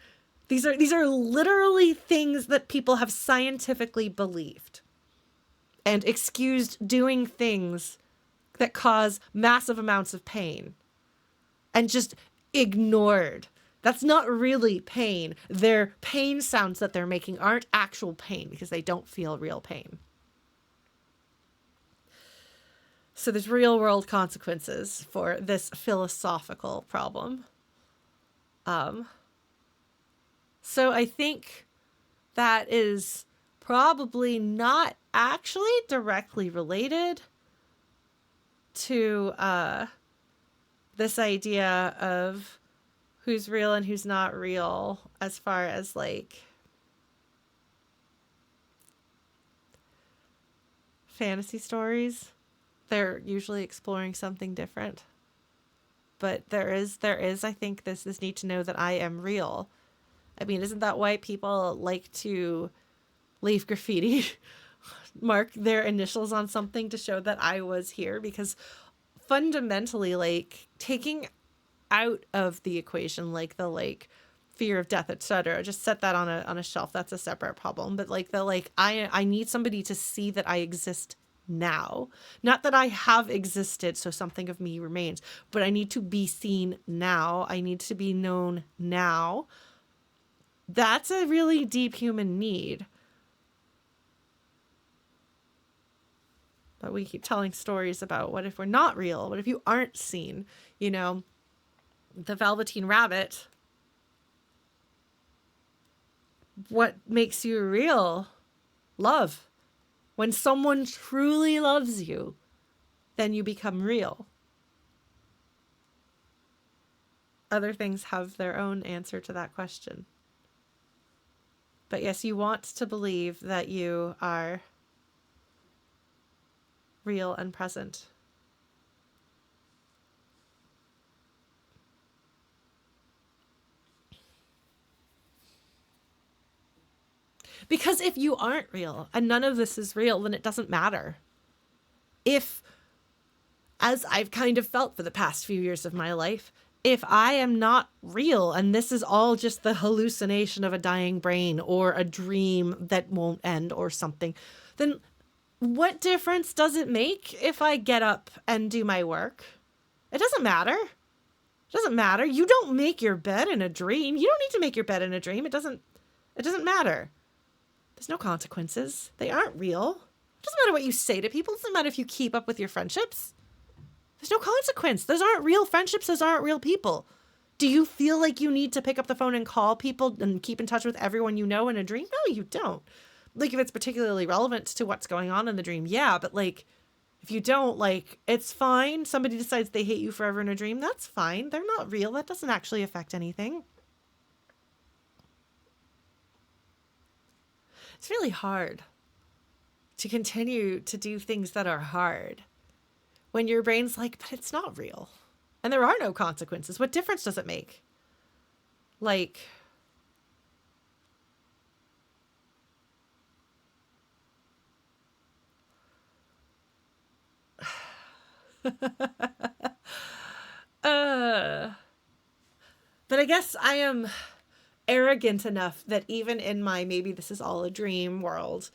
These are literally things that people have scientifically believed and excused doing things that cause massive amounts of pain and just ignored. That's not really pain. Their pain sounds that they're making aren't actual pain because they don't feel real pain. So there's real world consequences for this philosophical problem. So I think that is probably not actually directly related to this idea of who's real and who's not real, as far as, like, fantasy stories. They're usually exploring something different. But there is, I think, this need to know that I am real. I mean, isn't that why people like to leave graffiti, mark their initials on something to show that I was here? Because fundamentally, like, taking out of the equation, like, the, like, fear of death, etc., just set that on a shelf. That's a separate problem. But, like, the, like, I need somebody to see that I exist now, not that I have existed so something of me remains, but I need to be seen now. I need to be known now. That's a really deep human need. But we keep telling stories about, what if we're not real? What if you aren't seen? You know, the Velveteen Rabbit. What makes you real? Love. When someone truly loves you, then you become real. Other things have their own answer to that question. But yes, you want to believe that you are real and present. Because if you aren't real and none of this is real, then it doesn't matter. If, as I've kind of felt for the past few years of my life, if I am not real and this is all just the hallucination of a dying brain or a dream that won't end or something, then what difference does it make if I get up and do my work? It doesn't matter. It doesn't matter. You don't make your bed in a dream. You don't need to make your bed in a dream. It doesn't matter. There's no consequences. They aren't real. It doesn't matter what you say to people. It doesn't matter if you keep up with your friendships. There's no consequence. Those aren't real friendships. Those aren't real people. Do you feel like you need to pick up the phone and call people and keep in touch with everyone you know in a dream? No, you don't. Like, if it's particularly relevant to what's going on in the dream, yeah. But, like, if you don't, like, it's fine. Somebody decides they hate you forever in a dream. That's fine. They're not real. That doesn't actually affect anything. It's really hard to continue to do things that are hard when your brain's like, but it's not real. And there are no consequences. What difference does it make? Like, but I guess I am arrogant enough that even in my maybe this is all a dream world,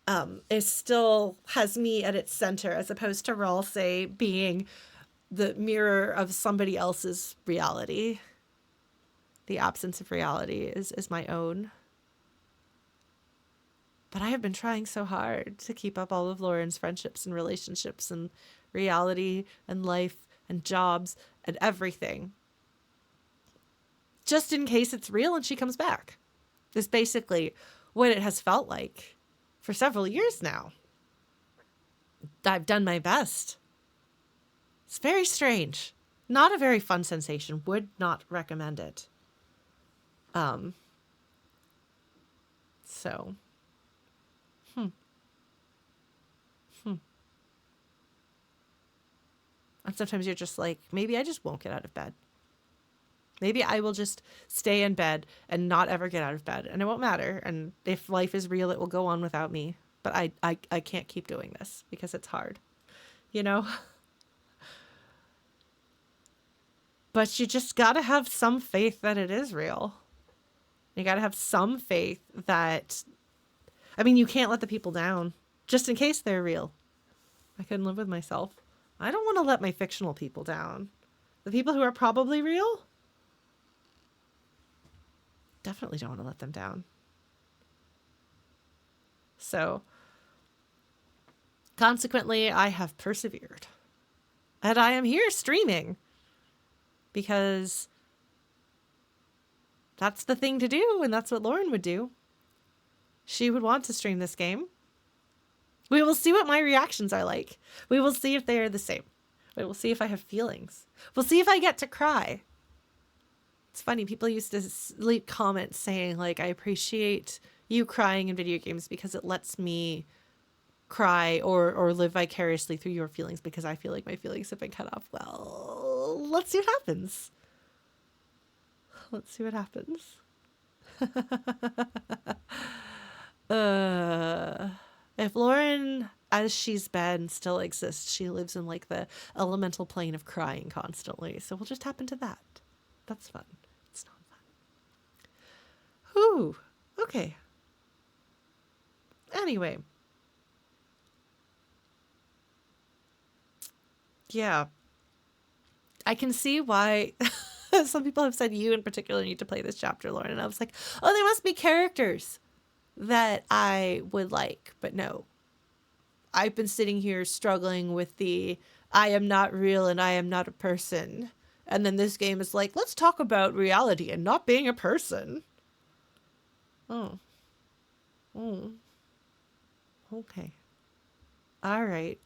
it still has me at its center, as opposed to Ralsei being the mirror of somebody else's reality. The absence of reality is my own. But I have been trying so hard to keep up all of Lauren's friendships and relationships and reality and life and jobs and everything, just in case it's real and she comes back. Is basically what it has felt like for several years now. I've done my best. It's very strange. Not a very fun sensation. Would not recommend it. So. And sometimes you're just like, maybe I just won't get out of bed. Maybe I will just stay in bed and not ever get out of bed, and it won't matter. And if life is real, it will go on without me. But I can't keep doing this because it's hard, you know? But you just got to have some faith that it is real. You got to have some faith that, I mean, you can't let the people down just in case they're real. I couldn't live with myself. I don't want to let my fictional people down. The people who are probably real, definitely don't want to let them down. So, consequently, I have persevered. And I am here streaming. Because that's the thing to do, and that's what Lauren would do. She would want to stream this game. We will see what my reactions are like. We will see if they are the same. We will see if I have feelings. We'll see if I get to cry. It's funny, people used to leave comments saying, like, I appreciate you crying in video games because it lets me cry or live vicariously through your feelings because I feel like my feelings have been cut off. Well, let's see what happens. Let's see what happens. If Lauren, as she's been, still exists, she lives in like the elemental plane of crying constantly. So we'll just happen to that. That's fun. It's not fun. Whew. Okay. Anyway. Yeah. I can see why some people have said you in particular need to play this chapter, Lauren. And I was like, oh, there must be characters that I would like. But no. I've been sitting here struggling with the I am not real and I am not a person. And then this game is like, let's talk about reality and not being a person. Oh. Oh. Okay. All right.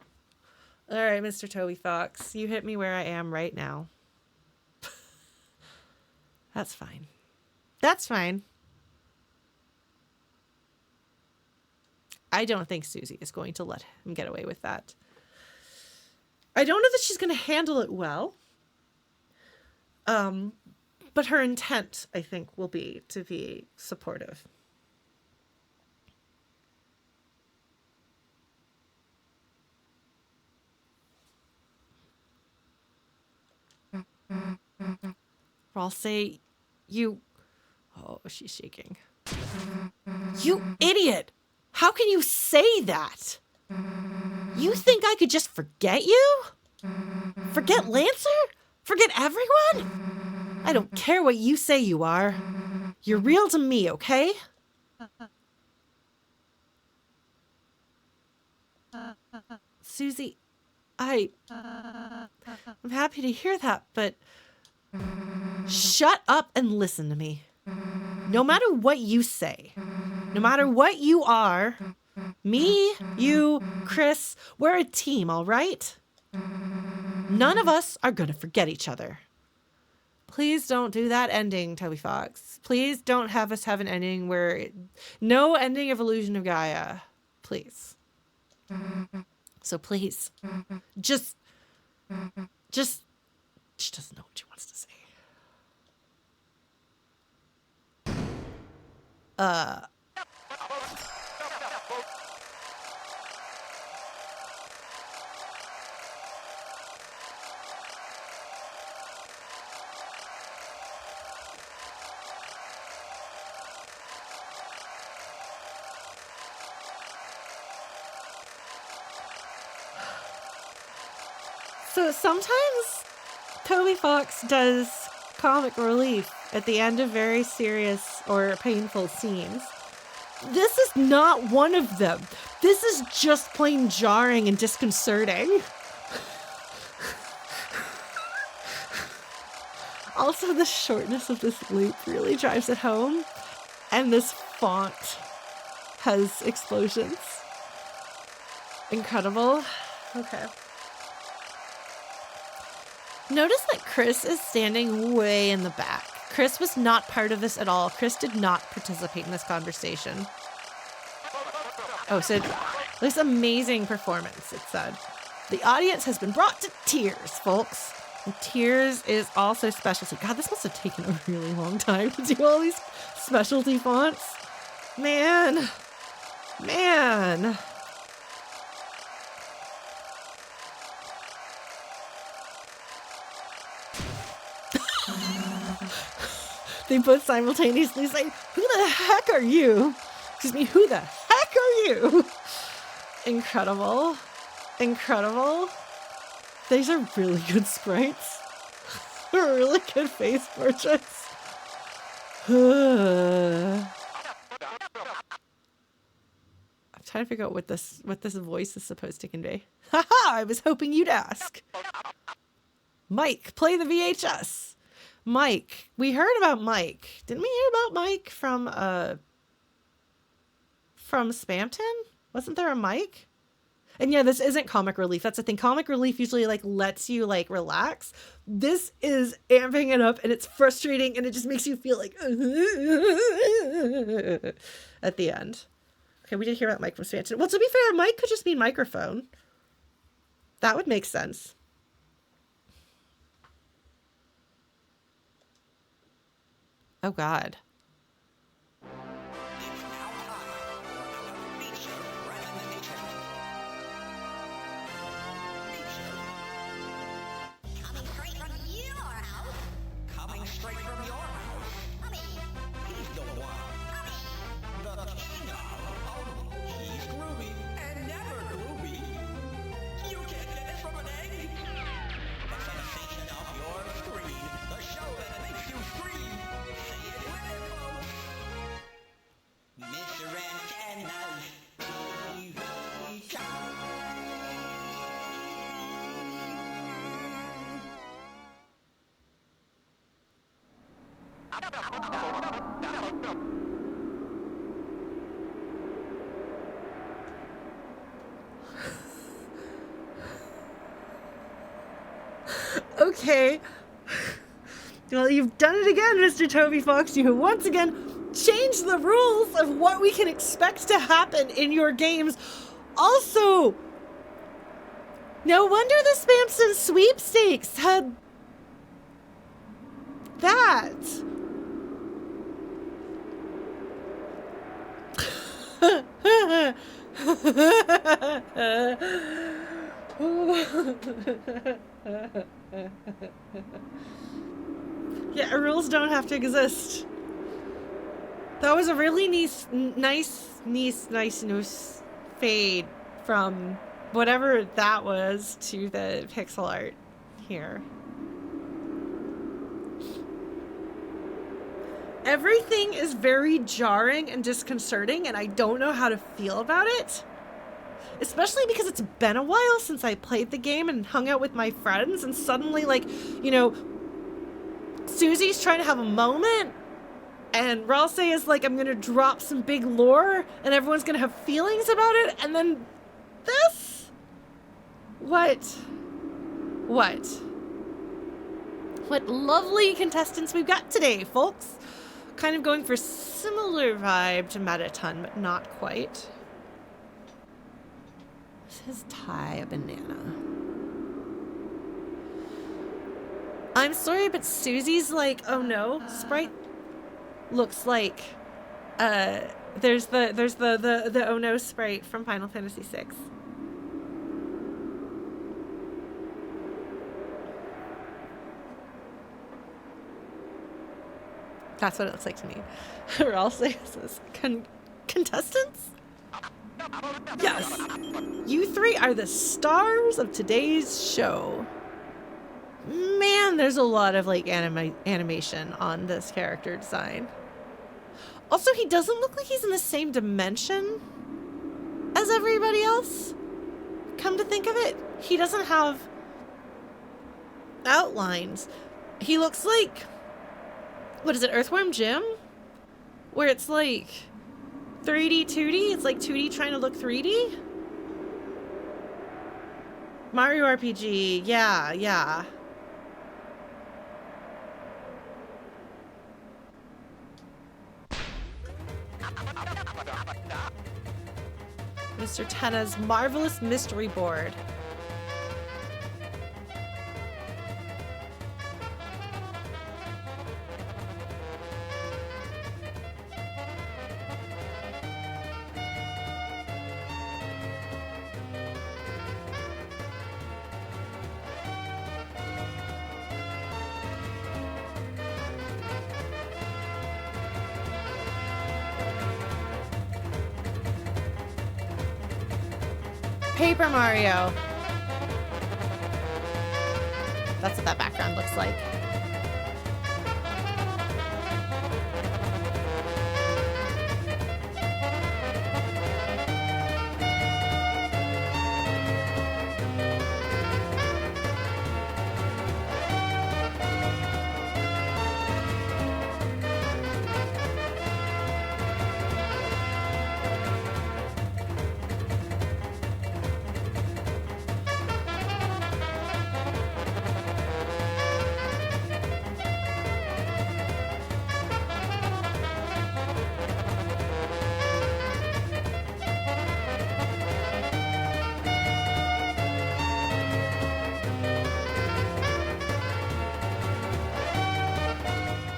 All right, Mr. Toby Fox. You hit me where I am right now. That's fine. That's fine. I don't think Susie is going to let him get away with that. I don't know that she's going to handle it well. But her intent, I think, will be to be supportive. Ralsei, you... Oh, she's shaking. You idiot! How can you say that? You think I could just forget you? Forget Lancer? Forget everyone? I don't care what you say you are. You're real to me, okay? Susie, I'm happy to hear that, but shut up and listen to me. No matter what you say, no matter what you are, me, you, Chris, we're a team, all right? None of us are gonna forget each other. Please don't do that ending, Toby Fox. Please don't have us have an ending where... No ending of Illusion of Gaia. Please. So please. Just... She doesn't know what she wants to say. So sometimes Toby Fox does comic relief at the end of very serious or painful scenes. This is not one of them. This is just plain jarring and disconcerting. Also, the shortness of this loop really drives it home. And this font has explosions. Incredible. Okay. Notice that Chris is standing way in the back. Chris was not part of this at all. Chris did not participate in this conversation. Oh, so this amazing performance, it said. The audience has been brought to tears, folks. And tears is also specialty. God, this must have taken a really long time to do all these specialty fonts. Man. They both simultaneously say, "Who the heck are you?" Excuse me, who the heck are you? Incredible. These are really good sprites. They're really good face portraits. I'm trying to figure out what this voice is supposed to convey. Haha, I was hoping you'd ask. Mike, play the VHS. Mike. We heard about Mike. Didn't we hear about Mike from Spamton? Wasn't there a Mike? And yeah, this isn't comic relief. That's the thing. Comic relief usually like lets you like relax. This is amping it up and it's frustrating and it just makes you feel like at the end. Okay, we did hear about Mike from Spamton. Well, to be fair, Mike could just mean microphone. That would make sense. Oh, God. Okay. Well, you've done it again, Mr. Toby Fox. You have once again changed the rules of what we can expect to happen in your games. Also, No wonder the Spamton sweepstakes had that. Yeah, rules don't have to exist. That was a really nice fade from whatever that was to the pixel art here. Everything is very jarring and disconcerting, and I don't know how to feel about it. Especially because it's been a while since I played the game and hung out with my friends, and suddenly, like, you know, Susie's trying to have a moment, and Ralsei is like, I'm gonna drop some big lore, and everyone's gonna have feelings about it, and then this? What lovely contestants we've got today, folks. Kind of going for similar vibe to Metaton, but not quite. Says tie a banana. I'm sorry, but Susie's like, oh no, sprite looks like there's the oh no sprite from Final Fantasy VI. That's what it looks like to me. Ralsei says, contestants? Yes! You three are the stars of today's show. Man, there's a lot of, like, animation on this character design. Also, he doesn't look like he's in the same dimension as everybody else. Come to think of it, he doesn't have outlines. He looks like... What is it, Earthworm Jim? Where it's like 3D, 2D? It's like 2D trying to look 3D? Mario RPG, yeah. Mr. Tenna's Marvelous Mystery Board. Paper Mario. That's what that background looks like.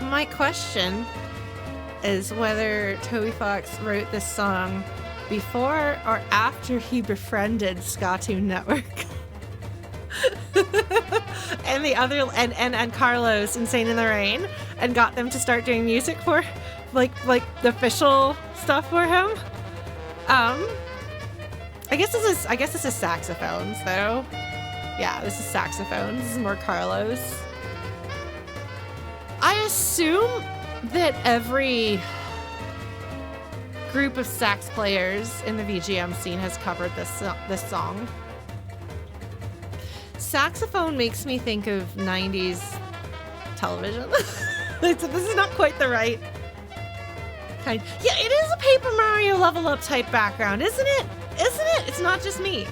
My question is whether Toby Fox wrote this song before or after he befriended Skatoon Network. And the other and Carlos Insane in the Rain, and got them to start doing music for like the official stuff for him. I guess this is saxophones though. Yeah, this is saxophones. This is more Carlos. I assume that every group of sax players in the VGM scene has covered this song. Saxophone makes me think of 90s television. This is not quite the right kind. Yeah, it is a Paper Mario level up type background, isn't it? Isn't it? It's not just me.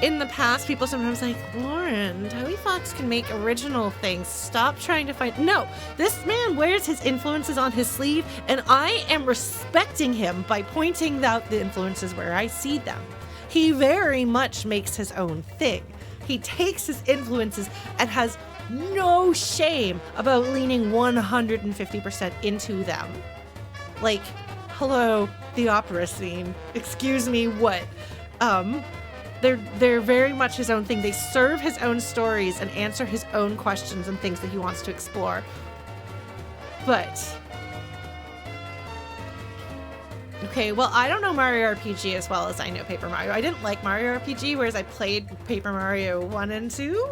in the past, people sometimes like, Lauren, Toby Fox can make original things. Stop trying to find... No, this man wears his influences on his sleeve, and I am respecting him by pointing out the influences where I see them. He very much makes his own thing. He takes his influences and has no shame about leaning 150% into them. Like, hello, the opera scene. Excuse me, what? They're very much his own thing. They serve his own stories and answer his own questions and things that he wants to explore. But... okay, well, I don't know Mario RPG as well as I know Paper Mario. I didn't like Mario RPG, whereas I played Paper Mario 1 and 2.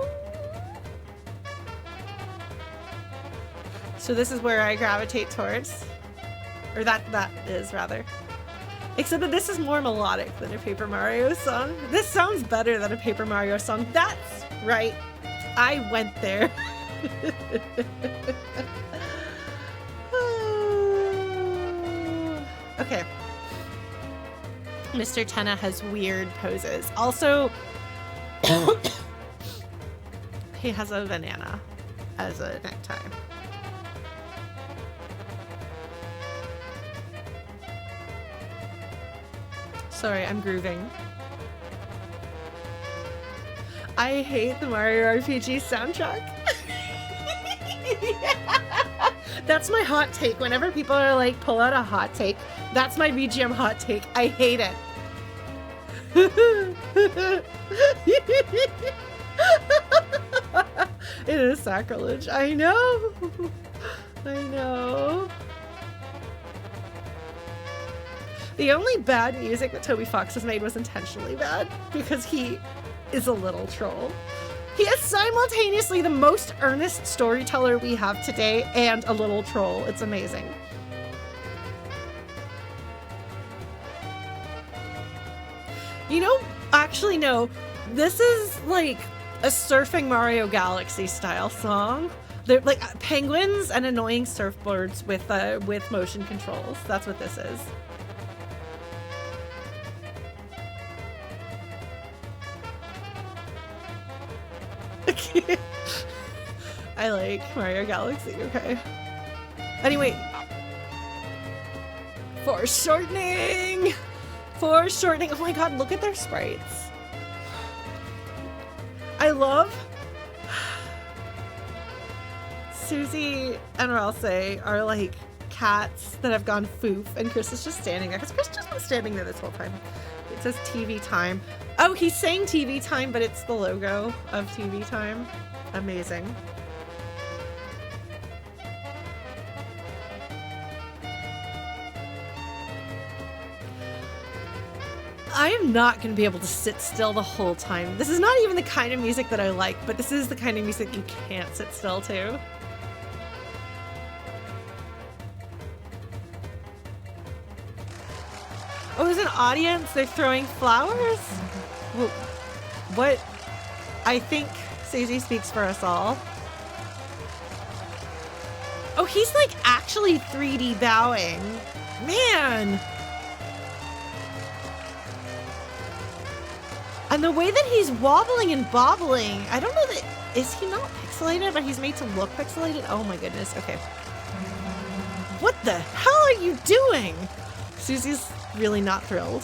So this is where I gravitate towards. Or that is, rather. Except that this is more melodic than a Paper Mario song. This sounds better than a Paper Mario song. That's right. I went there. Okay. Mr. Tenna has weird poses. Also, he has a banana as a necktie. Sorry, I'm grooving. I hate the Mario RPG soundtrack. Yeah. That's my hot take. Whenever people are like, pull out a hot take, that's my VGM hot take. I hate it. It is sacrilege. I know. I know. The only bad music that Toby Fox has made was intentionally bad because he is a little troll. He is simultaneously the most earnest storyteller we have today and a little troll. It's amazing. You know, actually no, this is like a Surfing Mario Galaxy style song. They're like penguins and annoying surfboards with motion controls. That's what this is. I like Mario Galaxy, okay. Anyway. Foreshortening! Foreshortening! Oh my god, look at their sprites. I love... Susie and Ralsei are like cats that have gone foof, and Chris is just standing there. Because Chris just been standing there this whole time. It says TV time. Oh, he's saying TV time, but it's the logo of TV time. Amazing. I am not going to be able to sit still the whole time. This is not even the kind of music that I like, but this is the kind of music you can't sit still to. Oh, there's an audience. They're throwing flowers? Well, what? I think Susie speaks for us all. Oh, he's like actually 3D bowing. Man! And the way that he's wobbling and bobbling, I don't know that... Is he not pixelated, but he's made to look pixelated? Oh my goodness, okay. What the hell are you doing? Susie's really not thrilled.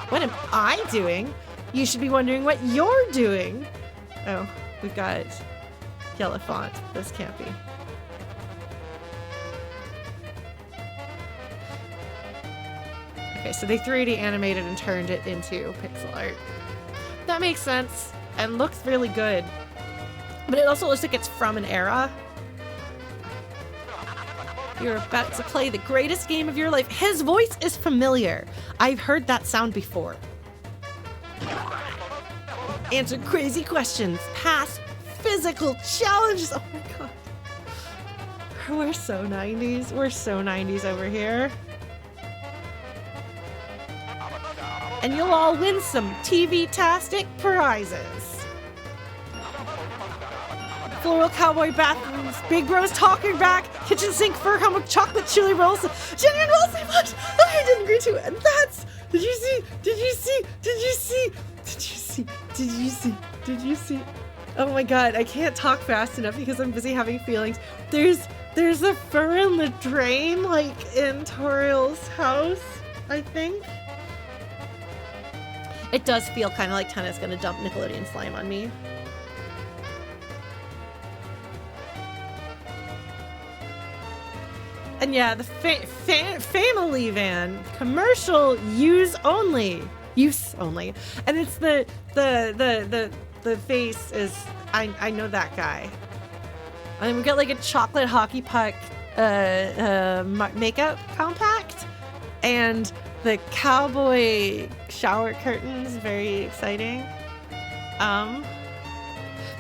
What am I doing? You should be wondering what you're doing. Oh, we've got yellow font. This can't be. Okay, so they 3D animated and turned it into pixel art. That makes sense and looks really good. But it also looks like it's from an era. You're about to play the greatest game of your life. His voice is familiar. I've heard that sound before. Answer crazy questions. Pass physical challenges. Oh my god. We're so 90s. We're so 90s over here. And you'll all win some TV-tastic prizes. Floral cowboy bathrooms, big bros talking back, kitchen sink fur hummock, chocolate chili rolls, genuine rolls I didn't agree to, and that's, did you see, see? Did you see? Did you see? Oh my god, I can't talk fast enough because I'm busy having feelings. There's a fur in the drain, like in Toriel's house, I think. It does feel kind of like Tenna's gonna dump Nickelodeon slime on me. And yeah, the family van, commercial use only, and it's the face is I know that guy. And then we got like a chocolate hockey puck makeup compact, and the cowboy shower curtains, very exciting.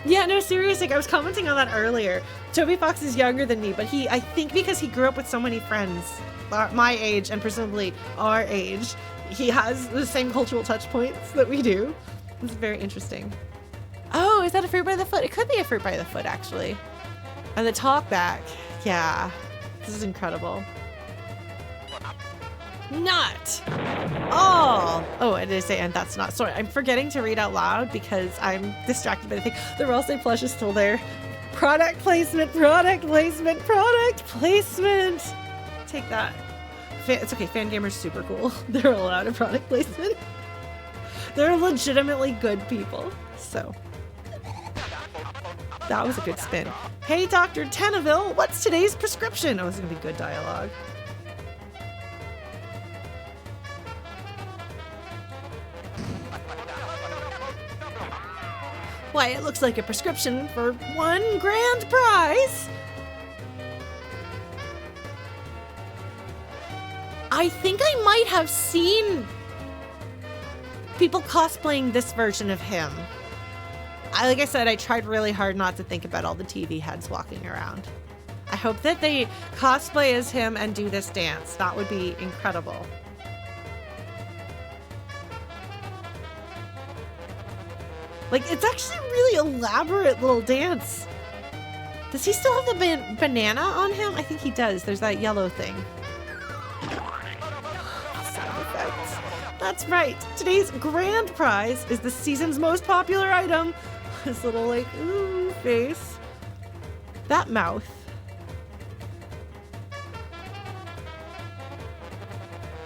Yeah, no, seriously, I was commenting on that earlier. Toby Fox is younger than me, but I think because he grew up with so many friends my age and presumably our age, he has the same cultural touch points that we do. It's very interesting. Oh, is that a fruit by the foot? It could be a fruit by the foot, actually. And the talk back. Yeah, this is incredible. Not all. Oh, I did say, and that's not. Sorry, I'm forgetting to read out loud because I'm distracted by the thing. The Ralsei plush is still there. Product placement, product placement, product placement. Take that. It's okay, Fangamer's super cool. They're allowed a product placement. They're legitimately good people. So that was a good spin. Hey, Dr. Tennaville, what's today's prescription? Oh, this is gonna be good dialogue. Why, it looks like a prescription for 1 grand prize. I think I might have seen people cosplaying this version of him. Like I said, I tried really hard not to think about all the TV heads walking around. I hope that they cosplay as him and do this dance. That would be incredible. Like, it's actually a really elaborate little dance. Does he still have the banana on him? I think he does. There's that yellow thing. Sound effects. That's right. Today's grand prize is the season's most popular item. This little, like, ooh, face. That mouth.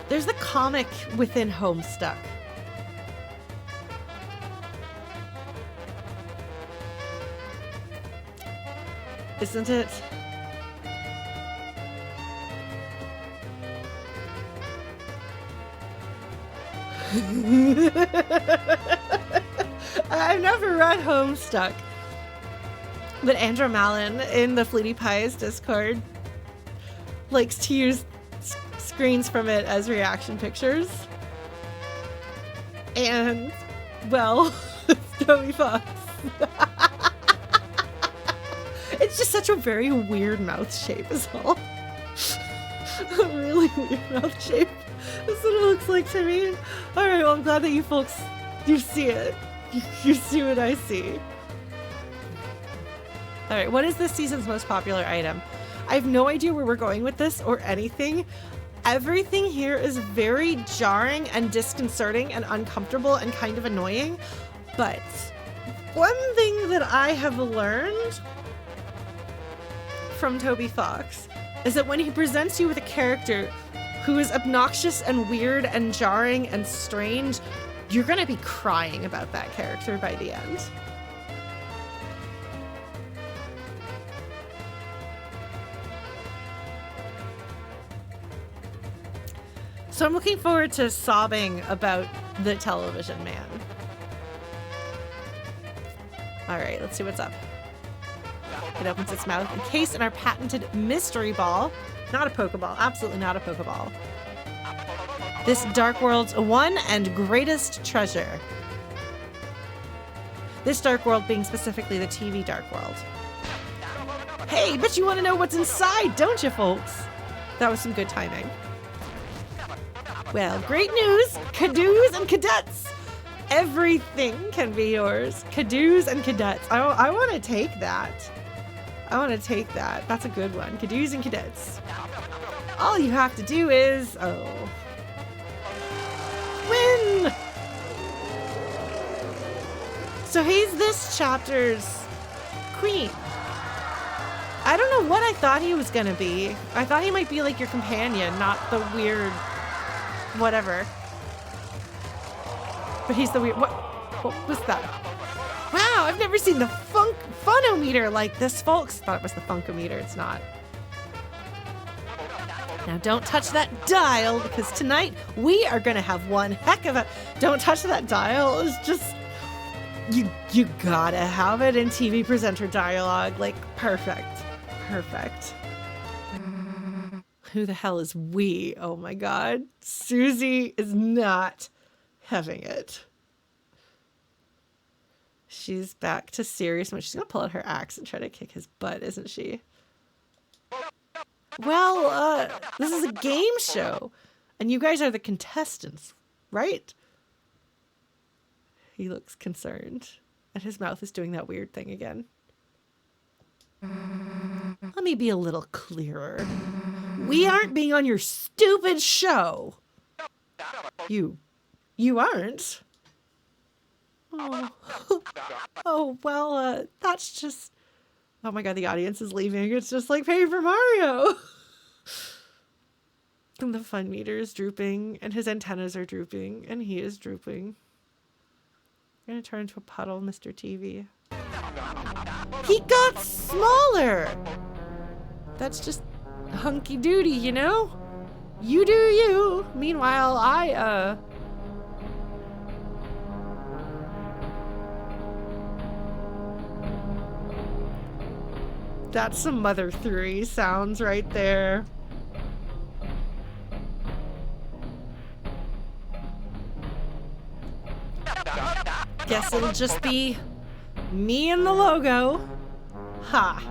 There's the comic within Homestuck. Isn't it? I've never read Homestuck, but Andrew Mallon in the Fleety Pies Discord likes to use screens from it as reaction pictures. And, well, Toby Fox. It's just such a very weird mouth shape is all. A really weird mouth shape. That's what it looks like to me. Alright, well, I'm glad that you folks, you see it. You see what I see. Alright, what is this season's most popular item? I have no idea where we're going with this or anything. Everything here is very jarring and disconcerting and uncomfortable and kind of annoying. But one thing that I have learned from Toby Fox is that when he presents you with a character who is obnoxious and weird and jarring and strange, you're gonna be crying about that character by the end. So I'm looking forward to sobbing about the television man. All right, let's see what's up. It opens its mouth, encased in our patented mystery ball. Not a Pokeball, absolutely not a Pokeball. This Dark World's one and greatest treasure. This Dark World being specifically the TV Dark World. Hey, but you want to know what's inside, don't you, folks? That was some good timing. Well, great news, Kadoos and Cadets. Everything can be yours. Kadoos and Cadets. I want to take that. I want to take that. That's a good one. Kadoos and Cadets. All you have to do is... oh. Win! So he's this chapter's queen. I don't know what I thought he was gonna be. I thought he might be like your companion, not the weird whatever. But he's the weird, what was that? Wow, I've never seen the funometer like this, folks. Thought it was the funkometer, it's not. Now don't touch that dial, because tonight we are gonna have one heck of a, don't touch that dial is just, you gotta have it in TV presenter dialogue, like perfect. Perfect. Who the hell is we? Oh my god. Susie is not having it. She's back to serious mode. She's gonna pull out her axe and try to kick his butt, isn't she? Well, this is a game show, and you guys are the contestants, right? He looks concerned, and his mouth is doing that weird thing again. Let me be a little clearer. We aren't being on your stupid show. You aren't? Oh, oh well, that's just... Oh my god, the audience is leaving. It's just like Paper Mario. And the fun meter is drooping, and his antennas are drooping, and he is drooping. I'm gonna turn into a puddle, Mr. TV. He got smaller! That's just hunky-doody, you know? You do you. Meanwhile, That's some Mother 3 sounds right there. Guess it'll just be me and the logo. Ha.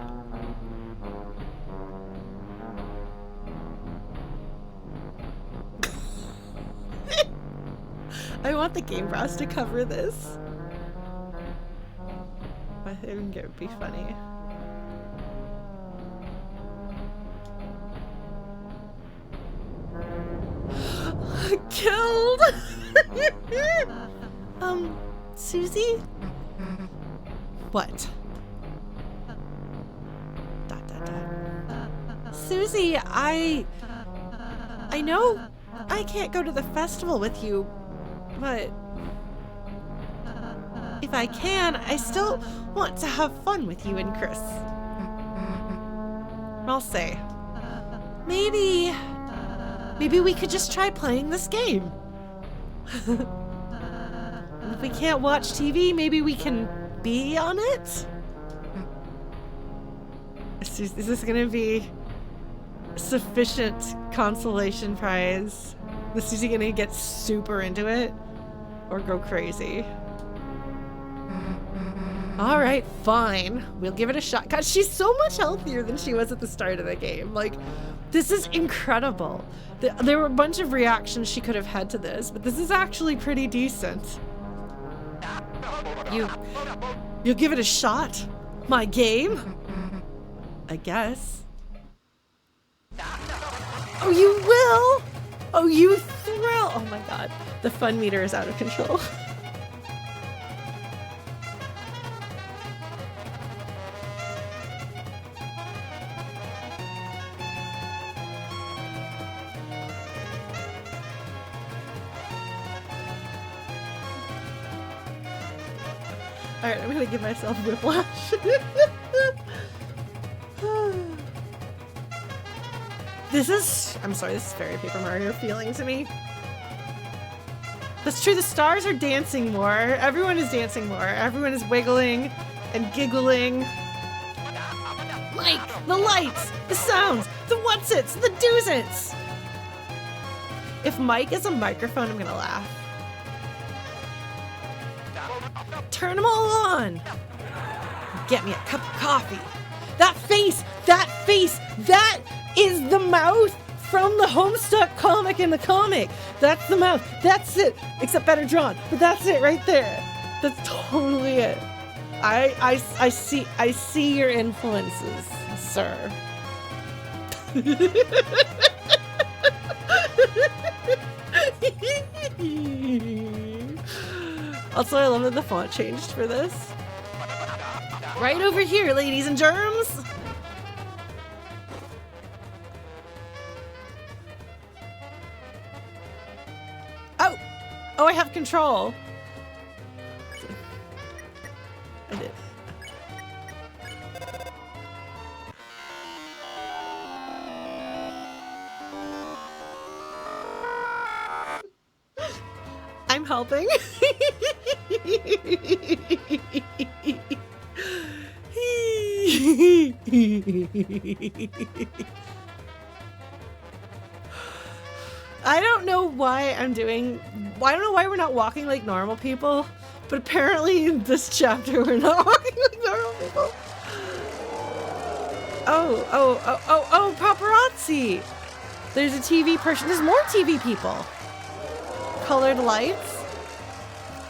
I want the Game Bros to cover this. I think it would be funny. Killed! Susie? What? Susie, I know I can't go to the festival with you, but if I can, I still want to have fun with you and Chris. Ralsei, maybe we could just try playing this game. And if we can't watch TV, maybe we can be on it? Is this gonna be sufficient consolation prize? Is Susie gonna get super into it? Or go crazy? Alright, fine. We'll give it a shot. God, she's so much healthier than she was at the start of the game. Like, this is incredible. There were a bunch of reactions she could have had to this, but this is actually pretty decent. You'll give it a shot? My game? I guess. Oh, you will? Oh, you thrill! Oh my god. The fun meter is out of control. Alright, I'm gonna give myself whiplash. This is very Paper Mario feeling to me. That's true, the stars are dancing more. Everyone is dancing more. Everyone is wiggling and giggling. Like, the lights, the sounds, the what's-its, the do's-its. If Mike is a microphone, I'm gonna laugh. Turn them all on. Get me a cup of coffee. That face, that is the mouth from the Homestuck comic in the comic. That's the mouth. That's it. Except better drawn. But that's it right there. That's totally it. I see your influences, sir. Also, I love that the font changed for this. Right over here, ladies and germs. Oh! Oh, I have control. I did. I'm helping. I don't know why I don't know why we're not walking like normal people, but apparently in this chapter we're not walking like normal people. Oh, paparazzi! There's a TV person. There's more TV people. Colored lights.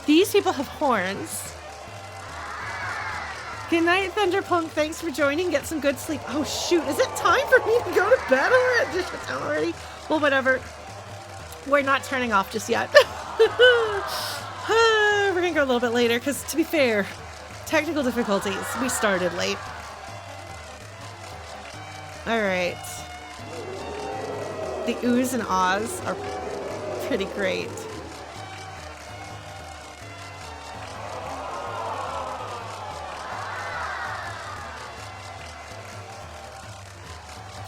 These people have horns. Good night, Thunderplunk. Thanks for joining. Get some good sleep. Oh, shoot. Is it time for me to go to bed already? Well, whatever. We're not turning off just yet. We're going to go a little bit later because, to be fair, technical difficulties. We started late. All right. The oohs and ahs are pretty great.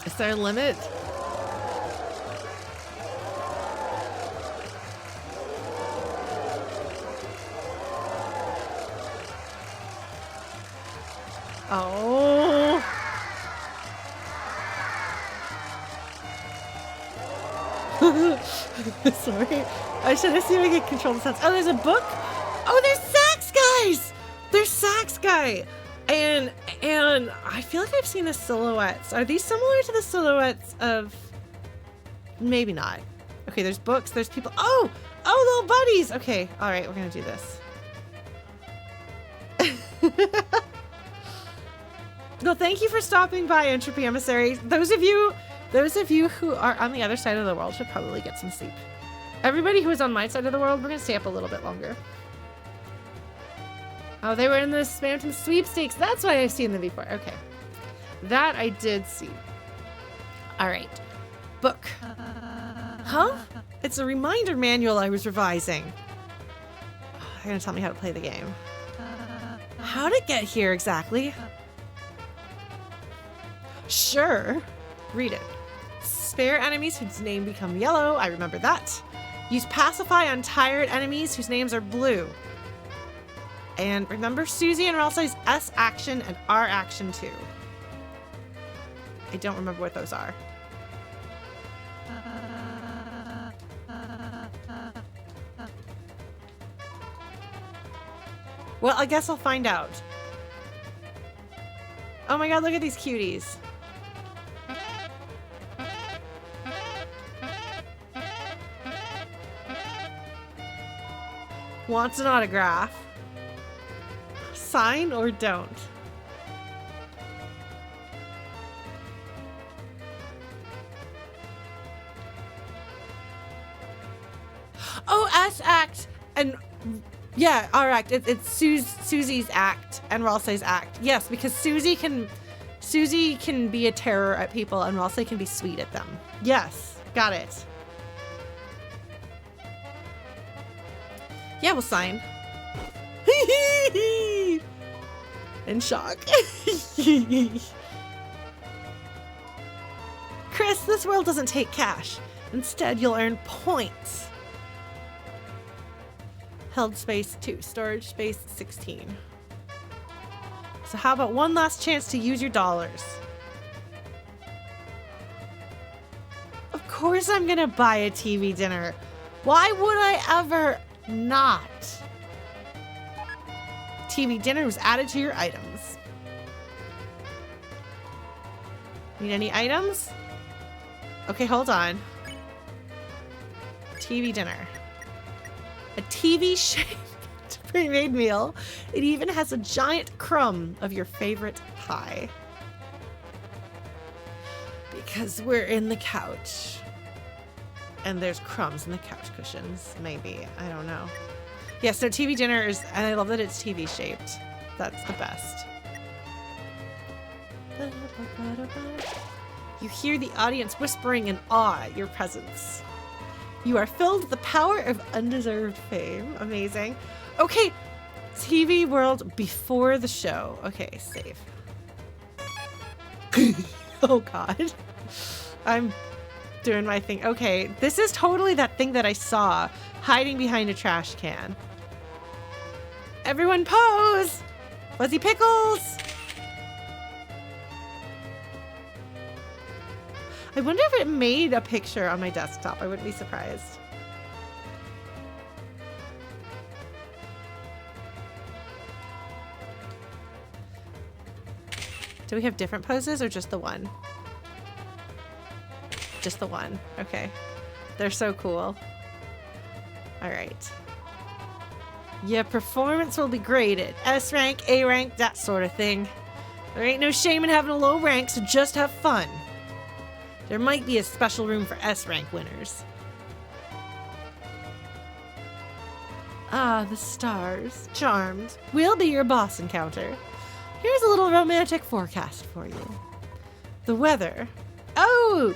Is there a limit? Oh. Sorry. I should have seen if I could control the sounds. Oh, there's a book. Oh, there's sax guys. There's sax guy. And I feel like I've seen the silhouettes. Are these similar to the silhouettes of... Maybe not. Okay, there's books. There's people. Oh, little buddies. Okay, all right, we're gonna do this. Well, thank you for stopping by, Entropy Emissary. Those of you who are on the other side of the world should probably get some sleep. Everybody who is on my side of the world, we're gonna stay up a little bit longer. Oh, they were in the Spamton sweepstakes. That's why I've seen them before. Okay. That I did see. All right. Book. Huh? It's a reminder manual I was revising. They're going to tell me how to play the game. How'd it get here exactly? Sure. Read it. Spare enemies whose name become yellow. I remember that. Use pacify on tired enemies whose names are blue. And remember Susie and Ralsei's S action and R action too. I don't remember what those are. Well, I guess I'll find out. Oh my god, look at these cuties. Wants an autograph. Sign or don't? Oh, S act and yeah, R act. It's Susie's act and Ralsei's act. Yes, because Susie can be a terror at people and Ralsei can be sweet at them. Yes, got it. Yeah, we'll sign. In shock. Chris, this world doesn't take cash. Instead, you'll earn points. Held space 2, storage space 16. So how about one last chance to use your dollars? Of course I'm gonna buy a TV dinner. Why would I ever not? TV dinner was added to your items. Need any items? Okay, hold on. TV dinner. A TV-shaped pre-made meal. It even has a giant crumb of your favorite pie. Because we're in the couch. And there's crumbs in the couch cushions, maybe. I don't know. Yes, no, TV dinner is, and I love that it's TV shaped. That's the best. You hear the audience whispering in awe at your presence. You are filled with the power of undeserved fame. Amazing. Okay, TV world before the show. Okay, save. Oh god. I'm doing my thing. Okay, this is totally that thing that I saw hiding behind a trash can. Everyone pose! Fuzzy Pickles! I wonder if it made a picture on my desktop. I wouldn't be surprised. Do we have different poses or just the one? Just the one. Okay. They're so cool. All right. Your performance will be graded. S rank, A rank, that sort of thing. There ain't no shame in having a low rank, so just have fun. There might be a special room for S rank winners. Ah, the stars. Charmed. We'll be your boss encounter. Here's a little romantic forecast for you. The weather. Oh!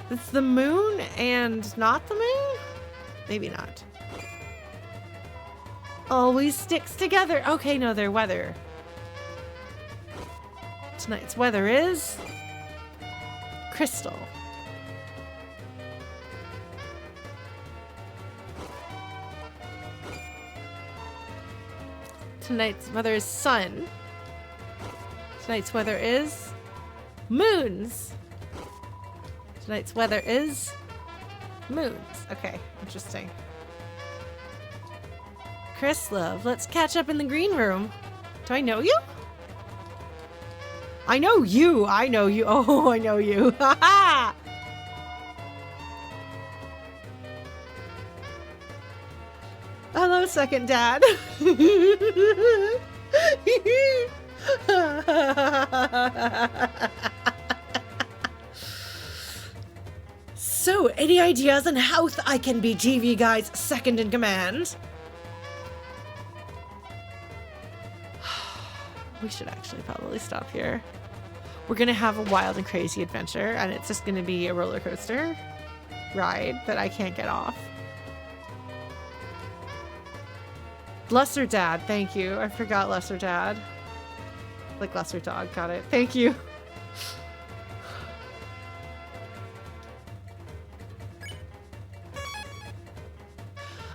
It's the moon and not the moon? Maybe not. Always sticks together. Okay, no, their weather. Tonight's weather is... crystal. Tonight's weather is sun. Tonight's weather is moons. Tonight's weather is moons. Okay, interesting. Chris, love, let's catch up in the green room. Do I know you? I know you. I know you. Oh, I know you. Ha ha! Hello, second dad. So, any ideas on how I can be TV Guy's second in command? We should actually probably stop here. We're gonna have a wild and crazy adventure, and it's just gonna be a roller coaster ride that I can't get off. Lesser Dad, thank you. I forgot Lesser Dad. Like Lesser Dog, got it. Thank you.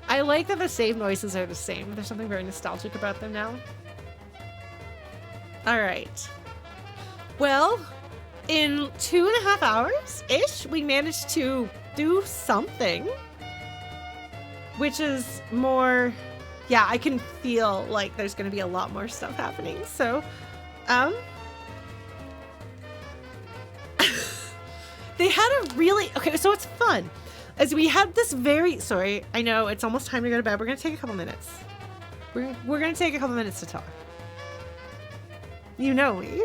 I like that the save noises are the same. There's something very nostalgic about them now. All right. Well, in 2.5 hours-ish, we managed to do something. Which is more... Yeah, I can feel like there's going to be a lot more stuff happening. So, they had a really... Okay, so it's fun. As we had this very... Sorry, I know it's almost time to go to bed. We're going to take a couple minutes. We're going to take a couple minutes to talk. You know me.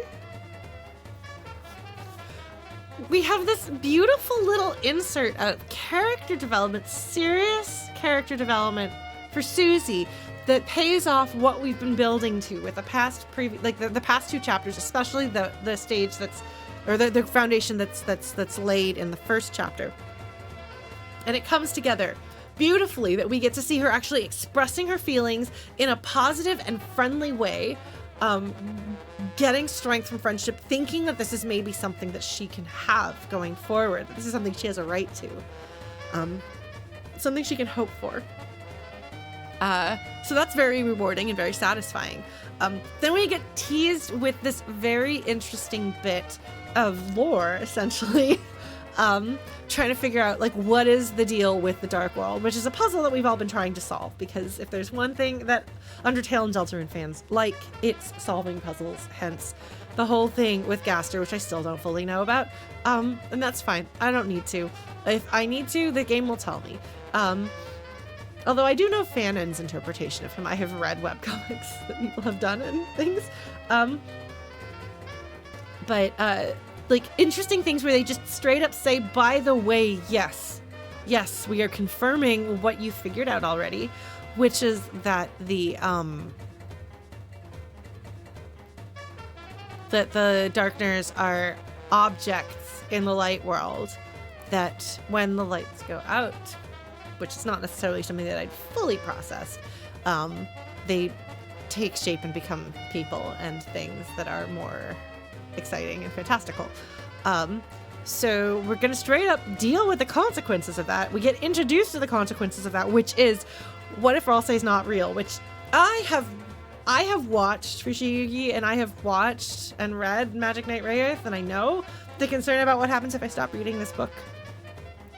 We have this beautiful little insert of character development, serious character development for Susie that pays off what we've been building to with the past the past 2 chapters, especially the stage that's, or the foundation that's laid in the first chapter. And it comes together beautifully that we get to see her actually expressing her feelings in a positive and friendly way. Getting strength from friendship, thinking that this is maybe something that she can have going forward. This is something she has a right to. Something she can hope for. So that's very rewarding and very satisfying. Then we get teased with this very interesting bit of lore, essentially. Trying to figure out, like, what is the deal with the Dark World, which is a puzzle that we've all been trying to solve, because if there's one thing that Undertale and Deltarune fans like, it's solving puzzles, hence the whole thing with Gaster, which I still don't fully know about, and that's fine. I don't need to. If I need to, the game will tell me. Although I do know Fanon's interpretation of him. I have read webcomics that people have done and things. Like, interesting things where they just straight up say, by the way, yes, we are confirming what you figured out already. which is that the Darkners are objects in the light world that when the lights go out, which is not necessarily something that I'd fully processed, they take shape and become people and things that are more exciting and fantastical. So we're going to straight up deal with the consequences of that. We get introduced to the consequences of that, which is, what if Ralsei is not real? Which I have watched Fushigi, and I have watched and read Magic Knight Rayearth, and I know the concern about what happens if I stop reading this book,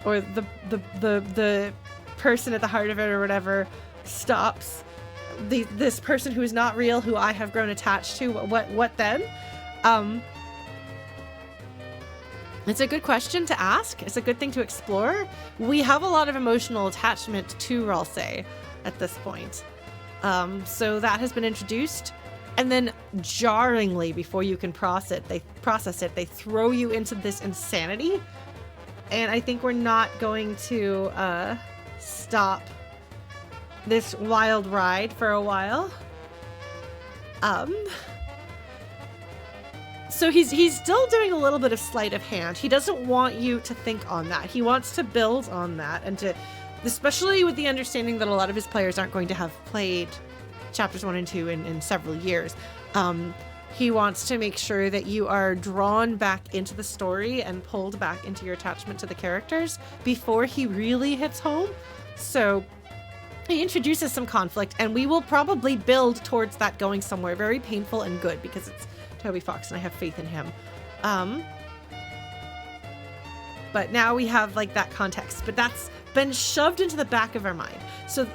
or the person at the heart of it or whatever stops. This person who is not real, who I have grown attached to. What then? It's a good question to ask. It's a good thing to explore. We have a lot of emotional attachment to Ralsei at this point. So that has been introduced. And then jarringly, before you can process it, they throw you into this insanity. And I think we're not going to stop this wild ride for a while. So he's still doing a little bit of sleight of hand. He doesn't want you to think on that. He wants to build on that, and to, especially with the understanding that a lot of his players aren't going to have played chapters 1 and 2 in several years. He wants to make sure that you are drawn back into the story and pulled back into your attachment to the characters before he really hits home. So he introduces some conflict, and we will probably build towards that going somewhere very painful and good, because it's Toby Fox and I have faith in him. But now we have like that context, but that's been shoved into the back of our mind. So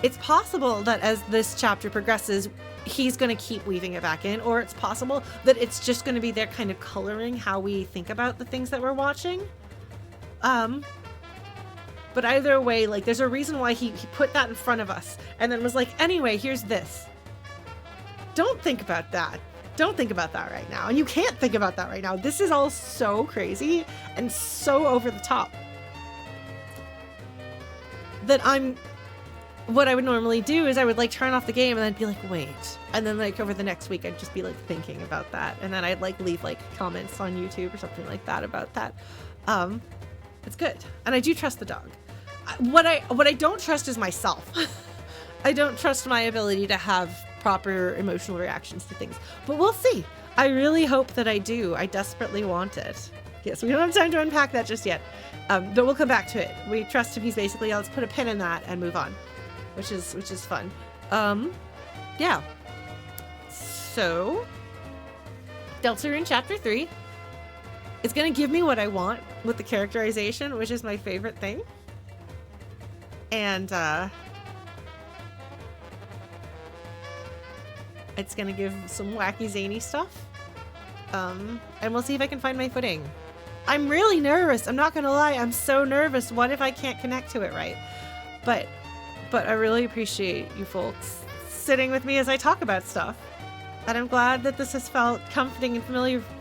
it's possible that as this chapter progresses, he's going to keep weaving it back in, or it's possible that it's just going to be there kind of coloring how we think about the things that we're watching. But either way, like, there's a reason why he put that in front of us and then was like, anyway, here's this. Don't think about that. Don't think about that right now. And you can't think about that right now. This is all so crazy and so over the top that what I would normally do is I would like turn off the game and then be like, wait. And then like over the next week, I'd just be like thinking about that. And then I'd like leave like comments on YouTube or something like that about that. It's good. And I do trust the dog. What I don't trust is myself. I don't trust my ability to have proper emotional reactions to things, but we'll see. I really hope that I do. I desperately want it. Yes, we don't have time to unpack that just yet, but we'll come back to it. We trust him. He's basically, let's put a pin in that and move on, which is fun. Yeah. So Deltarune chapter 3 is going to give me what I want with the characterization, which is my favorite thing. And it's going to give some wacky zany stuff. And we'll see if I can find my footing. I'm really nervous. I'm not going to lie. I'm so nervous. What if I can't connect to it right? But I really appreciate you folks sitting with me as I talk about stuff. And I'm glad that this has felt comforting and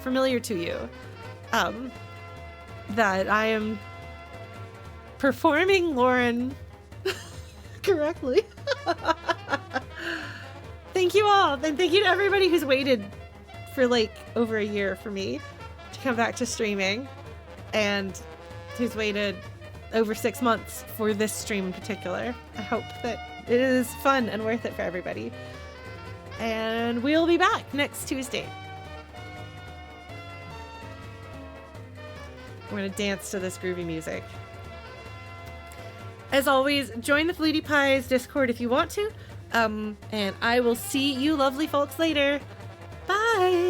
familiar to you. That I am performing Lauren correctly. Thank you all, and thank you to everybody who's waited for like over a year for me to come back to streaming, and who's waited over 6 months for this stream in particular. I hope that it is fun and worth it for everybody. And we'll be back next Tuesday. We're gonna dance to this groovy music. As always, join the Flutie Pies Discord if you want to. And I will see you lovely folks later. Bye!